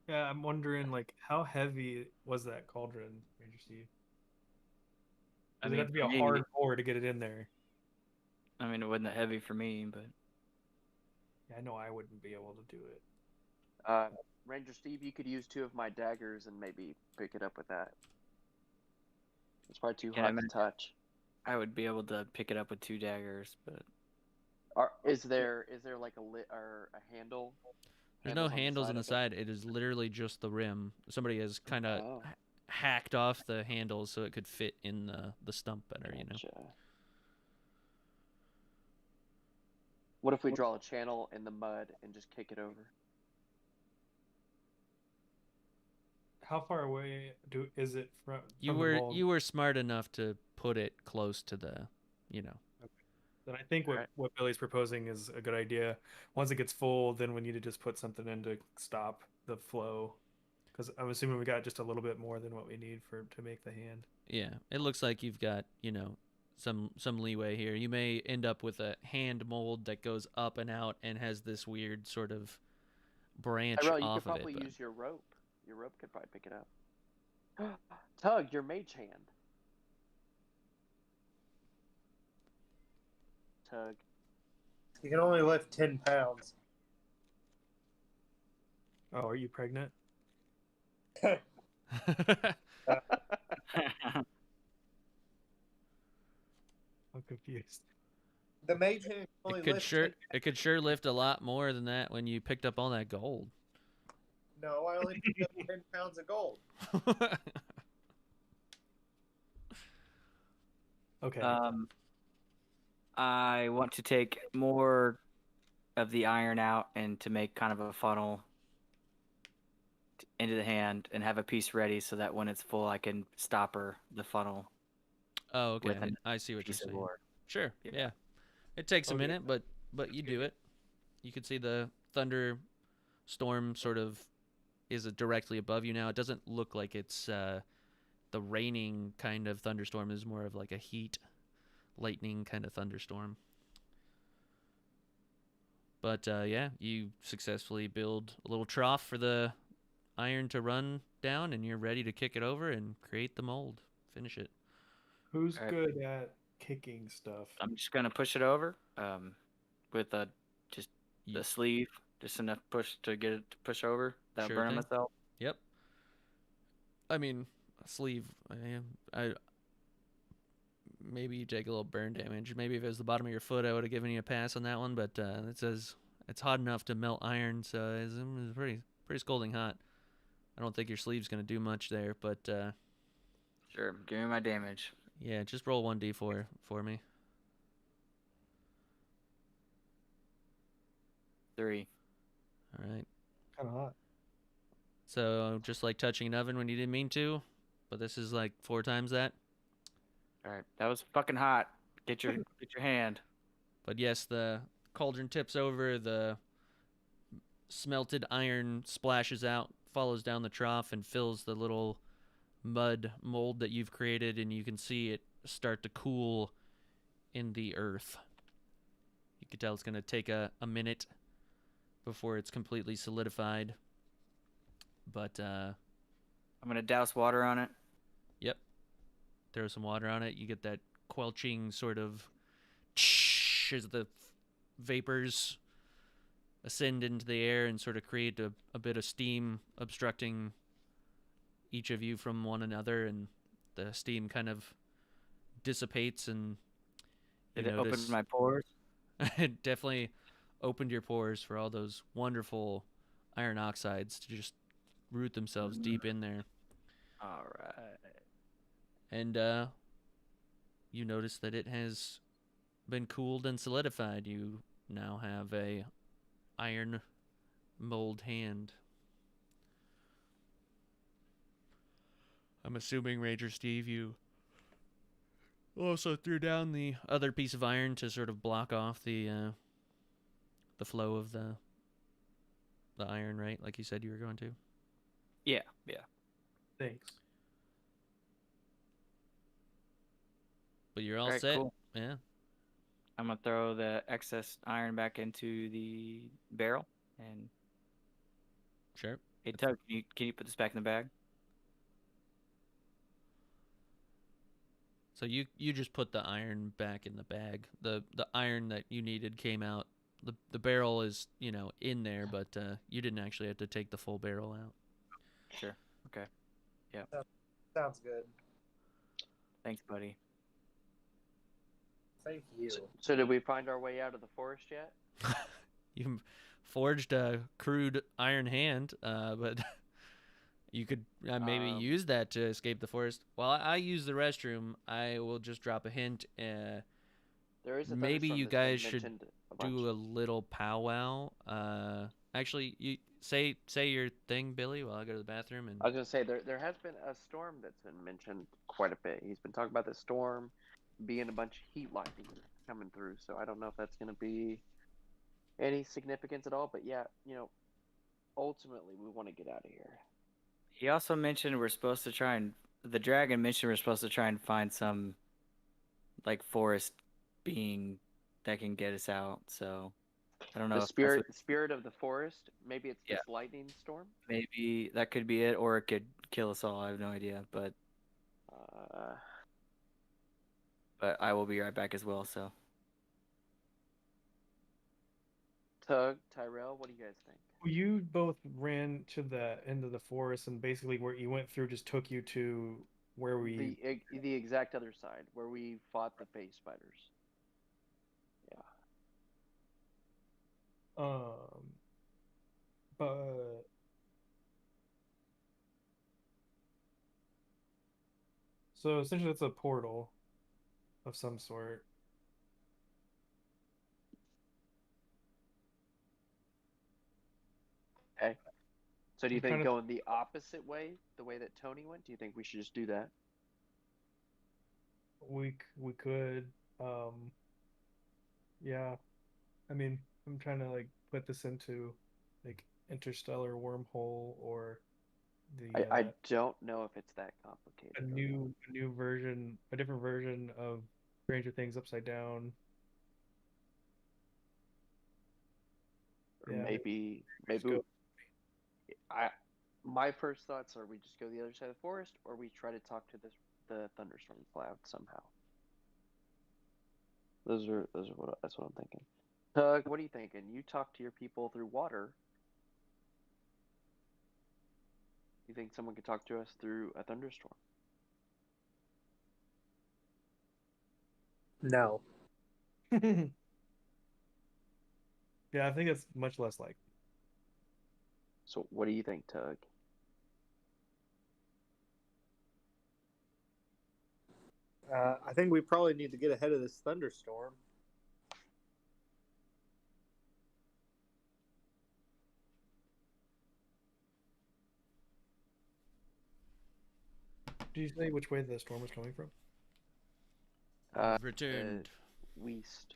Yeah, I'm wondering like how heavy was that cauldron, Ranger Steve? I Does it mean, have to be for a me- hard pour to get it in there? I mean, it wasn't that heavy for me, but Yeah, I know I wouldn't be able to do it. Ranger Steve, you could use 2 of my daggers and maybe pick it up with that. It's probably too Yeah, hot man. to touch. I would be able to pick it up with 2 daggers. But Is there like a lit or a handle? There's no on the handles on the of it? side. It is literally just the rim. Somebody has kind of Oh. hacked off the handles so it could fit in the stump better, Gotcha. What if we draw a channel in the mud and just kick it over? How far away is it from? You the were mold? you were smart enough to put it close to the, Then I think Alright. what Billy's proposing is a good idea. Once it gets full, then we need to just put something in to stop the flow. Because I'm assuming we got just a little bit more than what we need to make the hand. yeah. It looks like you've got, some leeway here. You may end up with a hand mold that goes up and out and has this weird sort of branch Tyrell, you off could of probably it. But use your rope. Your rope could probably pick it up. Tug, your mage hand. Tug. You can only lift 10 pounds. Oh, are you pregnant? I'm confused. The mage hand can only It could lift sure 10 it could sure lift a lot more than that when you picked up all that gold. No, I only picked up 10 pounds of gold. Okay. I want to take more of the iron out and to make kind of a funnel into the hand and have a piece ready so that when it's full, I can stopper the funnel Oh, okay. with a I see what you're piece of saying. ore. Sure. Yeah. Yeah. It takes a Okay. minute, but you do it. You can see the thunderstorm sort of is directly above you now. It doesn't look like it's the raining kind of thunderstorm. Is more of like a heat lightning kind of thunderstorm. But yeah, you successfully build a little trough for the iron to run down, and you're ready to kick it over and create the mold. Finish it. Who's Alright. good at kicking stuff? I'm just gonna push it over, with just the Ye- sleeve, just enough push to get it to push over without Sure burning thing. myself. Yep. I mean, sleeve. I maybe you take a little burn damage. Maybe if it was the bottom of your foot, I would have given you a pass on that one. But it says it's hot enough to melt iron, so it's pretty scalding hot. I don't think your sleeve's gonna do much there, but Sure, give me my damage. yeah, just roll 1d4 for me. 3. All right. Kind of hot. So just like touching an oven when you didn't mean to, but this is like 4 times that. All right, that was fucking hot. Get your hand. But yes, the cauldron tips over, the smelted iron splashes out, follows down the trough, and fills the little mud mold that you've created, and you can see it start to cool in the earth. You can tell it's going to take a minute before it's completely solidified. But, I'm gonna douse water on it. yep. Throw some water on it. You get that quelching sort of as the vapors ascend into the air and sort of create a bit of steam obstructing each of you from one another, and the steam kind of dissipates, and you Did it open notice my pores? it definitely opened your pores for all those wonderful iron oxides to just root themselves deep in there. All right. And you notice that it has been cooled and solidified. You now have a iron mold hand. I'm assuming, Ranger Steve, you also threw down the other piece of iron to sort of block off the flow of the iron, right? Like you said you were going to. Yeah. Thanks. But you're all Alright, set. cool. Yeah. I'm gonna throw the excess iron back into the barrel. And Sure. hey, Tug, can you put this back in the bag? So you just put the iron back in the bag. The iron that you needed came out. The barrel is, in there, but you didn't actually have to take the full barrel out. Sure. Okay. Sounds good. Thanks, buddy. Thank you. So did we find our way out of the forest yet? You forged a crude iron hand, but you could maybe use that to escape the forest. While I use the restroom, I will just drop a hint. There is a Maybe thunderstorm you that's been guys should mentioned a bunch. do a little powwow. Actually, you say your thing, Billy, while I go to the bathroom. And I was gonna say there has been a storm that's been mentioned quite a bit. He's been talking about this storm being a bunch of heat lightning coming through. So I don't know if that's gonna be any significance at all. But yeah, ultimately we want to get out of here. He also mentioned the dragon mentioned we're supposed to try and find some like forest being that can get us out. So I don't know The if that's spirit of the forest. Maybe it's Yeah. this lightning storm. maybe that could be it, or it could kill us all. I have no idea, but I will be right back as well. So Tug, Tyrell, what do you guys think? You both ran to the end of the forest, and basically where you went through just took you to where we. The exact other side where we fought the phase spiders. But so essentially, it's a portal of some sort. Okay. So do you I'm think trying to- going the opposite way, the way that Tony went? Do you think we should just do that? We could. Yeah. I mean, I'm trying to put this into interstellar wormhole or I don't know if it's that complicated. a new version, a different version of Stranger Things upside down. Or Yeah, maybe just go. my first thoughts are we just go the other side of the forest, or we try to talk to the thunderstorm cloud somehow. That's what I'm thinking. Tug, what are you thinking? You talk to your people through water. You think someone could talk to us through a thunderstorm? No. Yeah, I think it's much less likely. So what do you think, Tug? I think we probably need to get ahead of this thunderstorm. Did you say which way the storm was coming from? I've returned. West.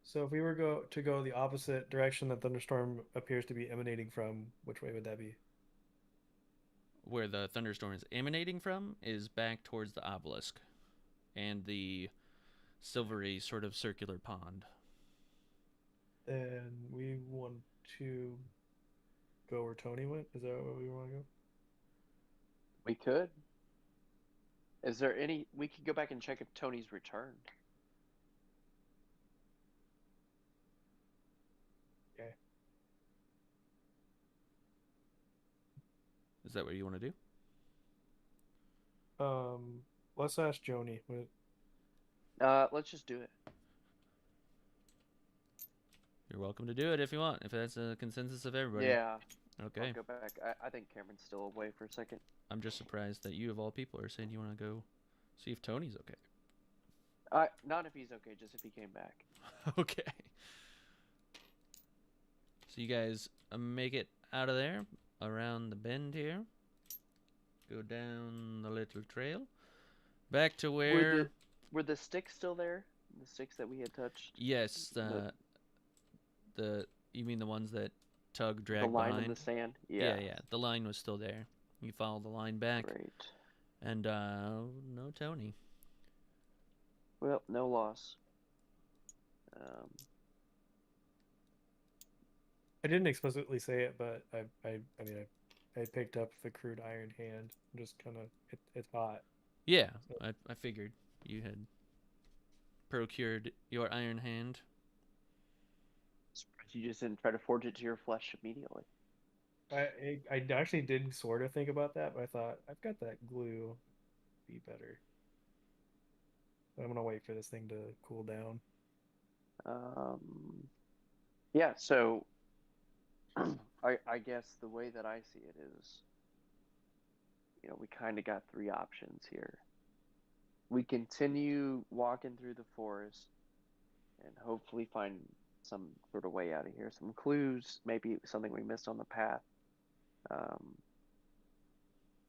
So if we were to go the opposite direction that thunderstorm appears to be emanating from, which way would that be? Where the thunderstorm is emanating from is back towards the obelisk and the silvery sort of circular pond. And we want to go where Tony went? Is that where we want to go? We could. Is there any? We could go back and check if Tony's returned. Okay. Is that what you want to do? Let's ask Joni. Let's just do it. You're welcome to do it if you want, if that's a consensus of everybody. Yeah. Okay. I'll go back. I think Cameron's still away for a second. I'm just surprised that you, of all people, are saying you want to go see if Tony's okay. Not if he's okay, just if he came back. Okay. So you guys make it out of there, around the bend here. Go down the little trail. Back to where... Were the sticks still there? The sticks that we had touched? Yes, you mean the ones that Tug dragged the line behind? in the sand? Yeah. Yeah, the line was still there. You follow the line back. Great. And, no Tony. Well, no loss. I didn't explicitly say it, but I picked up the crude iron hand. Just kind of, it's hot. Yeah, so. I figured you had procured your iron hand. You just didn't try to forge it to your flesh immediately. I actually did sort of think about that, but I thought, I've got that glue. Be better. I'm going to wait for this thing to cool down. Yeah, so I guess the way that I see it is, we kind of got three options here. We continue walking through the forest and hopefully find some sort of way out of here, some clues, maybe something we missed on the path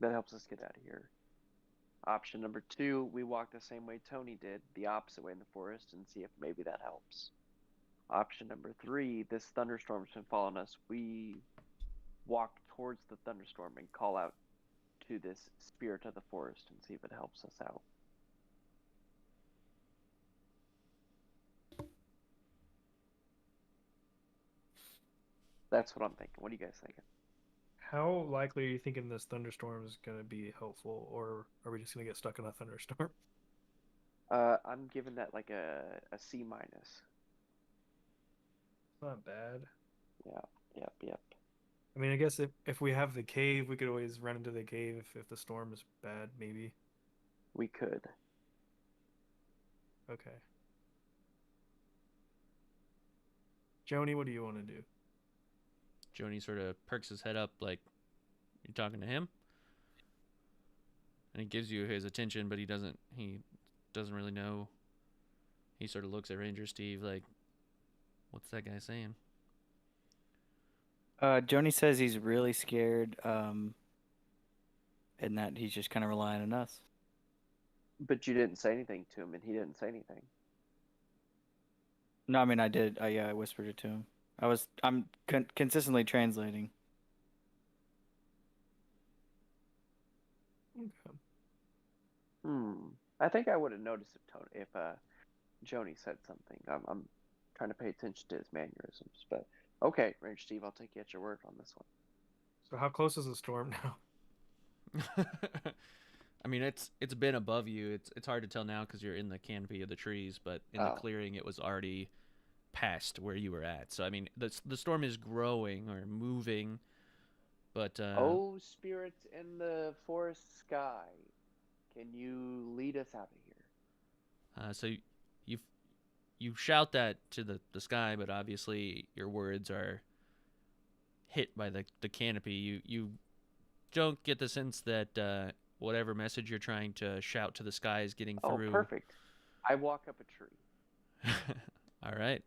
that helps us get out of here. Option number 2, we walk the same way Tony did, the opposite way in the forest, and see if maybe that helps. Option number 3, this thunderstorm's been following us. We walk towards the thunderstorm and call out to this spirit of the forest and see if it helps us out. That's what I'm thinking. What are you guys thinking? How likely are you thinking this thunderstorm is going to be helpful, or are we just going to get stuck in a thunderstorm? I'm giving that like a C minus. It's not bad. Yeah, yep. I mean, I guess if we have the cave, we could always run into the cave if the storm is bad, maybe. We could. Okay. Joni, what do you want to do? Joni sort of perks his head up like, you talking to him? And he gives you his attention, but he doesn't really know. He sort of looks at Ranger Steve like, what's that guy saying? Joni says he's really scared, and that he's just kind of relying on us. But you didn't say anything to him, and he didn't say anything. No, I mean I did. I whispered it to him. I'm consistently translating. Okay. I think I would have noticed if Joni said something. I'm trying to pay attention to his mannerisms, but okay, Range Steve, I'll take you at your word on this one. So how close is the storm now? I mean, it's been above you. It's hard to tell now because you're in the canopy of the trees, but in the clearing, it was already past where you were at. So I mean, the storm is growing or moving, but Oh, spirits in the forest sky, can you lead us out of here? so you shout that to the sky, but obviously your words are hit by the canopy. You don't get the sense that whatever message you're trying to shout to the sky is getting through. Oh, perfect. I walk up a tree. All right.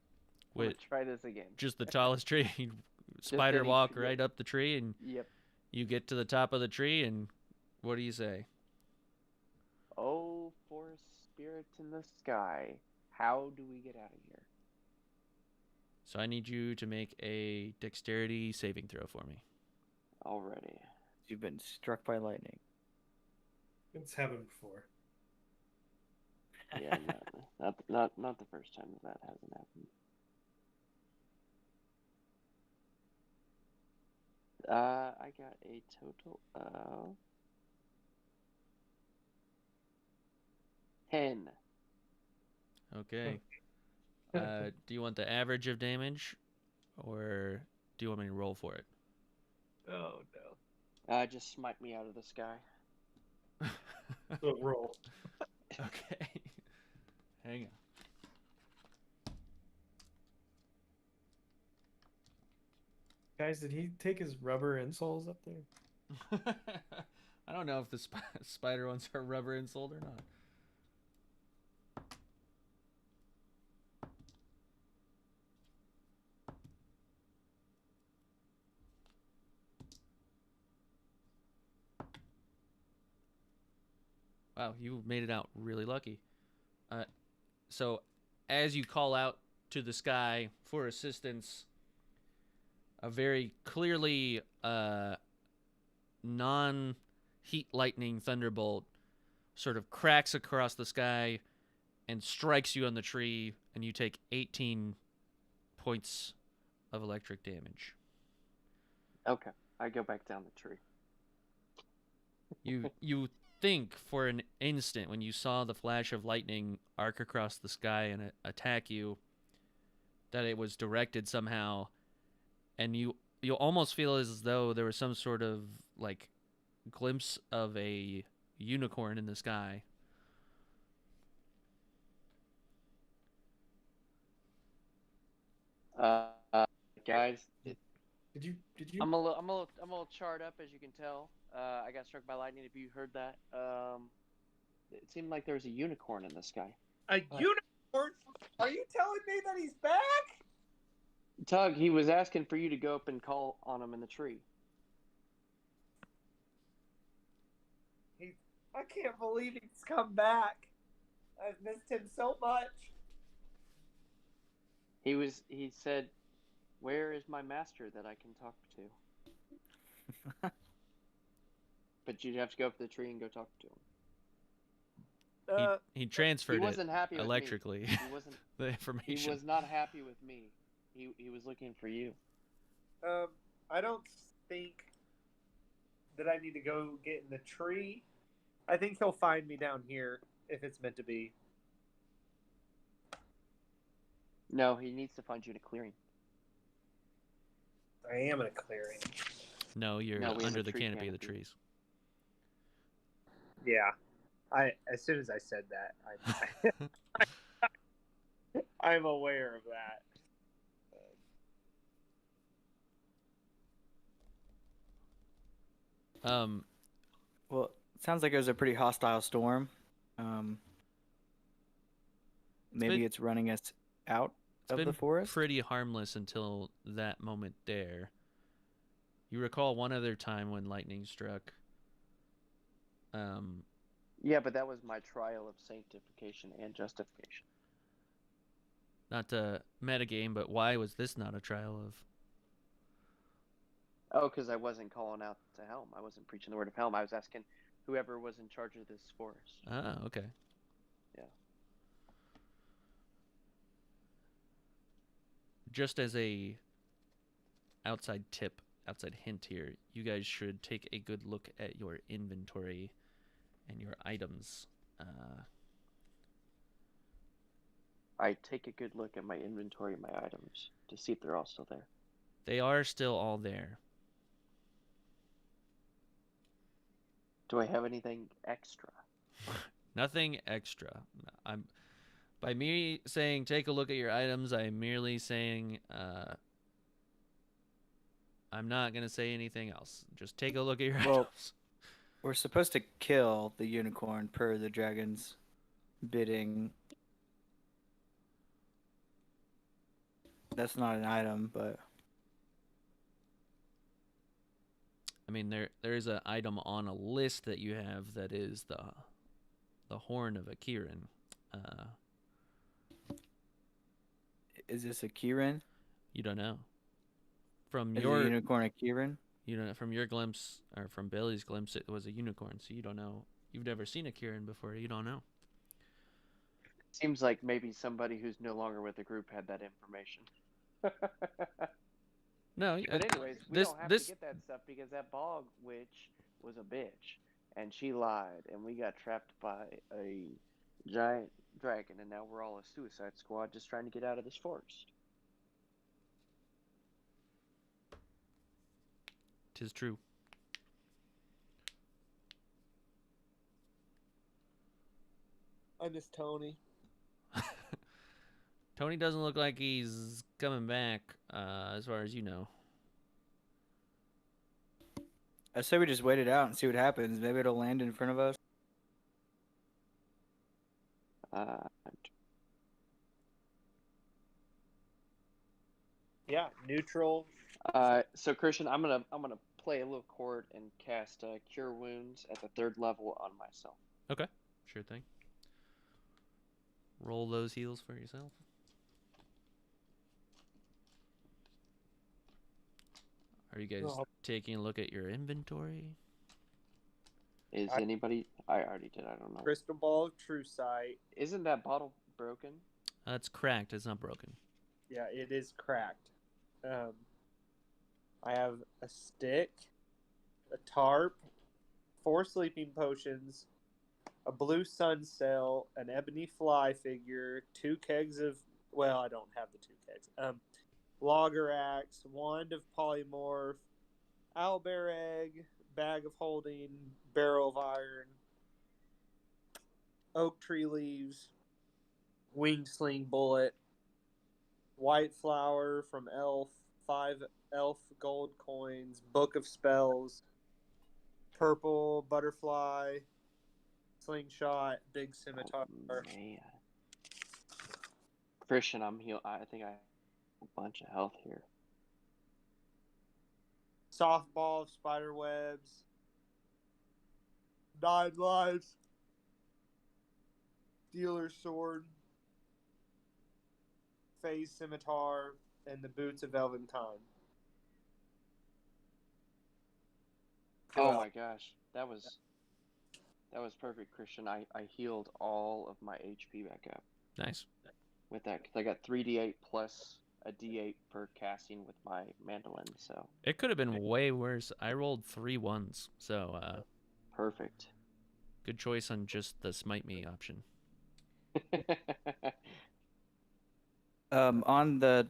Let's try this again. Just the tallest tree. You spider walk right up the tree, and you get to the top of the tree, and what do you say? Oh, forest spirits in the sky, how do we get out of here? So I need you to make a dexterity saving throw for me. Already. You've been struck by lightning. It's happened before. Yeah, not the first time that hasn't happened. I got a total of 10. Okay. Do you want the average of damage, or do you want me to roll for it? Oh no. Just smite me out of the sky. So roll. Okay. Hang on. Guys, did he take his rubber insoles up there? I don't know if the spider ones are rubber insoled or not. Wow, you made it out really lucky. So, as you call out to the sky for assistance, a very clearly non-heat lightning thunderbolt sort of cracks across the sky and strikes you on the tree, and you take 18 points of electric damage. Okay, I go back down the tree. You think for an instant when you saw the flash of lightning arc across the sky and attack you that it was directed somehow, and you almost feel as though there was some sort of like glimpse of a unicorn in the sky. Guys, Did you? I'm a little charred up, as you can tell. I got struck by lightning. If you heard that, it seemed like there was a unicorn in the sky. A unicorn? Are you telling me that he's back? Tug, he was asking for you to go up and call on him in the tree. I can't believe he's come back. I've missed him so much. He said, "Where is my master that I can talk to?" But you'd have to go up to the tree and go talk to him. He transferred he wasn't happy with electrically. Me. He wasn't the information. He was not happy with me. He was looking for you. I don't think that I need to go get in the tree. I think he'll find me down here if it's meant to be. No, he needs to find you in a clearing. I am in a clearing. No, you're under the canopy of the trees. Yeah. As soon as I said that, I'm aware of that. Well, it sounds like it was a pretty hostile storm. Maybe it's running us out of the forest. Pretty harmless until that moment there. You recall one other time when lightning struck. Yeah, but that was my trial of sanctification and justification. Not to metagame, but why was this not a trial of? Oh, because I wasn't calling out to Helm. I wasn't preaching the word of Helm. I was asking whoever was in charge of this forest. Ah, okay. Yeah. Just as a outside tip, outside hint here, you guys should take a good look at your inventory and your items. I take a good look at my inventory and my items to see if they're all still there. They are still all there. Do I have anything extra? Nothing extra. I'm by me saying take a look at your items. I'm merely saying I'm not gonna say anything else. Just take a look at your Well, items. we're supposed to kill the unicorn per the dragon's bidding. That's not an item, but I mean, there is an item on a list that you have that is the horn of a Kieran. is this a Kieran? You don't know. From Is your a unicorn a Kieran? from your glimpse or from Billy's glimpse, it was a unicorn. So you don't know. You've never seen a Kieran before. You don't know. Seems like maybe somebody who's no longer with the group had that information. No, But anyways, we this don't have this to get that stuff because that bog witch was a bitch, and she lied, and we got trapped by a giant dragon, and now we're all a suicide squad just trying to get out of this forest. 'tis true. I miss Tony. Tony doesn't look like he's coming back, as far as you know. I say we just wait it out and see what happens. Maybe it'll land in front of us. Yeah, neutral. So Christian, I'm gonna play a little chord and cast Cure Wounds at the 3rd level on myself. Okay, sure thing. Roll those heals for yourself. Are you guys taking a look at your inventory? Is anybody? I already did. I don't know. Crystal ball of true sight. Isn't that bottle broken? It's cracked. It's not broken. Yeah, it is cracked. I have a stick, a tarp, 4 sleeping potions, a blue sun cell, an ebony fly figure, 2 kegs of. Well, I don't have the 2 kegs. Logger axe, wand of polymorph, owlbear egg, bag of holding, barrel of iron, oak tree leaves, winged sling bullet, white flower from elf, 5 elf gold coins, book of spells, purple butterfly, slingshot, big scimitar. Oh, man. Christian, I'm healed. I think I have a bunch of health here. Softball of spider webs, 9 lives, dealer's sword, phase scimitar, and the boots of Elvenkind. Oh my gosh, that was perfect, Christian. I healed all of my HP back up Nice. with that because I got 3d8 plus a d8 per casting with my mandolin. So It could have been way worse. I rolled 3 ones, so perfect. good choice on just the smite me option. On the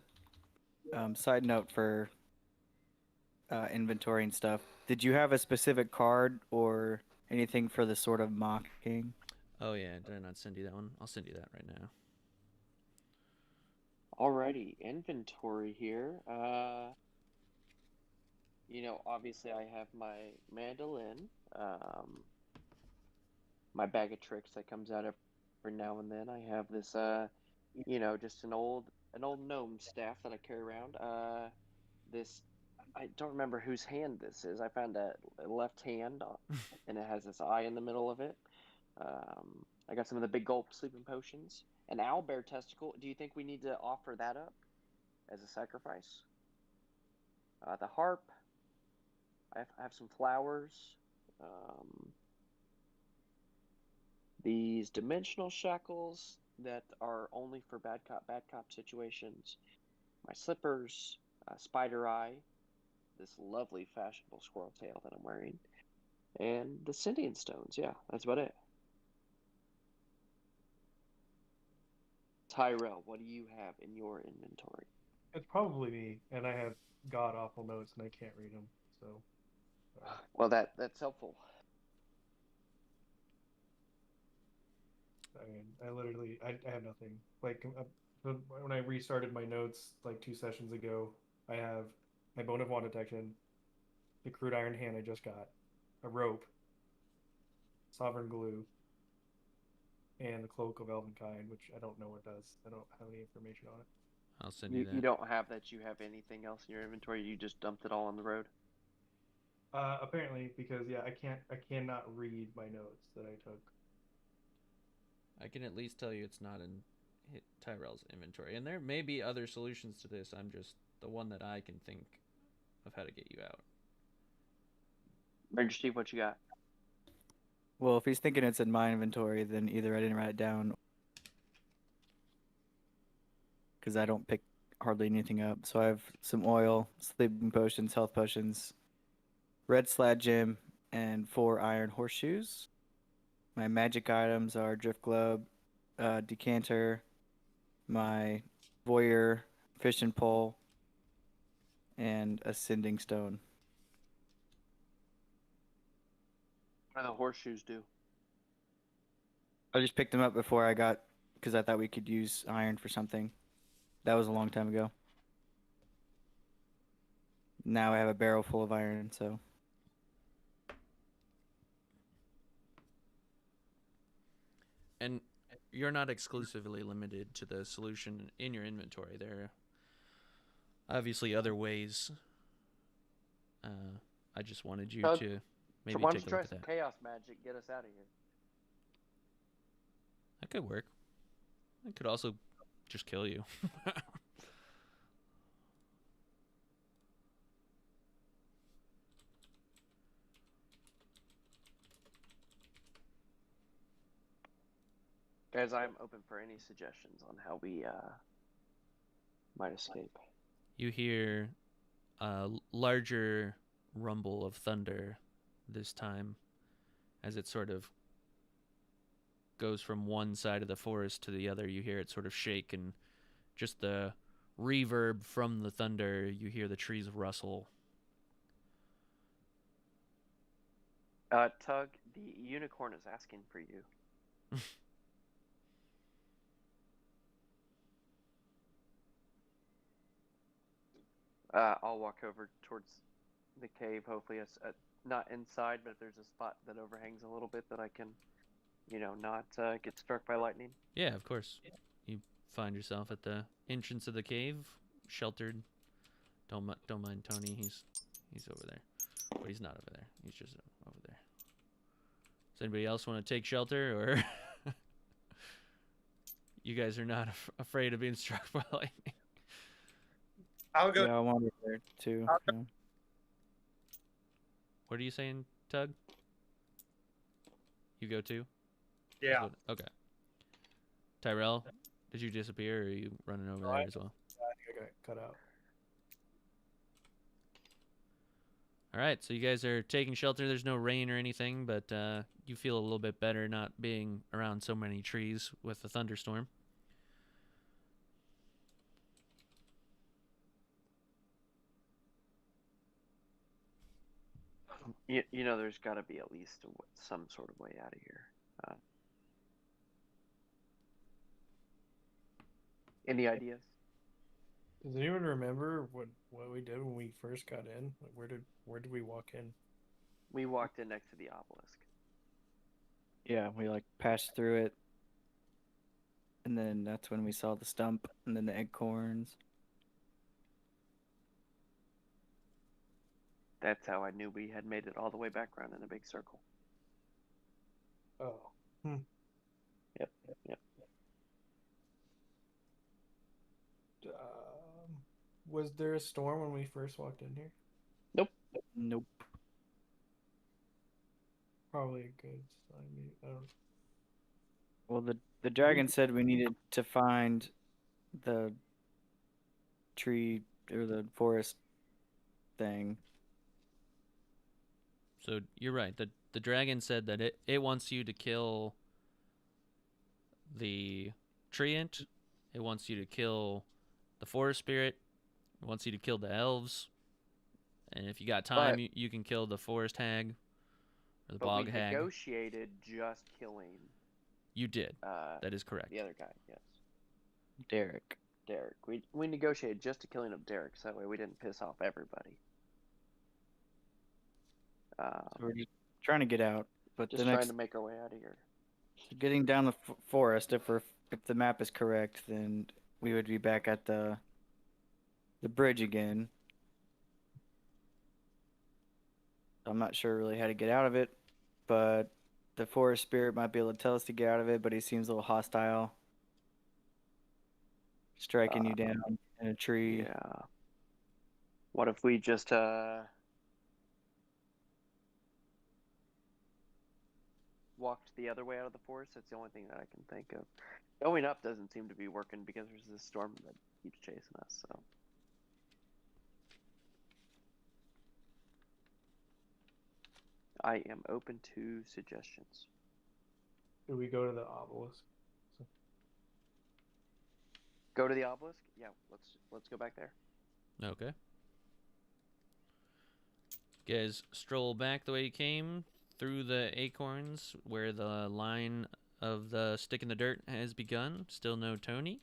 side note for inventory and stuff, did you have a specific card or anything for the Sword of Mocking? Oh yeah, did I not send you that one? I'll send you that right now. Alrighty, inventory here. Obviously I have my mandolin, my bag of tricks that comes out every now and then. I have this, just an old gnome staff that I carry around. This, I don't remember whose hand this is. I found a left hand, and it has this eye in the middle of it. I got some of the big gulp sleeping potions. An owlbear testicle. Do you think we need to offer that up as a sacrifice? The harp. I have some flowers. these dimensional shackles that are only for bad cop situations, my slippers, spider eye, this lovely fashionable squirrel tail that I'm wearing, and the Scythian stones. Yeah, that's about it. Tyrell, what do you have in your inventory? It's probably me, and I have god awful notes, and I can't read them. So, Well, that's helpful. I mean, I have nothing. Like when I restarted my notes like 2 sessions ago, I have my bone of wand detection, the crude iron hand I just got, a rope, sovereign glue, and the cloak of Elvenkind, which I don't know what does. I don't have any information on it. I'll send you that. You don't have that. You have anything else in your inventory? You just dumped it all on the road. Apparently, because yeah, I cannot read my notes that I took. I can at least tell you it's not in Tyrell's inventory, and there may be other solutions to this. I'm just the one that I can think of how to get you out. Ranger Steve, what you got? Well, if he's thinking it's in my inventory, then either I didn't write it down because I don't pick hardly anything up. So I have some oil, sleeping potions, health potions, red slad gem, and 4 iron horseshoes. My magic items are drift globe, decanter, my voyeur, fishing pole, and ascending stone. What do the horseshoes do? I just picked them up before I got, because I thought we could use iron for something. That was a long time ago. Now I have a barrel full of iron, so. And you're not exclusively limited to the solution in your inventory. There are obviously other ways. I just wanted you to maybe so why don't take you a try look at some that. chaos magic, get us out of here. That could work. I could also just kill you. Guys, I'm open for any suggestions on how we might escape. You hear a larger rumble of thunder this time as it sort of goes from one side of the forest to the other. You hear it sort of shake, and just the reverb from the thunder, you hear the trees rustle. Tug, the unicorn is asking for you. I'll walk over towards the cave. Hopefully, it's not inside, but if there's a spot that overhangs a little bit that I can, not get struck by lightning. Yeah, of course. You find yourself at the entrance of the cave, sheltered. Don't mind Tony. He's over there, but he's not over there. He's just over there. Does anybody else want to take shelter, or you guys are not afraid of being struck by lightning? I'll go. Yeah, I wanted there too. Yeah. What are you saying, Tug? You go too? Yeah. Okay. Tyrell, did you disappear, or are you running over there as well? I think I got cut out. All right, so you guys are taking shelter. There's no rain or anything, but you feel a little bit better not being around so many trees with the thunderstorm. There's got to be at least some sort of way out of here. Any ideas? Does anyone remember what we did when we first got in? Like, where did we walk in? We walked in next to the obelisk. Yeah, we passed through it, and then that's when we saw the stump, and then the acorns. That's how I knew we had made it all the way back around in a big circle. Oh. Yep. Was there a storm when we first walked in here? Nope. Probably a good sign. I don't. Well, the dragon said we needed to find the tree or the forest thing. So you're right. The dragon said that it wants you to kill the treant. It wants you to kill the forest spirit. It wants you to kill the elves. And if you got time, But you can kill the forest hag or the but we bog hag. negotiated just killing You did. That is correct. the other guy. Yes, Derek. Derek. We negotiated just the killing of Derek, so that way we didn't piss off everybody. So we're just trying to get out, but Just the trying next to make our way out of here. getting down the forest. If the map is correct, then we would be back at the bridge again. I'm not sure really how to get out of it, but the forest spirit might be able to tell us to get out of it. But he seems a little hostile, striking you down in a tree. Yeah. What if we just walked the other way out of the forest? That's the only thing that I can think of. Going up doesn't seem to be working because there's this storm that keeps chasing us. So I am open to suggestions. Do we go to the obelisk? Go to the obelisk? Yeah, let's go back there. Okay. You guys stroll back the way you came through the acorns where the line of the stick in the dirt has begun. Still no Tony.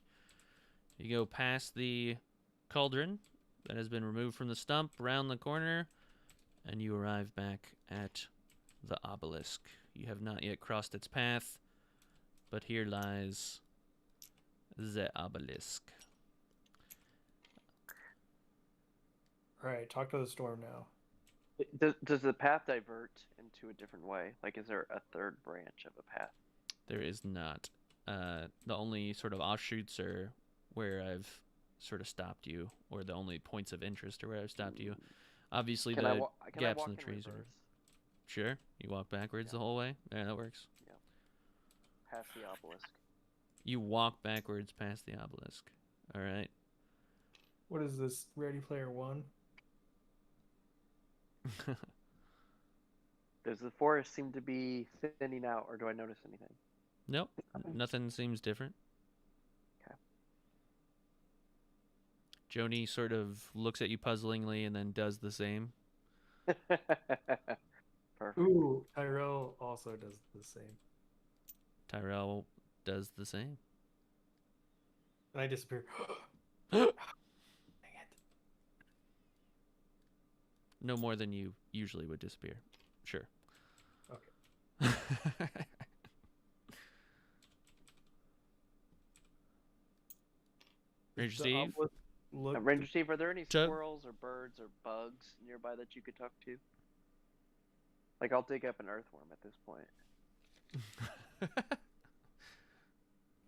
You go past the cauldron that has been removed from the stump, round the corner, and you arrive back at the obelisk. You have not yet crossed its path, but here lies the obelisk. All right, talk to the storm now. Does the path divert into a different way? Like, is there a third branch of a path? There is not. The only sort of offshoots are where I've sort of stopped you, or the only points of interest are where I've stopped you. Obviously, Can I the walk gaps in the trees reverse? are. Sure, you walk backwards the whole way. Yeah, that works. Past the obelisk. You walk backwards past the obelisk. All right. What is this? Ready Player One? Does the forest seem to be thinning out, or do I notice anything? Nope, nothing seems different. Okay. Joni sort of looks at you puzzlingly and then does the same. Perfect. Ooh, Tyrell also does the same. Tyrell does the same. And I disappear. Dang it. No more than you usually would disappear. Sure. Okay. Ranger The Steve? obelisk look Ranger Steve, are there any Chug. squirrels or birds or bugs nearby that you could talk to? Like, I'll dig up an earthworm at this point.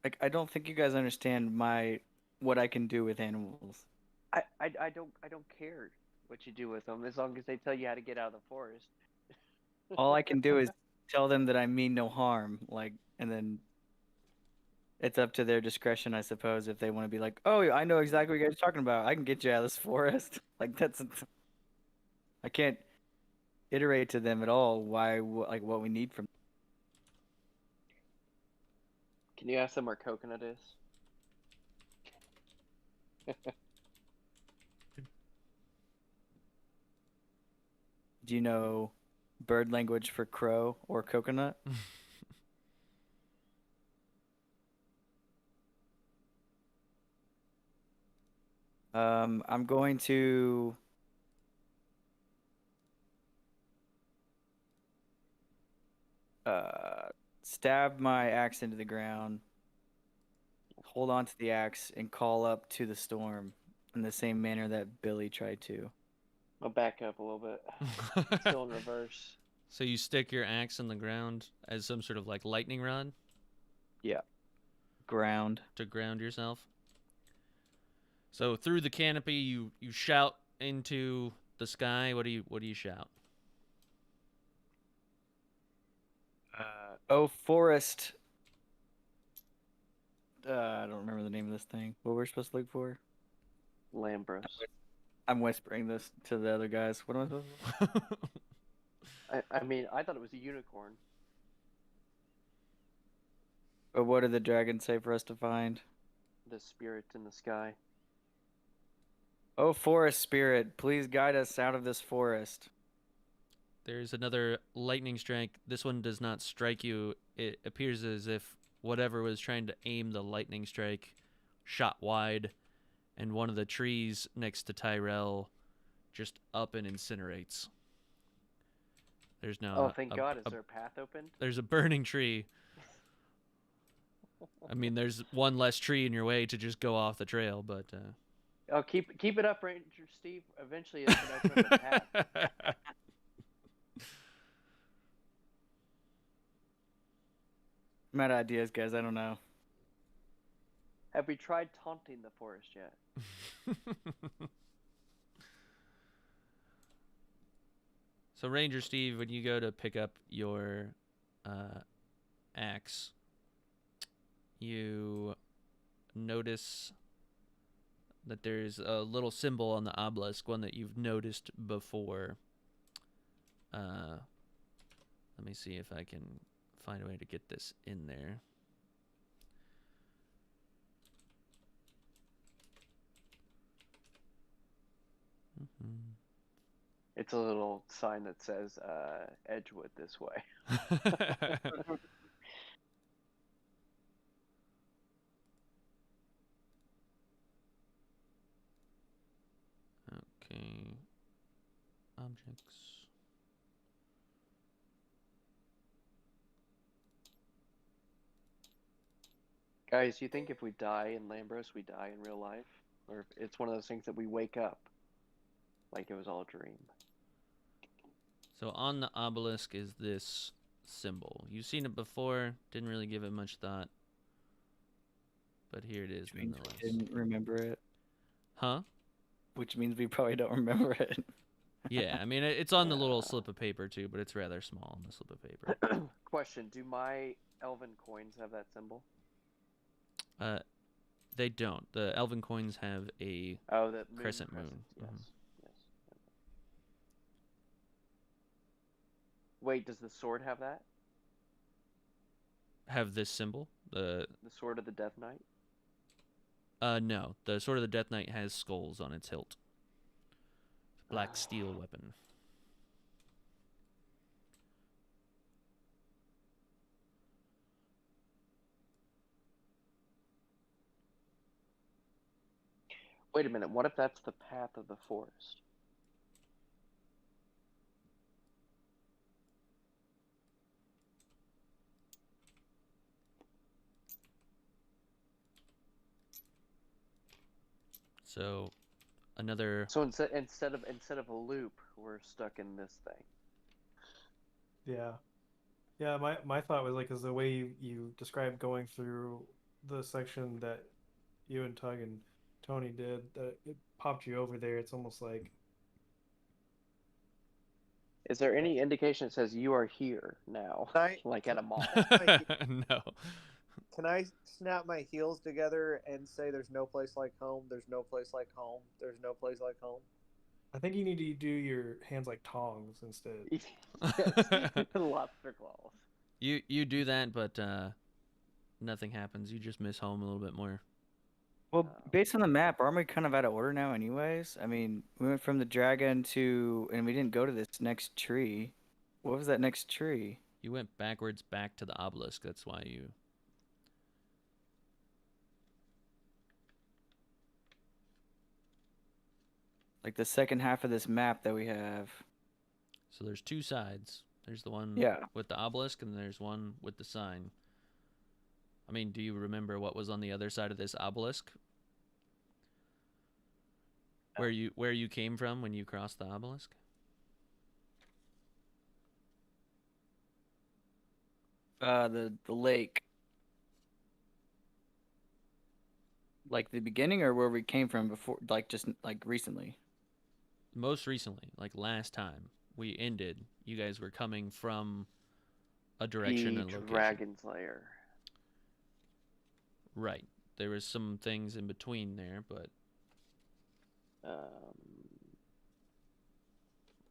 Like, I don't think you guys understand what I can do with animals. I don't care what you do with them as long as they tell you how to get out of the forest. All I can do is tell them that I mean no harm, like, and then it's up to their discretion, I suppose, if they want to be like, "Oh, I know exactly what you guys are talking about. I can get you out of this forest." Like I can't iterate to them at all like what we need from. Can you ask them where coconut is? Do you know bird language for crow or coconut? I'm going to stab my axe into the ground, hold on to the axe, and call up to the storm in the same manner that Billy tried to. I'll back up a little bit. Still in reverse. So you stick your axe in the ground as some sort of like lightning rod Yeah. Ground. to ground yourself. So through the canopy, you shout into the sky. What do you shout? Oh, forest, I don't remember the name of this thing. What we're supposed to look for? Lambros. I'm whispering this to the other guys. What am I supposed to? I mean, I thought it was a unicorn. But what did the dragon say for us to find? The spirit in the sky. Oh, forest spirit, please guide us out of this forest. There's another lightning strike. This one does not strike you. It appears as if whatever was trying to aim the lightning strike shot wide, and one of the trees next to Tyrell just up and incinerates. There's now Oh, thank God. Is there a path open? there's a burning tree. I mean, there's one less tree in your way to just go off the trail, but Oh, keep it up, Ranger Steve. Eventually, it's gonna open up a path. I'm out of ideas, guys. I don't know. Have we tried taunting the forest yet? So Ranger Steve, when you go to pick up your axe, you notice that there's a little symbol on the obelisk, one that you've noticed before. Let me see if I can find a way to get this in there. It's a little sign that says Edgewood this way. Okay. Objects. Guys, you think if we die in Lambros, we die in real life? Or if it's one of those things that we wake up like it was all a dream? So on the obelisk is this symbol. You've seen it before, didn't really give it much thought. But here it is Which means nonetheless. we didn't remember it. Huh? Which means we probably don't remember it. Yeah, I mean, it's on the little slip of paper too, but it's rather small on the slip of paper. Question, do my elven coins have that symbol? They don't. The elven coins have a Oh, the moon crescent crescent. moon. Yes. Mhm. Yes. Wait, does the sword have that? Have this symbol. The sword of the Death Knight? No. The Sword of the Death Knight has skulls on its hilt. Black steel weapon. Wait a minute, what if that's the path of the forest? So, another. So instead of a loop, we're stuck in this thing. Yeah. Yeah, my thought was like, is the way you described going through the section that you and Tug and Tony did, that it popped you over there. It's almost like, Is there any indication that says you are here now, I- like at a mall? No. Can I snap my heels together and say there's no place like home, there's no place like home, there's no place like home? I think you need to do your hands like tongs instead. Yes, lobster claws. You do that, but nothing happens. You just miss home a little bit more. Well, based on the map, aren't we kind of out of order now anyways? I mean, we went from the dragon to, and we didn't go to this next tree. What was that next tree? You went backwards back to the obelisk. That's why you. Like the second half of this map that we have. So there's two sides. There's the one Yeah. with the obelisk, and there's one with the sign. I mean, do you remember what was on the other side of this obelisk? Where you came from when you crossed the obelisk? The lake. Like the beginning, or where we came from before, like just like recently? Most recently, like last time we ended, you guys were coming from a direction The and location. Dragon's Lair. Right. there was some things in between there, but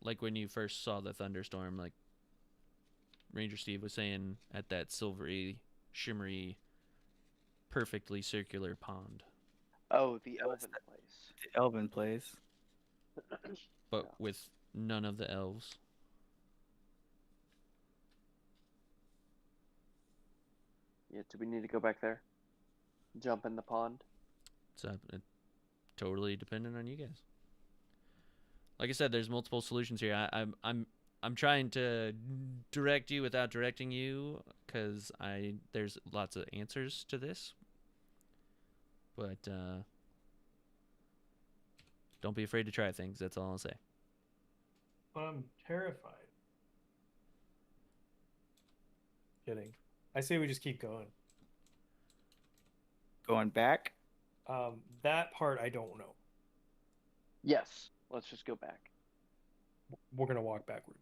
like when you first saw the thunderstorm, like Ranger Steve was saying, at that silvery, shimmery, perfectly circular pond, Oh, the Elven place. The Elven place. but Yeah. with none of the elves. Yeah, do we need to go back there? Jump in the pond? It's totally dependent on you guys. Like I said, there's multiple solutions here. I'm trying to direct you without directing you, because there's lots of answers to this. But don't be afraid to try things. That's all I'll say. I'm terrified. Kidding. I say we just keep going. Going back. That part I don't know. Yes. Let's just go back. We're gonna walk backwards.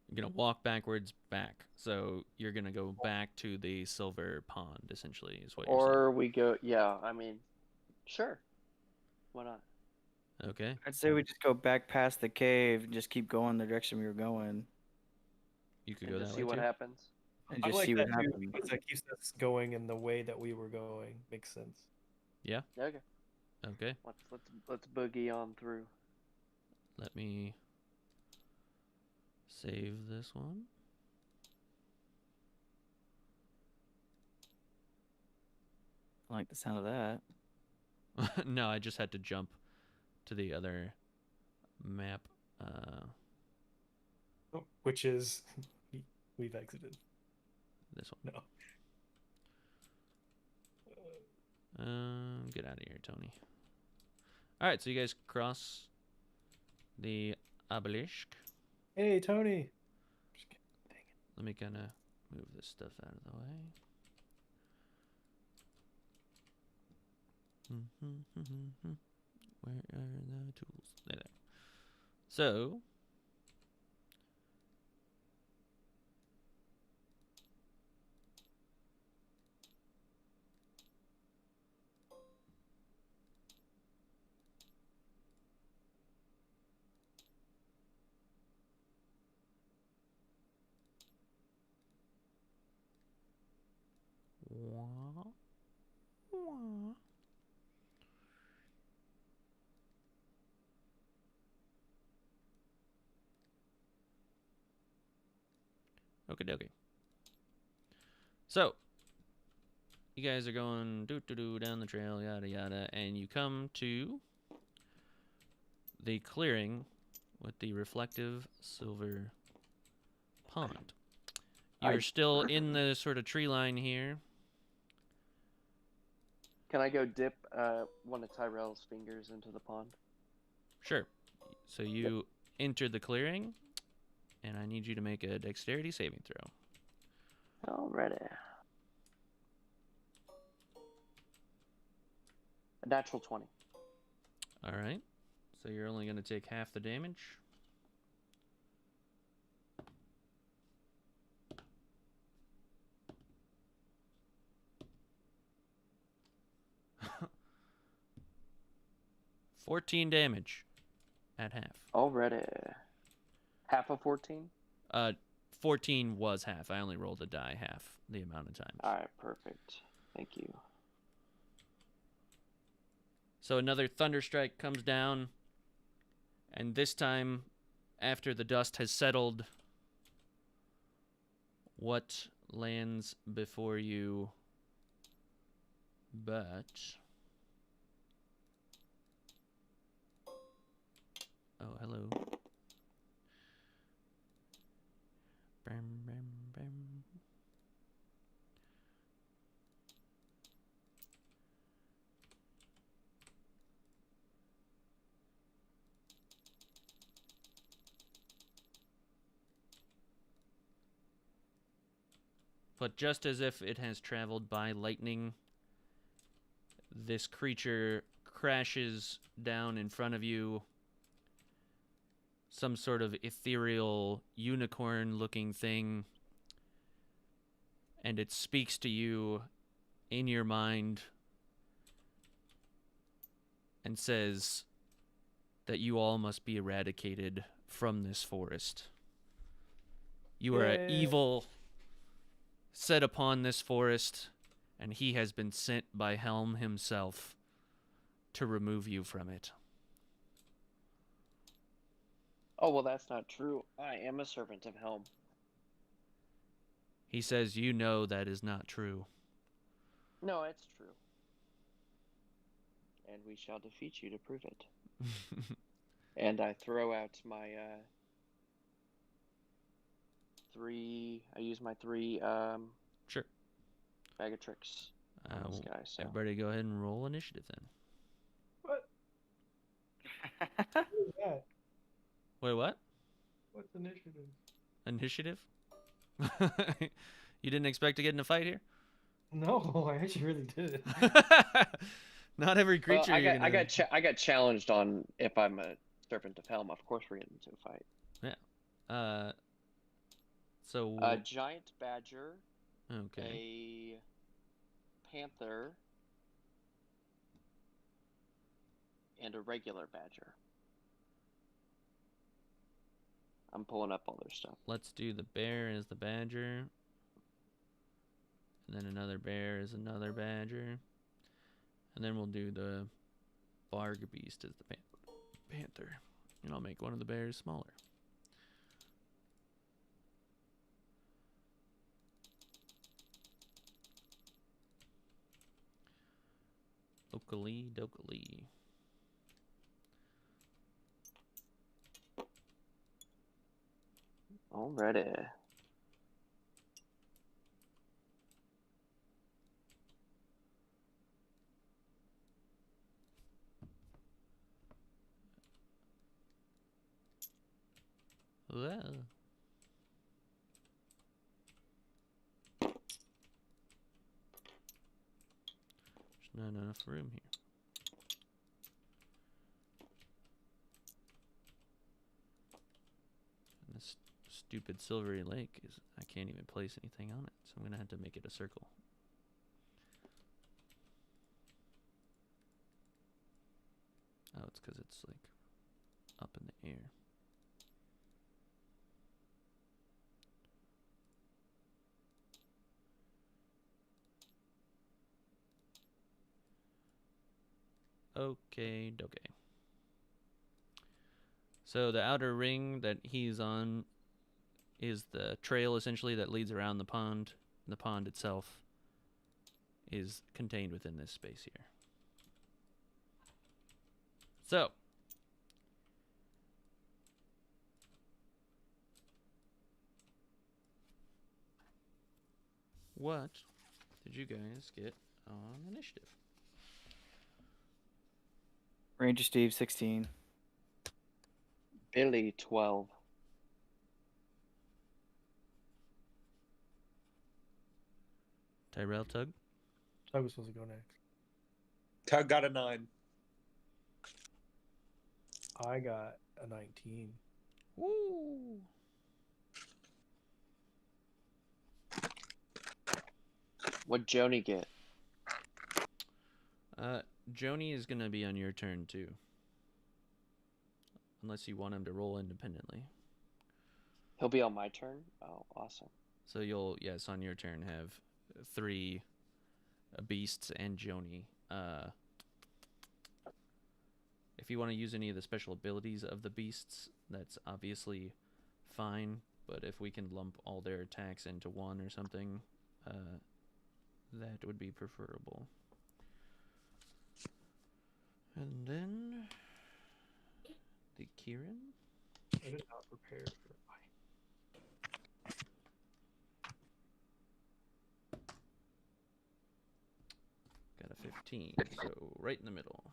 You're gonna walk backwards back. So you're gonna go back to the silver pond, essentially, is what you're Or we go, yeah, I mean, sure. Why not? saying. Okay. I'd say we just go back past the cave and just keep going the direction we were going, You could And go just that see way what too. happens. and I just like see that what too, happens. because that keeps us going in the way that we were going. Makes sense. Yeah. Okay. Okay. Let's boogie on through. Let me save this one. I like the sound of that. No, I just had to jump to the other map. Which is we've exited. This one. No. Get out of here, Tony. All right, so you guys cross the obelisk. Hey, Tony. Just kidding. Dang it. Let me kind of move this stuff out of the way. Where are the tools? There. So, wah, wah. Okie dokie. So, you guys are going doo down the trail, yada yada, and you come to the clearing with the reflective silver pond. You're still in the sort of tree line here. Can I go dip one of Tyrell's fingers into the pond? Sure. So you enter the clearing, and I need you to make a dexterity saving throw. Alrighty. A natural 20. All right. So you're only going to take half the damage. $14 damage at half. Already. Half of 14? 14 was half. I only rolled a die half the amount of times. Alright, perfect. Thank you. So another thunderstrike comes down, and this time, after the dust has settled, what lands before you but... Oh, hello. Bam, bam, bam. But just as if it has traveled by lightning, this creature crashes down in front of you. Some sort of ethereal unicorn-looking thing. And it speaks to you in your mind and says that you all must be eradicated from this forest. You are an Yay. evil set upon this forest, and he has been sent by Helm himself to remove you from it. Oh, well, that's not true. I am a servant of Helm. He says you know that is not true. No, it's true. And we shall defeat you to prove it. And I throw out my I use my 3 Sure. bag of tricks on this guy. So Everybody go ahead and roll initiative then. What? What is that? Wait, what? What's initiative? Initiative? You didn't expect to get in a fight here? No, I actually really did. Not every well, creature I got challenged on if I'm a servant of Helm. Of course, we're getting into a fight. So A giant badger, okay. a panther, and a regular badger. I'm pulling up all their stuff. Let's do the bear as the badger. And then another bear as another badger. And then we'll do the varg beast as the panther. And I'll make one of the bears smaller. Oakley dokley. Alrighty. Well. There's not enough room here. And this stupid silvery lake is, I can't even place anything on it, so I'm gonna have to make it a circle. Oh, it's because it's like up in the air. Okay, okay. So the outer ring that he's on is the trail essentially that leads around the pond. The pond itself is contained within this space here. So, what did you guys get on initiative? Ranger Steve 16. Billy 12. Tyrell, Tug? I was supposed to go next. Tug got a 9. I got a 19. Woo! What'd Joni get? Joni is gonna be on your turn too. Unless you want him to roll independently. He'll be on my turn? Oh, awesome. So you'll, yes, on your turn have 3 beasts and Joni. If you want to use any of the special abilities of the beasts, that's obviously fine. But if we can lump all their attacks into one or something, that would be preferable. And then the Kieran. I did not prepare for a fight. Got a 15, so right in the middle.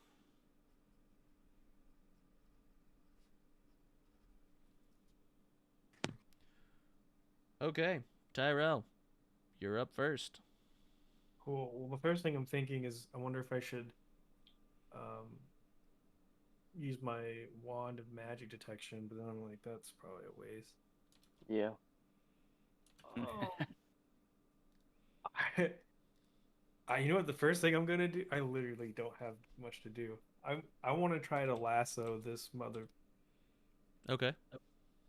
Okay, Tyrell, you're up first. Cool. Well, the first thing I'm thinking is I wonder if I should use my wand of magic detection, but then I'm like, that's probably a waste. Yeah. You know what? The first thing I'm gonna do, I literally don't have much to do. I want to try to lasso this mother Okay.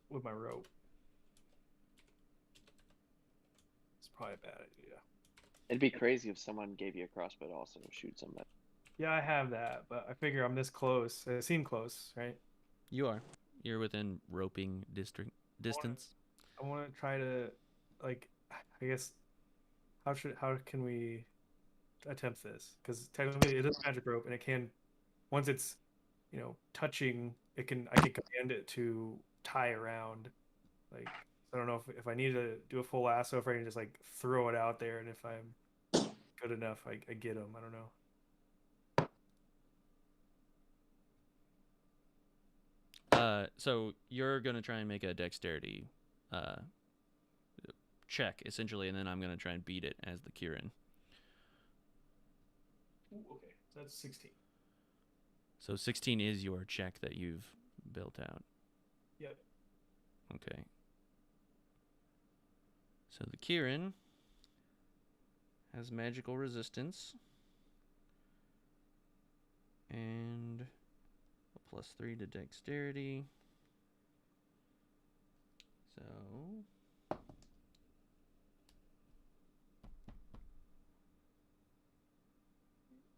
with my rope. It's probably a bad idea. It'd be crazy if someone gave you a crossbow to also shoot somebody. Yeah, I have that, but I figure I'm this close. It seemed close, right? You are. You're within roping distance. I want to try to, like, I guess, how can we attempt this? Because technically it is magic rope, and it can, once it's, touching, I can command it to tie around. Like, I don't know if I need to do a full lasso, if I can just like throw it out there, and if I'm good enough, I get them. I don't know. So you're gonna try and make a dexterity, uh, check essentially, and then I'm gonna try and beat it as the Kieran. Ooh, okay, so that's 16. So 16 is your check that you've built out. Yep. Okay. So the Kieran has magical resistance and a +3 to dexterity. So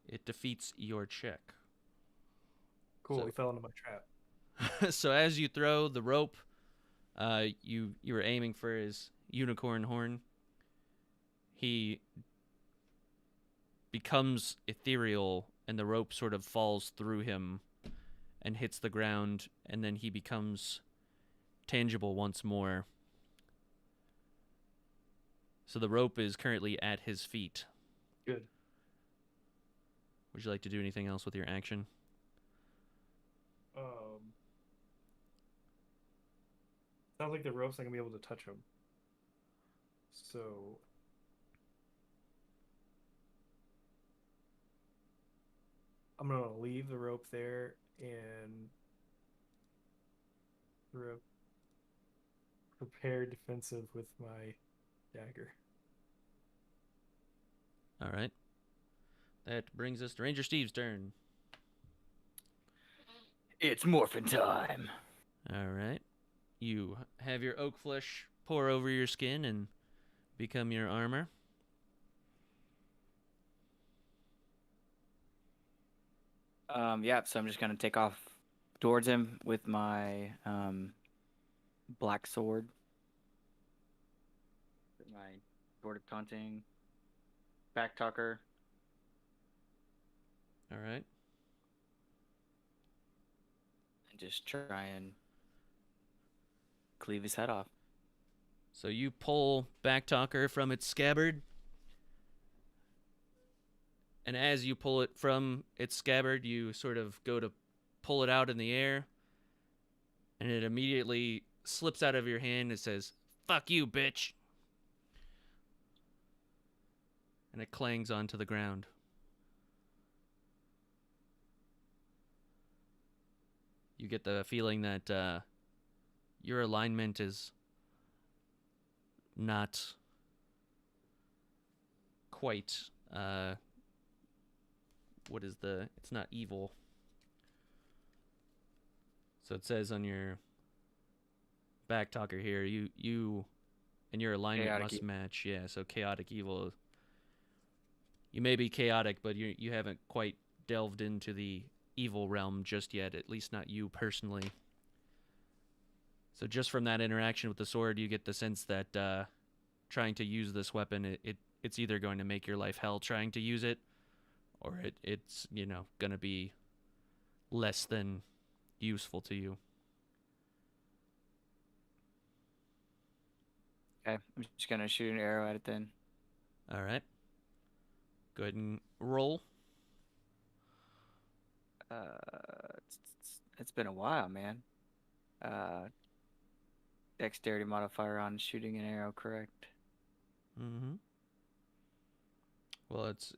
it defeats your check. Cool. So- He fell into my trap. So as you throw the rope, you were aiming for his unicorn horn. He becomes ethereal, and the rope sort of falls through him and hits the ground, and then he becomes tangible once more. So the rope is currently at his feet. Good. Would you like to do anything else with your action? Sounds like the rope's not gonna be able to touch him. So I'm gonna leave the rope there and prepare defensive with my dagger. All right. That brings us to Ranger Steve's turn. It's morphin' time. All right. You have your oak flesh pour over your skin and become your armor. Yeah, so I'm just gonna take off towards him with my black sword. My sword of taunting. Back tucker. All right. And just try and cleave his head off. So you pull Backtalker from its scabbard. And as you pull it from its scabbard, you sort of go to pull it out in the air. And it immediately slips out of your hand and says, "Fuck you, bitch." And it clangs onto the ground. You get the feeling that your alignment is not quite it's not evil. So it says on your back talker here, you and your alignment Chaotic must evil. match. Yeah, so chaotic evil. You may be chaotic, but you haven't quite delved into the evil realm just yet, at least not you personally. So just from that interaction with the sword, you get the sense that trying to use this weapon, it's either going to make your life hell trying to use it, or it's going to be less than useful to you. Okay, I'm just gonna shoot an arrow at it then. All right. Go ahead and roll. It's been a while, man. Dexterity modifier on shooting an arrow, correct? Mm-hmm. Well, it's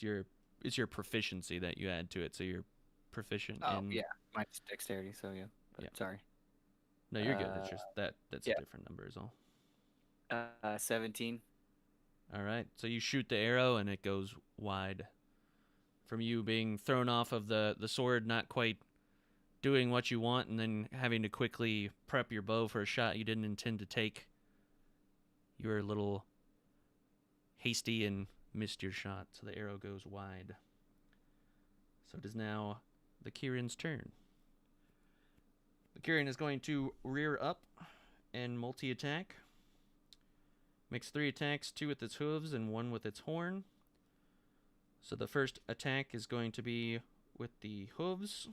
your proficiency that you add to it, so you're proficient in. Yeah, minus dexterity, so yeah. But Yeah. sorry. No, you're good. It's just that's yeah. a different number is all. 17. All right. So you shoot the arrow and it goes wide from you being thrown off of the sword, not quite doing what you want, and then having to quickly prep your bow for a shot you didn't intend to take. You were a little hasty and missed your shot, so the arrow goes wide. So it is now the Kieran's turn. The Kieran is going to rear up and multi-attack. Makes 3 attacks, 2 with its hooves and 1 with its horn. So the first attack is going to be with the hooves.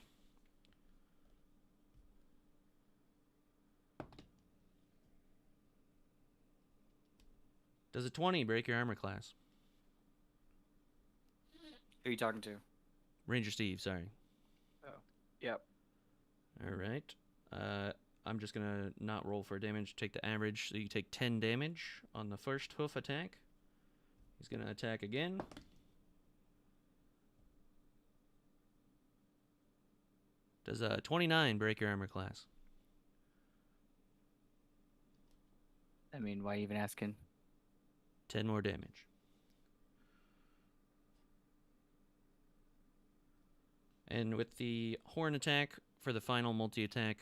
Does a 20 break your armor class? Who are you talking to? Ranger Steve, sorry. Oh. Yep. All right. I'm just going to not roll for damage, take the average. So you take 10 damage on the first hoof attack. He's going to attack again. Does a 29 break your armor class? I mean, why even asking? 10 more damage. And with the horn attack for the final multi-attack,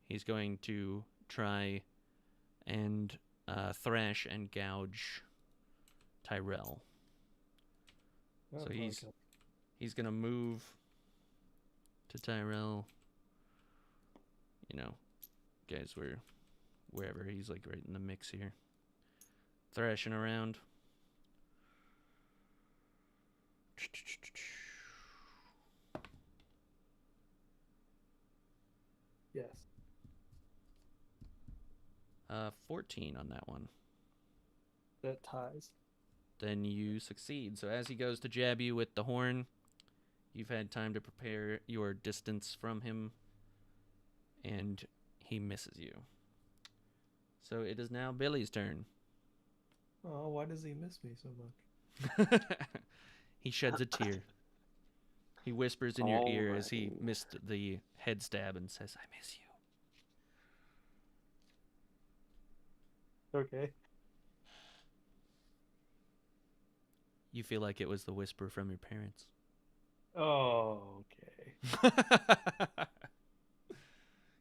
he's going to try and thrash and gouge Tyrell. Oh, So okay. he's going to move to Tyrell. You know, guys, wherever. He's like right in the mix here. Thrashing around. Yes. 14 on that one. That ties. Then you succeed. So as he goes to jab you with the horn, you've had time to prepare your distance from him, and he misses you. So it is now Billy's turn. Oh, why does he miss me so much? He sheds a tear. He whispers in your ear as he missed the head stab and says, "I miss you." Okay. You feel like it was the whisper from your parents. Oh, okay.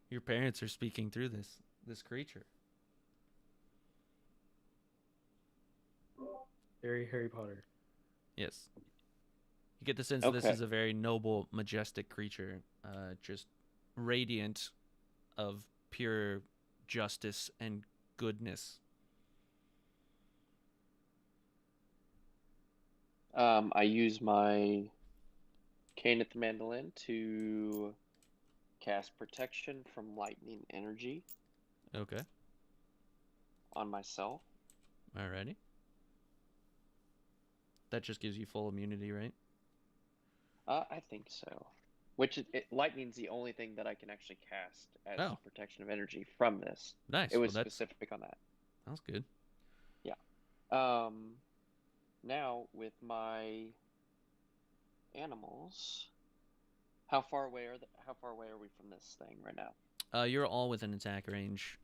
Your parents are speaking through this creature. Very Harry Potter. Yes. You get the sense that this is a very noble, majestic creature, just radiant of pure justice and goodness. I use my cane at the mandolin to cast protection from lightning energy Okay. on myself. Alrighty. That just gives you full immunity, right? I think so. Lightning's the only thing that I can actually cast as protection of energy from this. Nice. It was specific on that. That's good. Yeah. Now with my animals, how far away are we from this thing right now? You're all within attack range.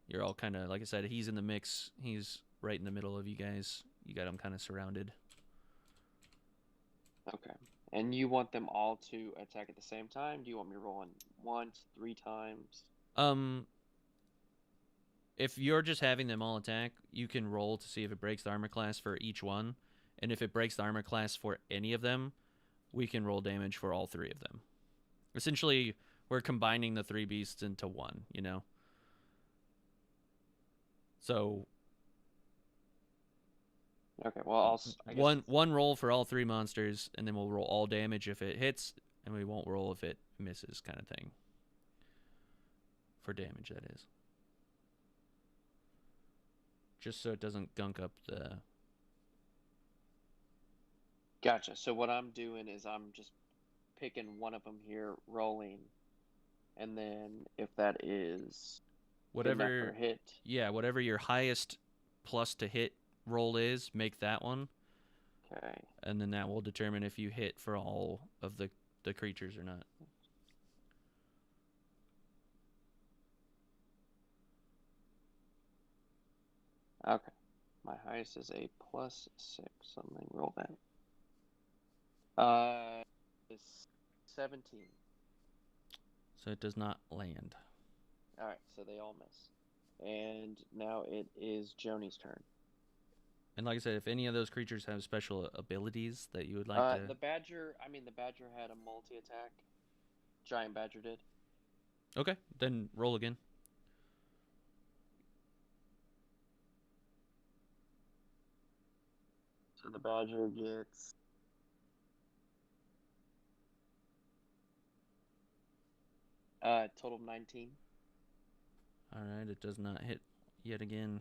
You're all kind of, like I said, he's in the mix. He's right in the middle of you guys. You got him kind of surrounded. Okay. And you want them all to attack at the same time? Do you want me rolling once, 3 times? If you're just having them all attack, you can roll to see if it breaks the armor class for each one. And if it breaks the armor class for any of them, we can roll damage for all 3 of them. Essentially, we're combining the 3 beasts into one, you know? So... Okay, well, I guess one roll for all 3 monsters, and then we'll roll all damage if it hits, and we won't roll if it misses, kind of thing. For damage, that is. Just so it doesn't gunk up the... Gotcha. So what I'm doing is I'm just picking one of them here, rolling, and then if that is whatever good enough for hit. Yeah, whatever your highest plus to hit roll is, make that one. Okay. And then that will determine if you hit for all of the creatures or not. Okay. My highest is a +6, so let me roll that. It's 17. So it does not land. All right, so they all miss. And now it is Joni's turn. And like I said, if any of those creatures have special abilities that you would like to... The badger had a multi-attack. Giant badger did. Okay, then roll again. So the badger gets... total of 19. All right, it does not hit yet again.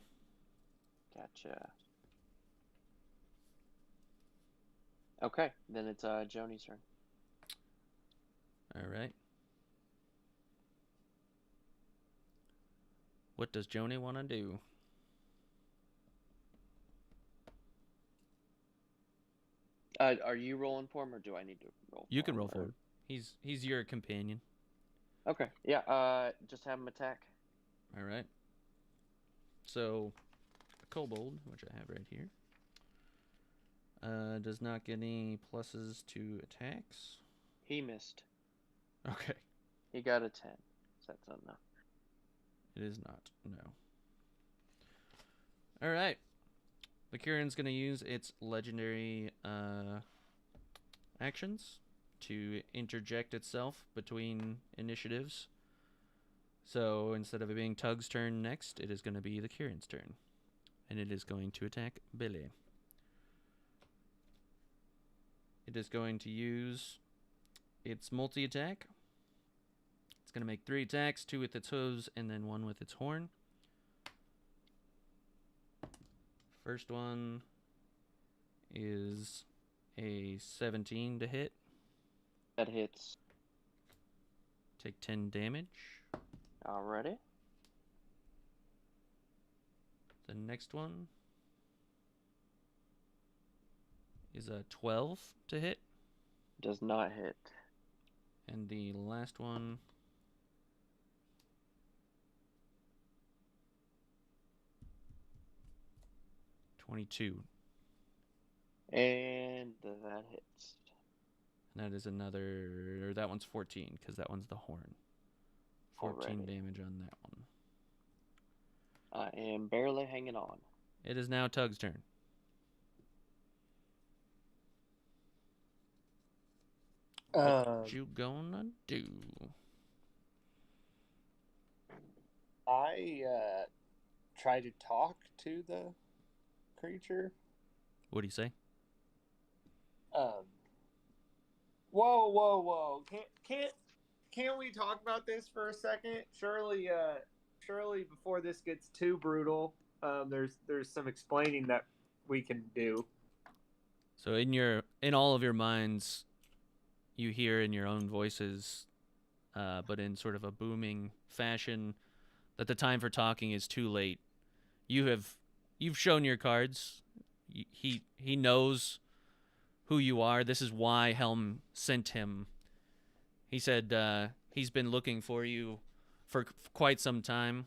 Gotcha. Okay, then it's Joni's turn. All right. What does Joni want to do? Are you rolling for him, or do I need to roll? You for can him, roll for him. He's your companion. Okay. Yeah. Just have him attack. All right. So, a kobold, which I have right here, does not get any pluses to attacks. He missed. Okay. He got a 10. So that's enough. It is not. No. All right. The Kyrian's going to use its legendary actions to interject itself between initiatives. So instead of it being Tug's turn next, it is going to be the Kyrian's turn. And it is going to attack Billy. It is going to use its multi-attack. It's going to make 3 attacks, 2 with its hooves, and then 1 with its horn. First one is a 17 to hit. That hits. Take 10 damage. Alrighty. The next one is a 12 to hit. Does not hit. And the last one $22. And that hits. And that is another... That one's 14, because that one's the horn. 14 Alrighty. damage on that one. I am barely hanging on. It is now Tug's turn. What you gonna do? I try to talk to the creature. What do you say? Whoa! Can't we talk about this for a second? Surely before this gets too brutal, there's some explaining that we can do. So in all of your minds, you hear in your own voices, but in sort of a booming fashion, that the time for talking is too late. You've shown your cards. He knows who you are. This is why Helm sent him. He said he's been looking for you for quite some time.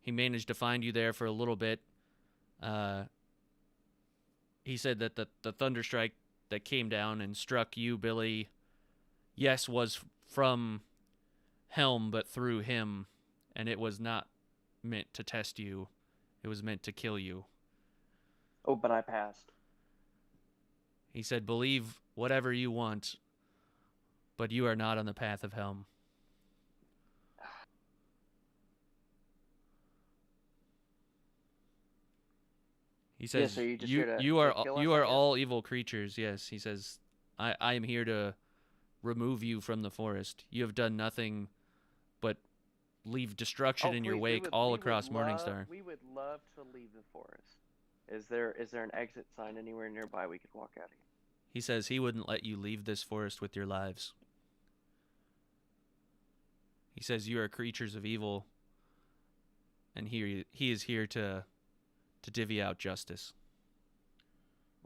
He managed to find you there for a little bit. He said that the thunderstrike that came down and struck you, Billy, yes, was from Helm, but through him, and it was not meant to test you. It was meant to kill you. Oh, but I passed. He said, believe whatever you want, but you are not on the path of Helm. He says, so you're just here to you are kill us, you I are guess? all evil creatures. Yes, he says, I am here to remove you from the forest. You have done nothing but leave destruction in your please, wake all across Morningstar. We would love to leave the forest. Is there an exit sign anywhere nearby we could walk out of here? He says he wouldn't let you leave this forest with your lives. He says you are creatures of evil, and he is here to divvy out justice.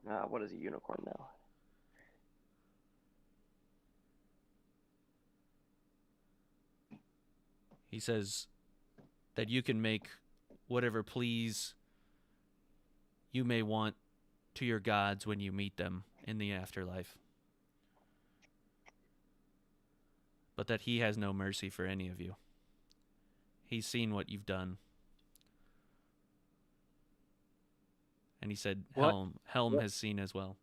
What is a unicorn now? He says that you can make whatever pleas you may want to your gods when you meet them in the afterlife. but that he has no mercy for any of you. He's seen what you've done. And he said What? Helm has seen as well.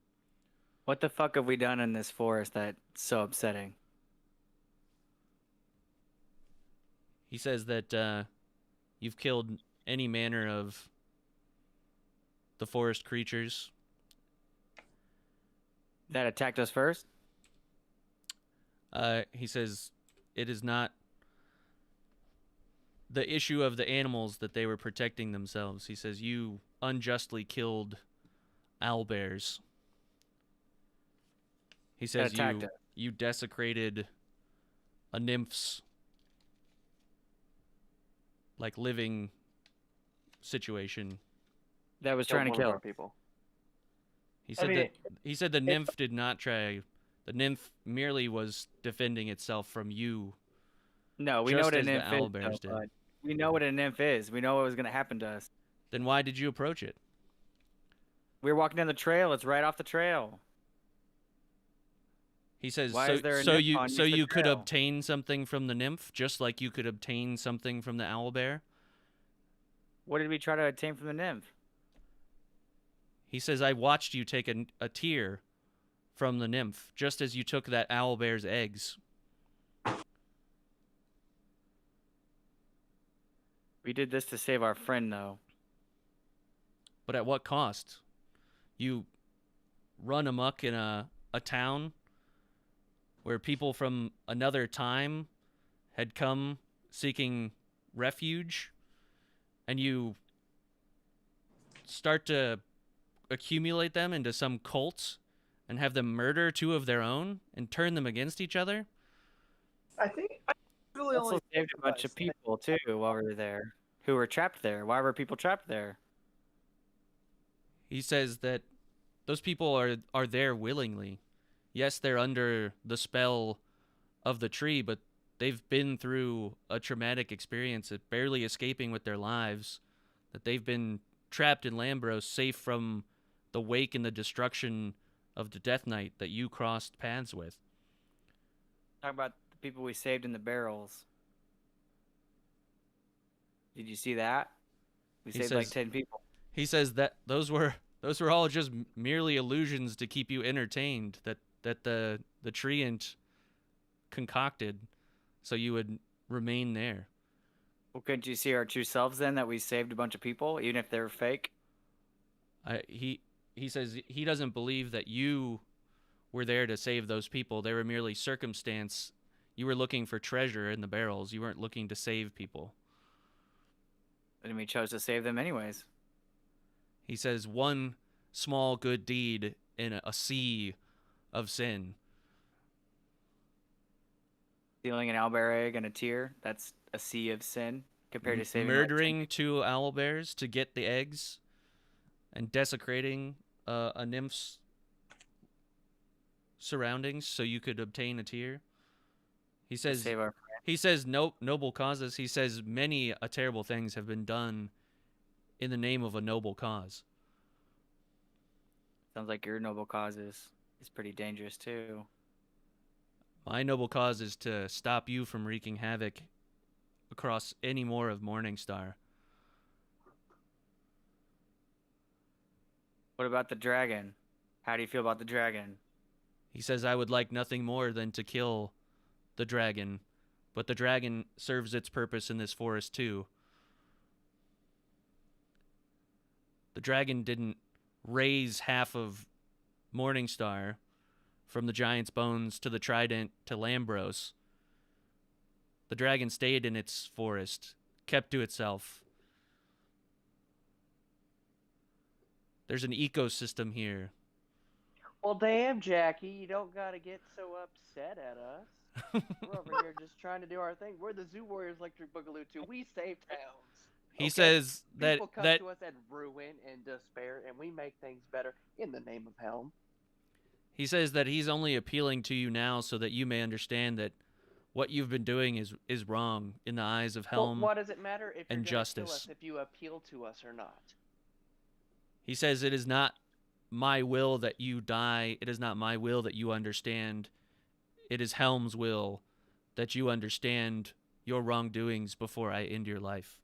What the fuck have we done in this forest that's so upsetting? He says that you've killed any manner of the forest creatures. That attacked us first? He says it is not the issue of the animals that they were protecting themselves. He says you unjustly killed owlbears. He says attacked us. you desecrated a nymph's like living situation. That was Killed trying to one of kill. our people. He said mean, the nymph did not try. The nymph merely was defending itself from you. No, we Just know what a as the nymph is. owlbears though, did. bud. We know what a nymph is. We know what was going to happen to us. Then why did you approach it? We were walking down the trail. It's right off the trail. He says Why so. is there a So nymph you on so the you could trail? obtain something from the nymph, just like you could obtain something from the owlbear. What did we try to obtain from the nymph? He says I watched you take a tear from the nymph, just as you took that owlbear's eggs. We did this to save our friend, though. But at what cost? You run amok in a town where people from another time had come seeking refuge, and you start to accumulate them into some cult and have them murder two of their own and turn them against each other? I think I really Also only saved a bunch of people, too, while we were there, who were trapped there. Why were people trapped there? He says that those people are there willingly. Yes, they're under the spell of the tree, but they've been through a traumatic experience at barely escaping with their lives, that they've been trapped in Lambros, safe from the wake and the destruction of the Death Knight that you crossed paths with. Talk about the people we saved in the barrels. Did you see that? We He saved like says- 10 people. He says that those were all just merely illusions to keep you entertained, that the treant concocted so you would remain there. Well, couldn't you see our true selves then, that we saved a bunch of people, even if they were fake? He says he doesn't believe that you were there to save those people. They were merely circumstance. You were looking for treasure in the barrels. You weren't looking to save people. And we chose to save them anyways. He says one small good deed in a sea of sin. Stealing an owlbear egg and a tear, that's a sea of sin compared to saving Murdering two owlbears to get the eggs and desecrating a nymph's surroundings so you could obtain a tear. He to says save our friend. He says noble causes. He says many terrible things have been done in the name of a noble cause. Sounds like your noble cause is pretty dangerous too. My noble cause is to stop you from wreaking havoc across any more of Morningstar. What about the dragon? How do you feel about the dragon? He says I would like nothing more than to kill the dragon, but the dragon serves its purpose in this forest too. The dragon didn't raise half of Morningstar from the giant's bones to the trident to Lambros. The dragon stayed in its forest, kept to itself. There's an ecosystem here. Well, damn, Jackie, you don't gotta get so upset at us. We're over here just trying to do our thing. We're the Zoo Warriors Electric Boogaloo too. We save towns. He Okay? says that People come that to us at ruin and despair, and we make things better in the name of Helm. he says that he's only appealing to you now so that you may understand that what you've been doing is wrong in the eyes of Helm. Well, what does it matter if and you're gonna kill justice. us if you appeal to us or not? He says it is not my will that you die. It is not my will that you understand. It is Helm's will that you understand your wrongdoings before I end your life.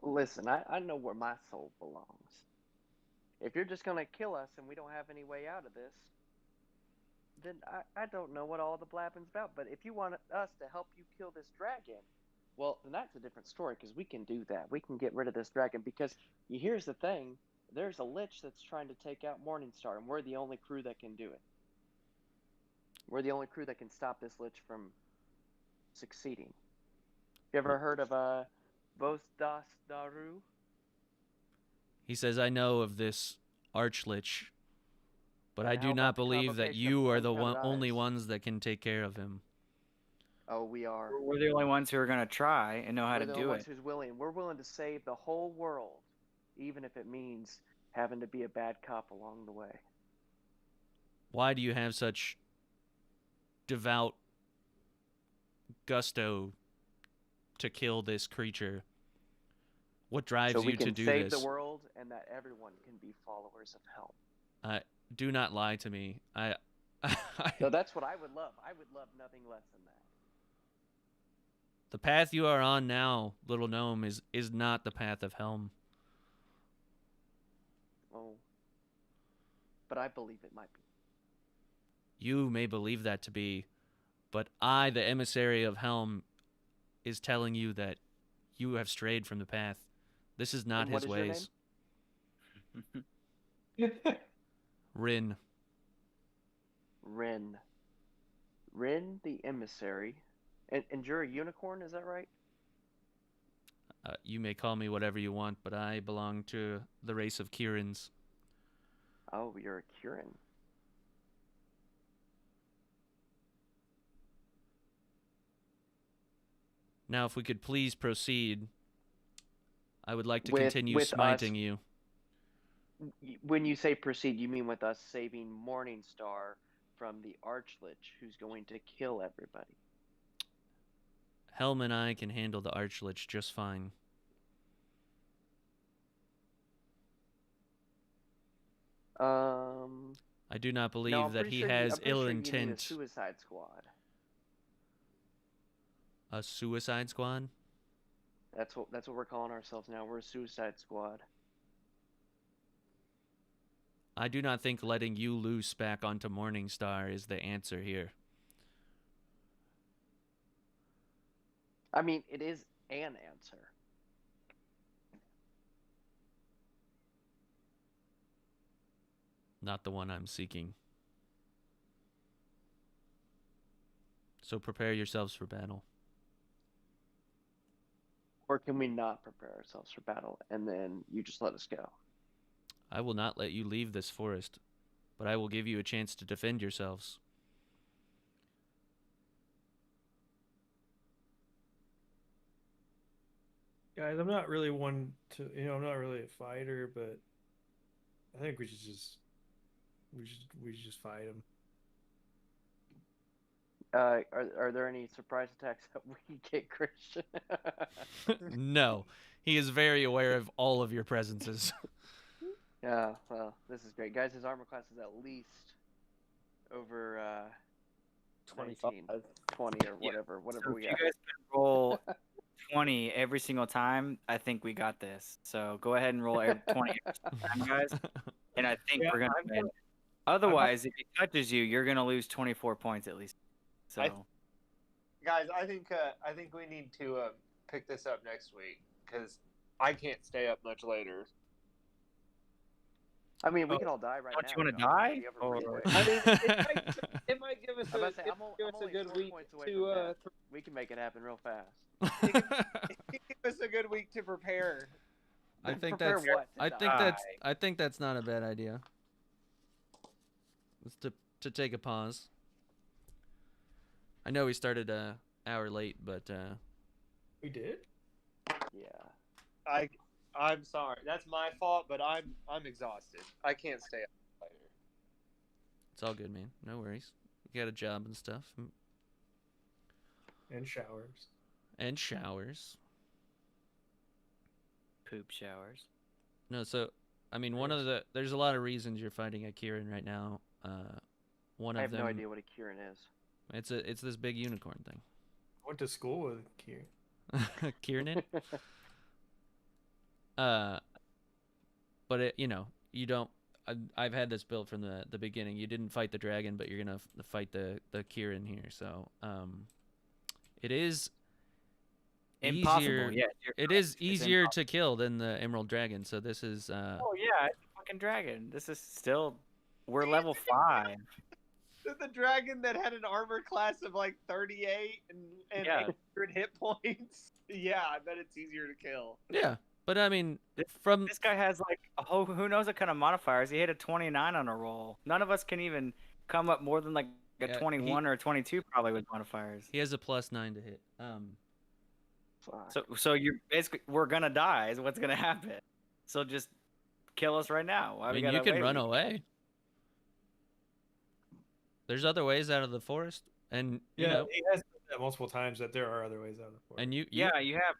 Listen, I know where my soul belongs. If you're just gonna kill us and we don't have any way out of this, then I don't know what all the blabbing's about. But if you want us to help you kill this dragon, well, then that's a different story, because we can do that. We can get rid of this dragon, because here's the thing. There's a lich that's trying to take out Morningstar, and we're the only crew that can do it. We're the only crew that can stop this lich from succeeding. You ever heard of Vos Das Daru? He says, I know of this Archlich, but And I how do about not the believe that convocation of you are the uncounted only eyes? ones that can take care of him. Oh, we are. We're the only ones who are gonna try and know how We're to the do only ones it. who's willing. We're willing to save the whole world, even if it means having to be a bad cop along the way. Why do you have such devout gusto to kill this creature? What drives So we you to can do save this? the world, and that everyone can be followers of Helm. Do not lie to me. So that's what I would love. I would love nothing less than that. The path you are on now, little gnome, is not the path of Helm. Oh, but I believe it might be. You may believe that to be, but I, the emissary of Helm, is telling you that you have strayed from the path. This is not And what his is your ways. name? Rin. Rin. Rin the emissary. And you're a unicorn, is that right? You may call me whatever you want, but I belong to the race of Kirins. Oh, you're a Kirin. Now, if we could please proceed, I would like to With- continue with smiting us- you. When you say proceed, you mean with us saving Morningstar from the Archlich, who's going to kill everybody. Helm and I can handle the Archlich just fine. I do not believe no, I'm that pretty he sure has I'm pretty ill sure you need a intent. Suicide Squad. A suicide squad? That's what we're calling ourselves now. We're a Suicide Squad. I do not think letting you loose back onto Morningstar is the answer here. I mean, it is an answer. Not the one I'm seeking. So prepare yourselves for battle. Or can we not prepare ourselves for battle and then you just let us go? I will not let you leave this forest, but I will give you a chance to defend yourselves. Guys, I'm not really one to, I'm not really a fighter, but I think we should just fight him. Are there any surprise attacks that we can get, Christian? No, he is very aware of all of your presences. Yeah, well, this is great. Guys, his armor class is at least over 19, 20 or whatever So we if you got. guys can roll 20 every single time, I think we got this. So go ahead and roll 20 every single time, guys. And I think Yeah, we're going to win. Otherwise, if he touches you, you're going to lose 24 points at least. So Guys, I think we need to pick this up next week because I can't stay up much later. I mean, we could all die right don't now. you wanna know, die, it'd be over or- really quick. I mean, it might give us I'm about to say, a, I'm give us a only good 4 week points away to from death. We can make it happen real fast. give us a good week to prepare. I think Prepare that's what to die? I think that's not a bad idea. It's to take a pause. I know we started an hour late, but We did? Yeah. I'm sorry. That's my fault, but I'm exhausted. I can't stay up later. it's all good, man. No worries. You got a job and stuff, And showers. and showers. poop showers. No, so I mean, there's a lot of reasons you're fighting a Kieran right now. One I of have them, no idea what a Kirin is. It's this big unicorn thing. I went to school with Kier. Kiernan. But you don't. I've had this built from the beginning. You didn't fight the dragon, but you're gonna fight the Kieran here. So it is Impossible. easier. Yeah. It is easier to kill than the Emerald Dragon. So this is. Oh yeah, it's a fucking dragon. This is still. We're level 5. The dragon that had an armor class of like 38 and Yeah. 800 hit points. Yeah, I bet it's easier to kill. Yeah, but I mean, from This guy has like who knows what kind of modifiers. He hit a 29 on a roll. None of us can even come up more than like a Yeah, 21 or a 22 probably with modifiers. he has a +9 to hit. Fuck. So you're basically we're gonna die is what's gonna happen. So just kill us right now. Why I we mean, gotta you can wait? run away. There's other ways out of the forest, and you know, he has said that multiple times that there are other ways out of the forest. and you Yeah, you have.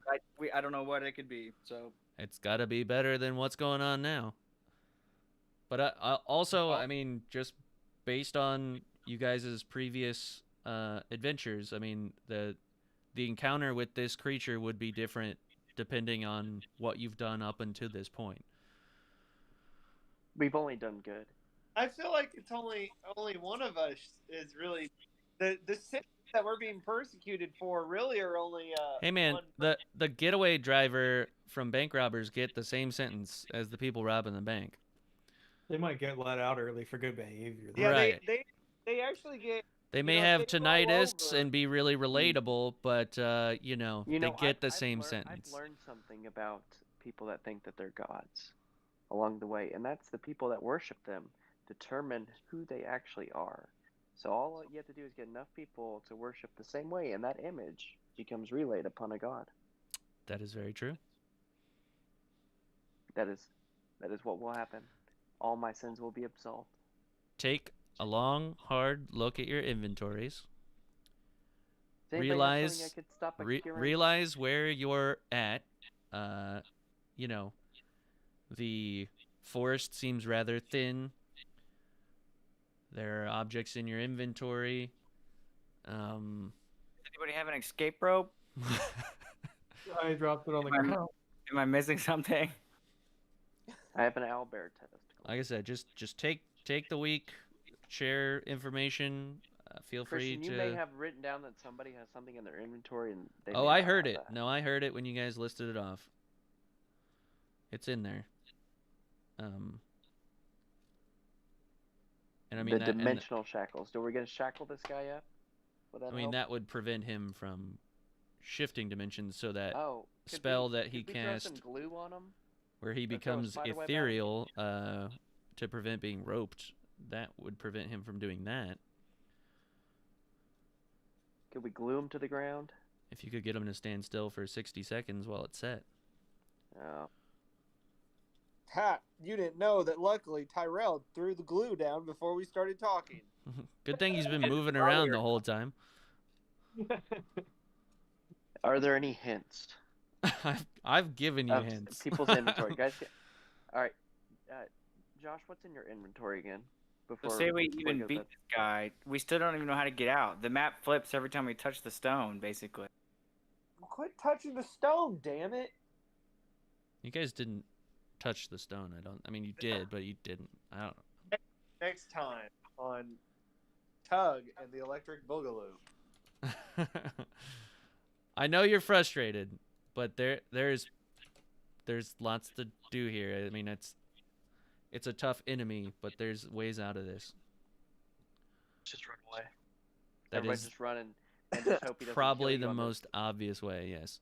I don't know what it could be. So it's got to be better than what's going on now. But also, I mean, just based on you guys' previous adventures, I mean, the encounter with this creature would be different depending on what you've done up until this point. We've only done good. I feel like it's only one of us is really the sins that we're being persecuted for. Really, are only. Hey man, the getaway driver from bank robbers get the same sentence as the people robbing the bank. They might get let out early for good behavior. Yeah, Right. they actually get. They may know, have they roll tinnitus over. and be really relatable, but they get the same I've sentence. learned something about people that think that they're gods along the way, and that's the people that worship them determine who they actually are. So all you have to do is get enough people to worship the same way, and that image becomes relayed upon a god. That is very true. That is what will happen. All my sins will be absolved. Take a long, hard look at your inventories. Does anybody have something I could stop by Kieran? Realize where you're at. The forest seems rather thin. There are objects in your inventory. does anybody have an escape rope? I dropped it on the ground. Am I missing something? I have an owlbear testicle. Like I said, just take the week, share information. Feel free Christian, to. you may have written down that somebody has something in their inventory, and they. Oh, may I not heard have it. that. No, I heard it when you guys listed it off. It's in there. And I mean the that, dimensional shackles. Do we gonna shackle this guy up? Would that I mean help? that would prevent him from shifting dimensions, so that Oh, could spell we, that he could we throw some cast, glue on him? where he or throw a becomes spider web at him? ethereal, to prevent being roped. That would prevent him from doing that. Could we glue him to the ground? If you could get him to stand still for 60 seconds while it's set. Oh. Pat, you didn't know that luckily Tyrell threw the glue down before we started talking. Good thing he's been moving around the whole time. Are there any hints? I've given you of hints. People's inventory, guys. All right, Josh, what's in your inventory again? So say we before even you go beat to- this guy, we still don't even know how to get out. The map flips every time we touch the stone, basically. Quit touching the stone, damn it! You guys didn't touch the stone. I mean, you did, but you didn't. I don't know. Next time on Tug and the Electric Boogaloo. I know you're frustrated, but there's lots to do here. I mean, it's a tough enemy, but there's ways out of this. Just run away. That Everybody is just run and just hope he doesn't probably kill you the on most obvious way. Yes.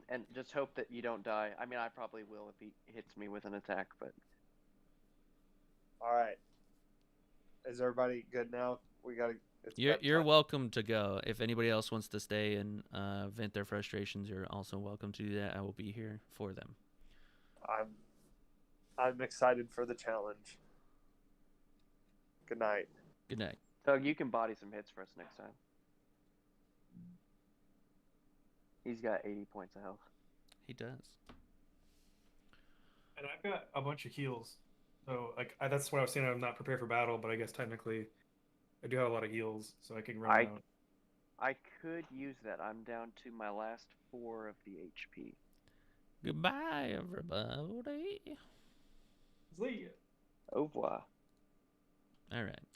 And just hope that you don't die. I mean, I probably will if he hits me with an attack, but All right. Is everybody good now? We gotta. It's You're bedtime. welcome to go. If anybody else wants to stay and vent their frustrations, you're also welcome to do that. I will be here for them. I'm excited for the challenge. Good night. Good night. Doug, you can body some hits for us next time. He's got 80 points of health. He does. And I've got a bunch of heals. So, like, that's what I was saying. I'm not prepared for battle, but I guess technically I do have a lot of heals, so I can run I around. I could use that. I'm down to my last 4 of the HP. Goodbye, everybody. See ya. Au revoir. All right.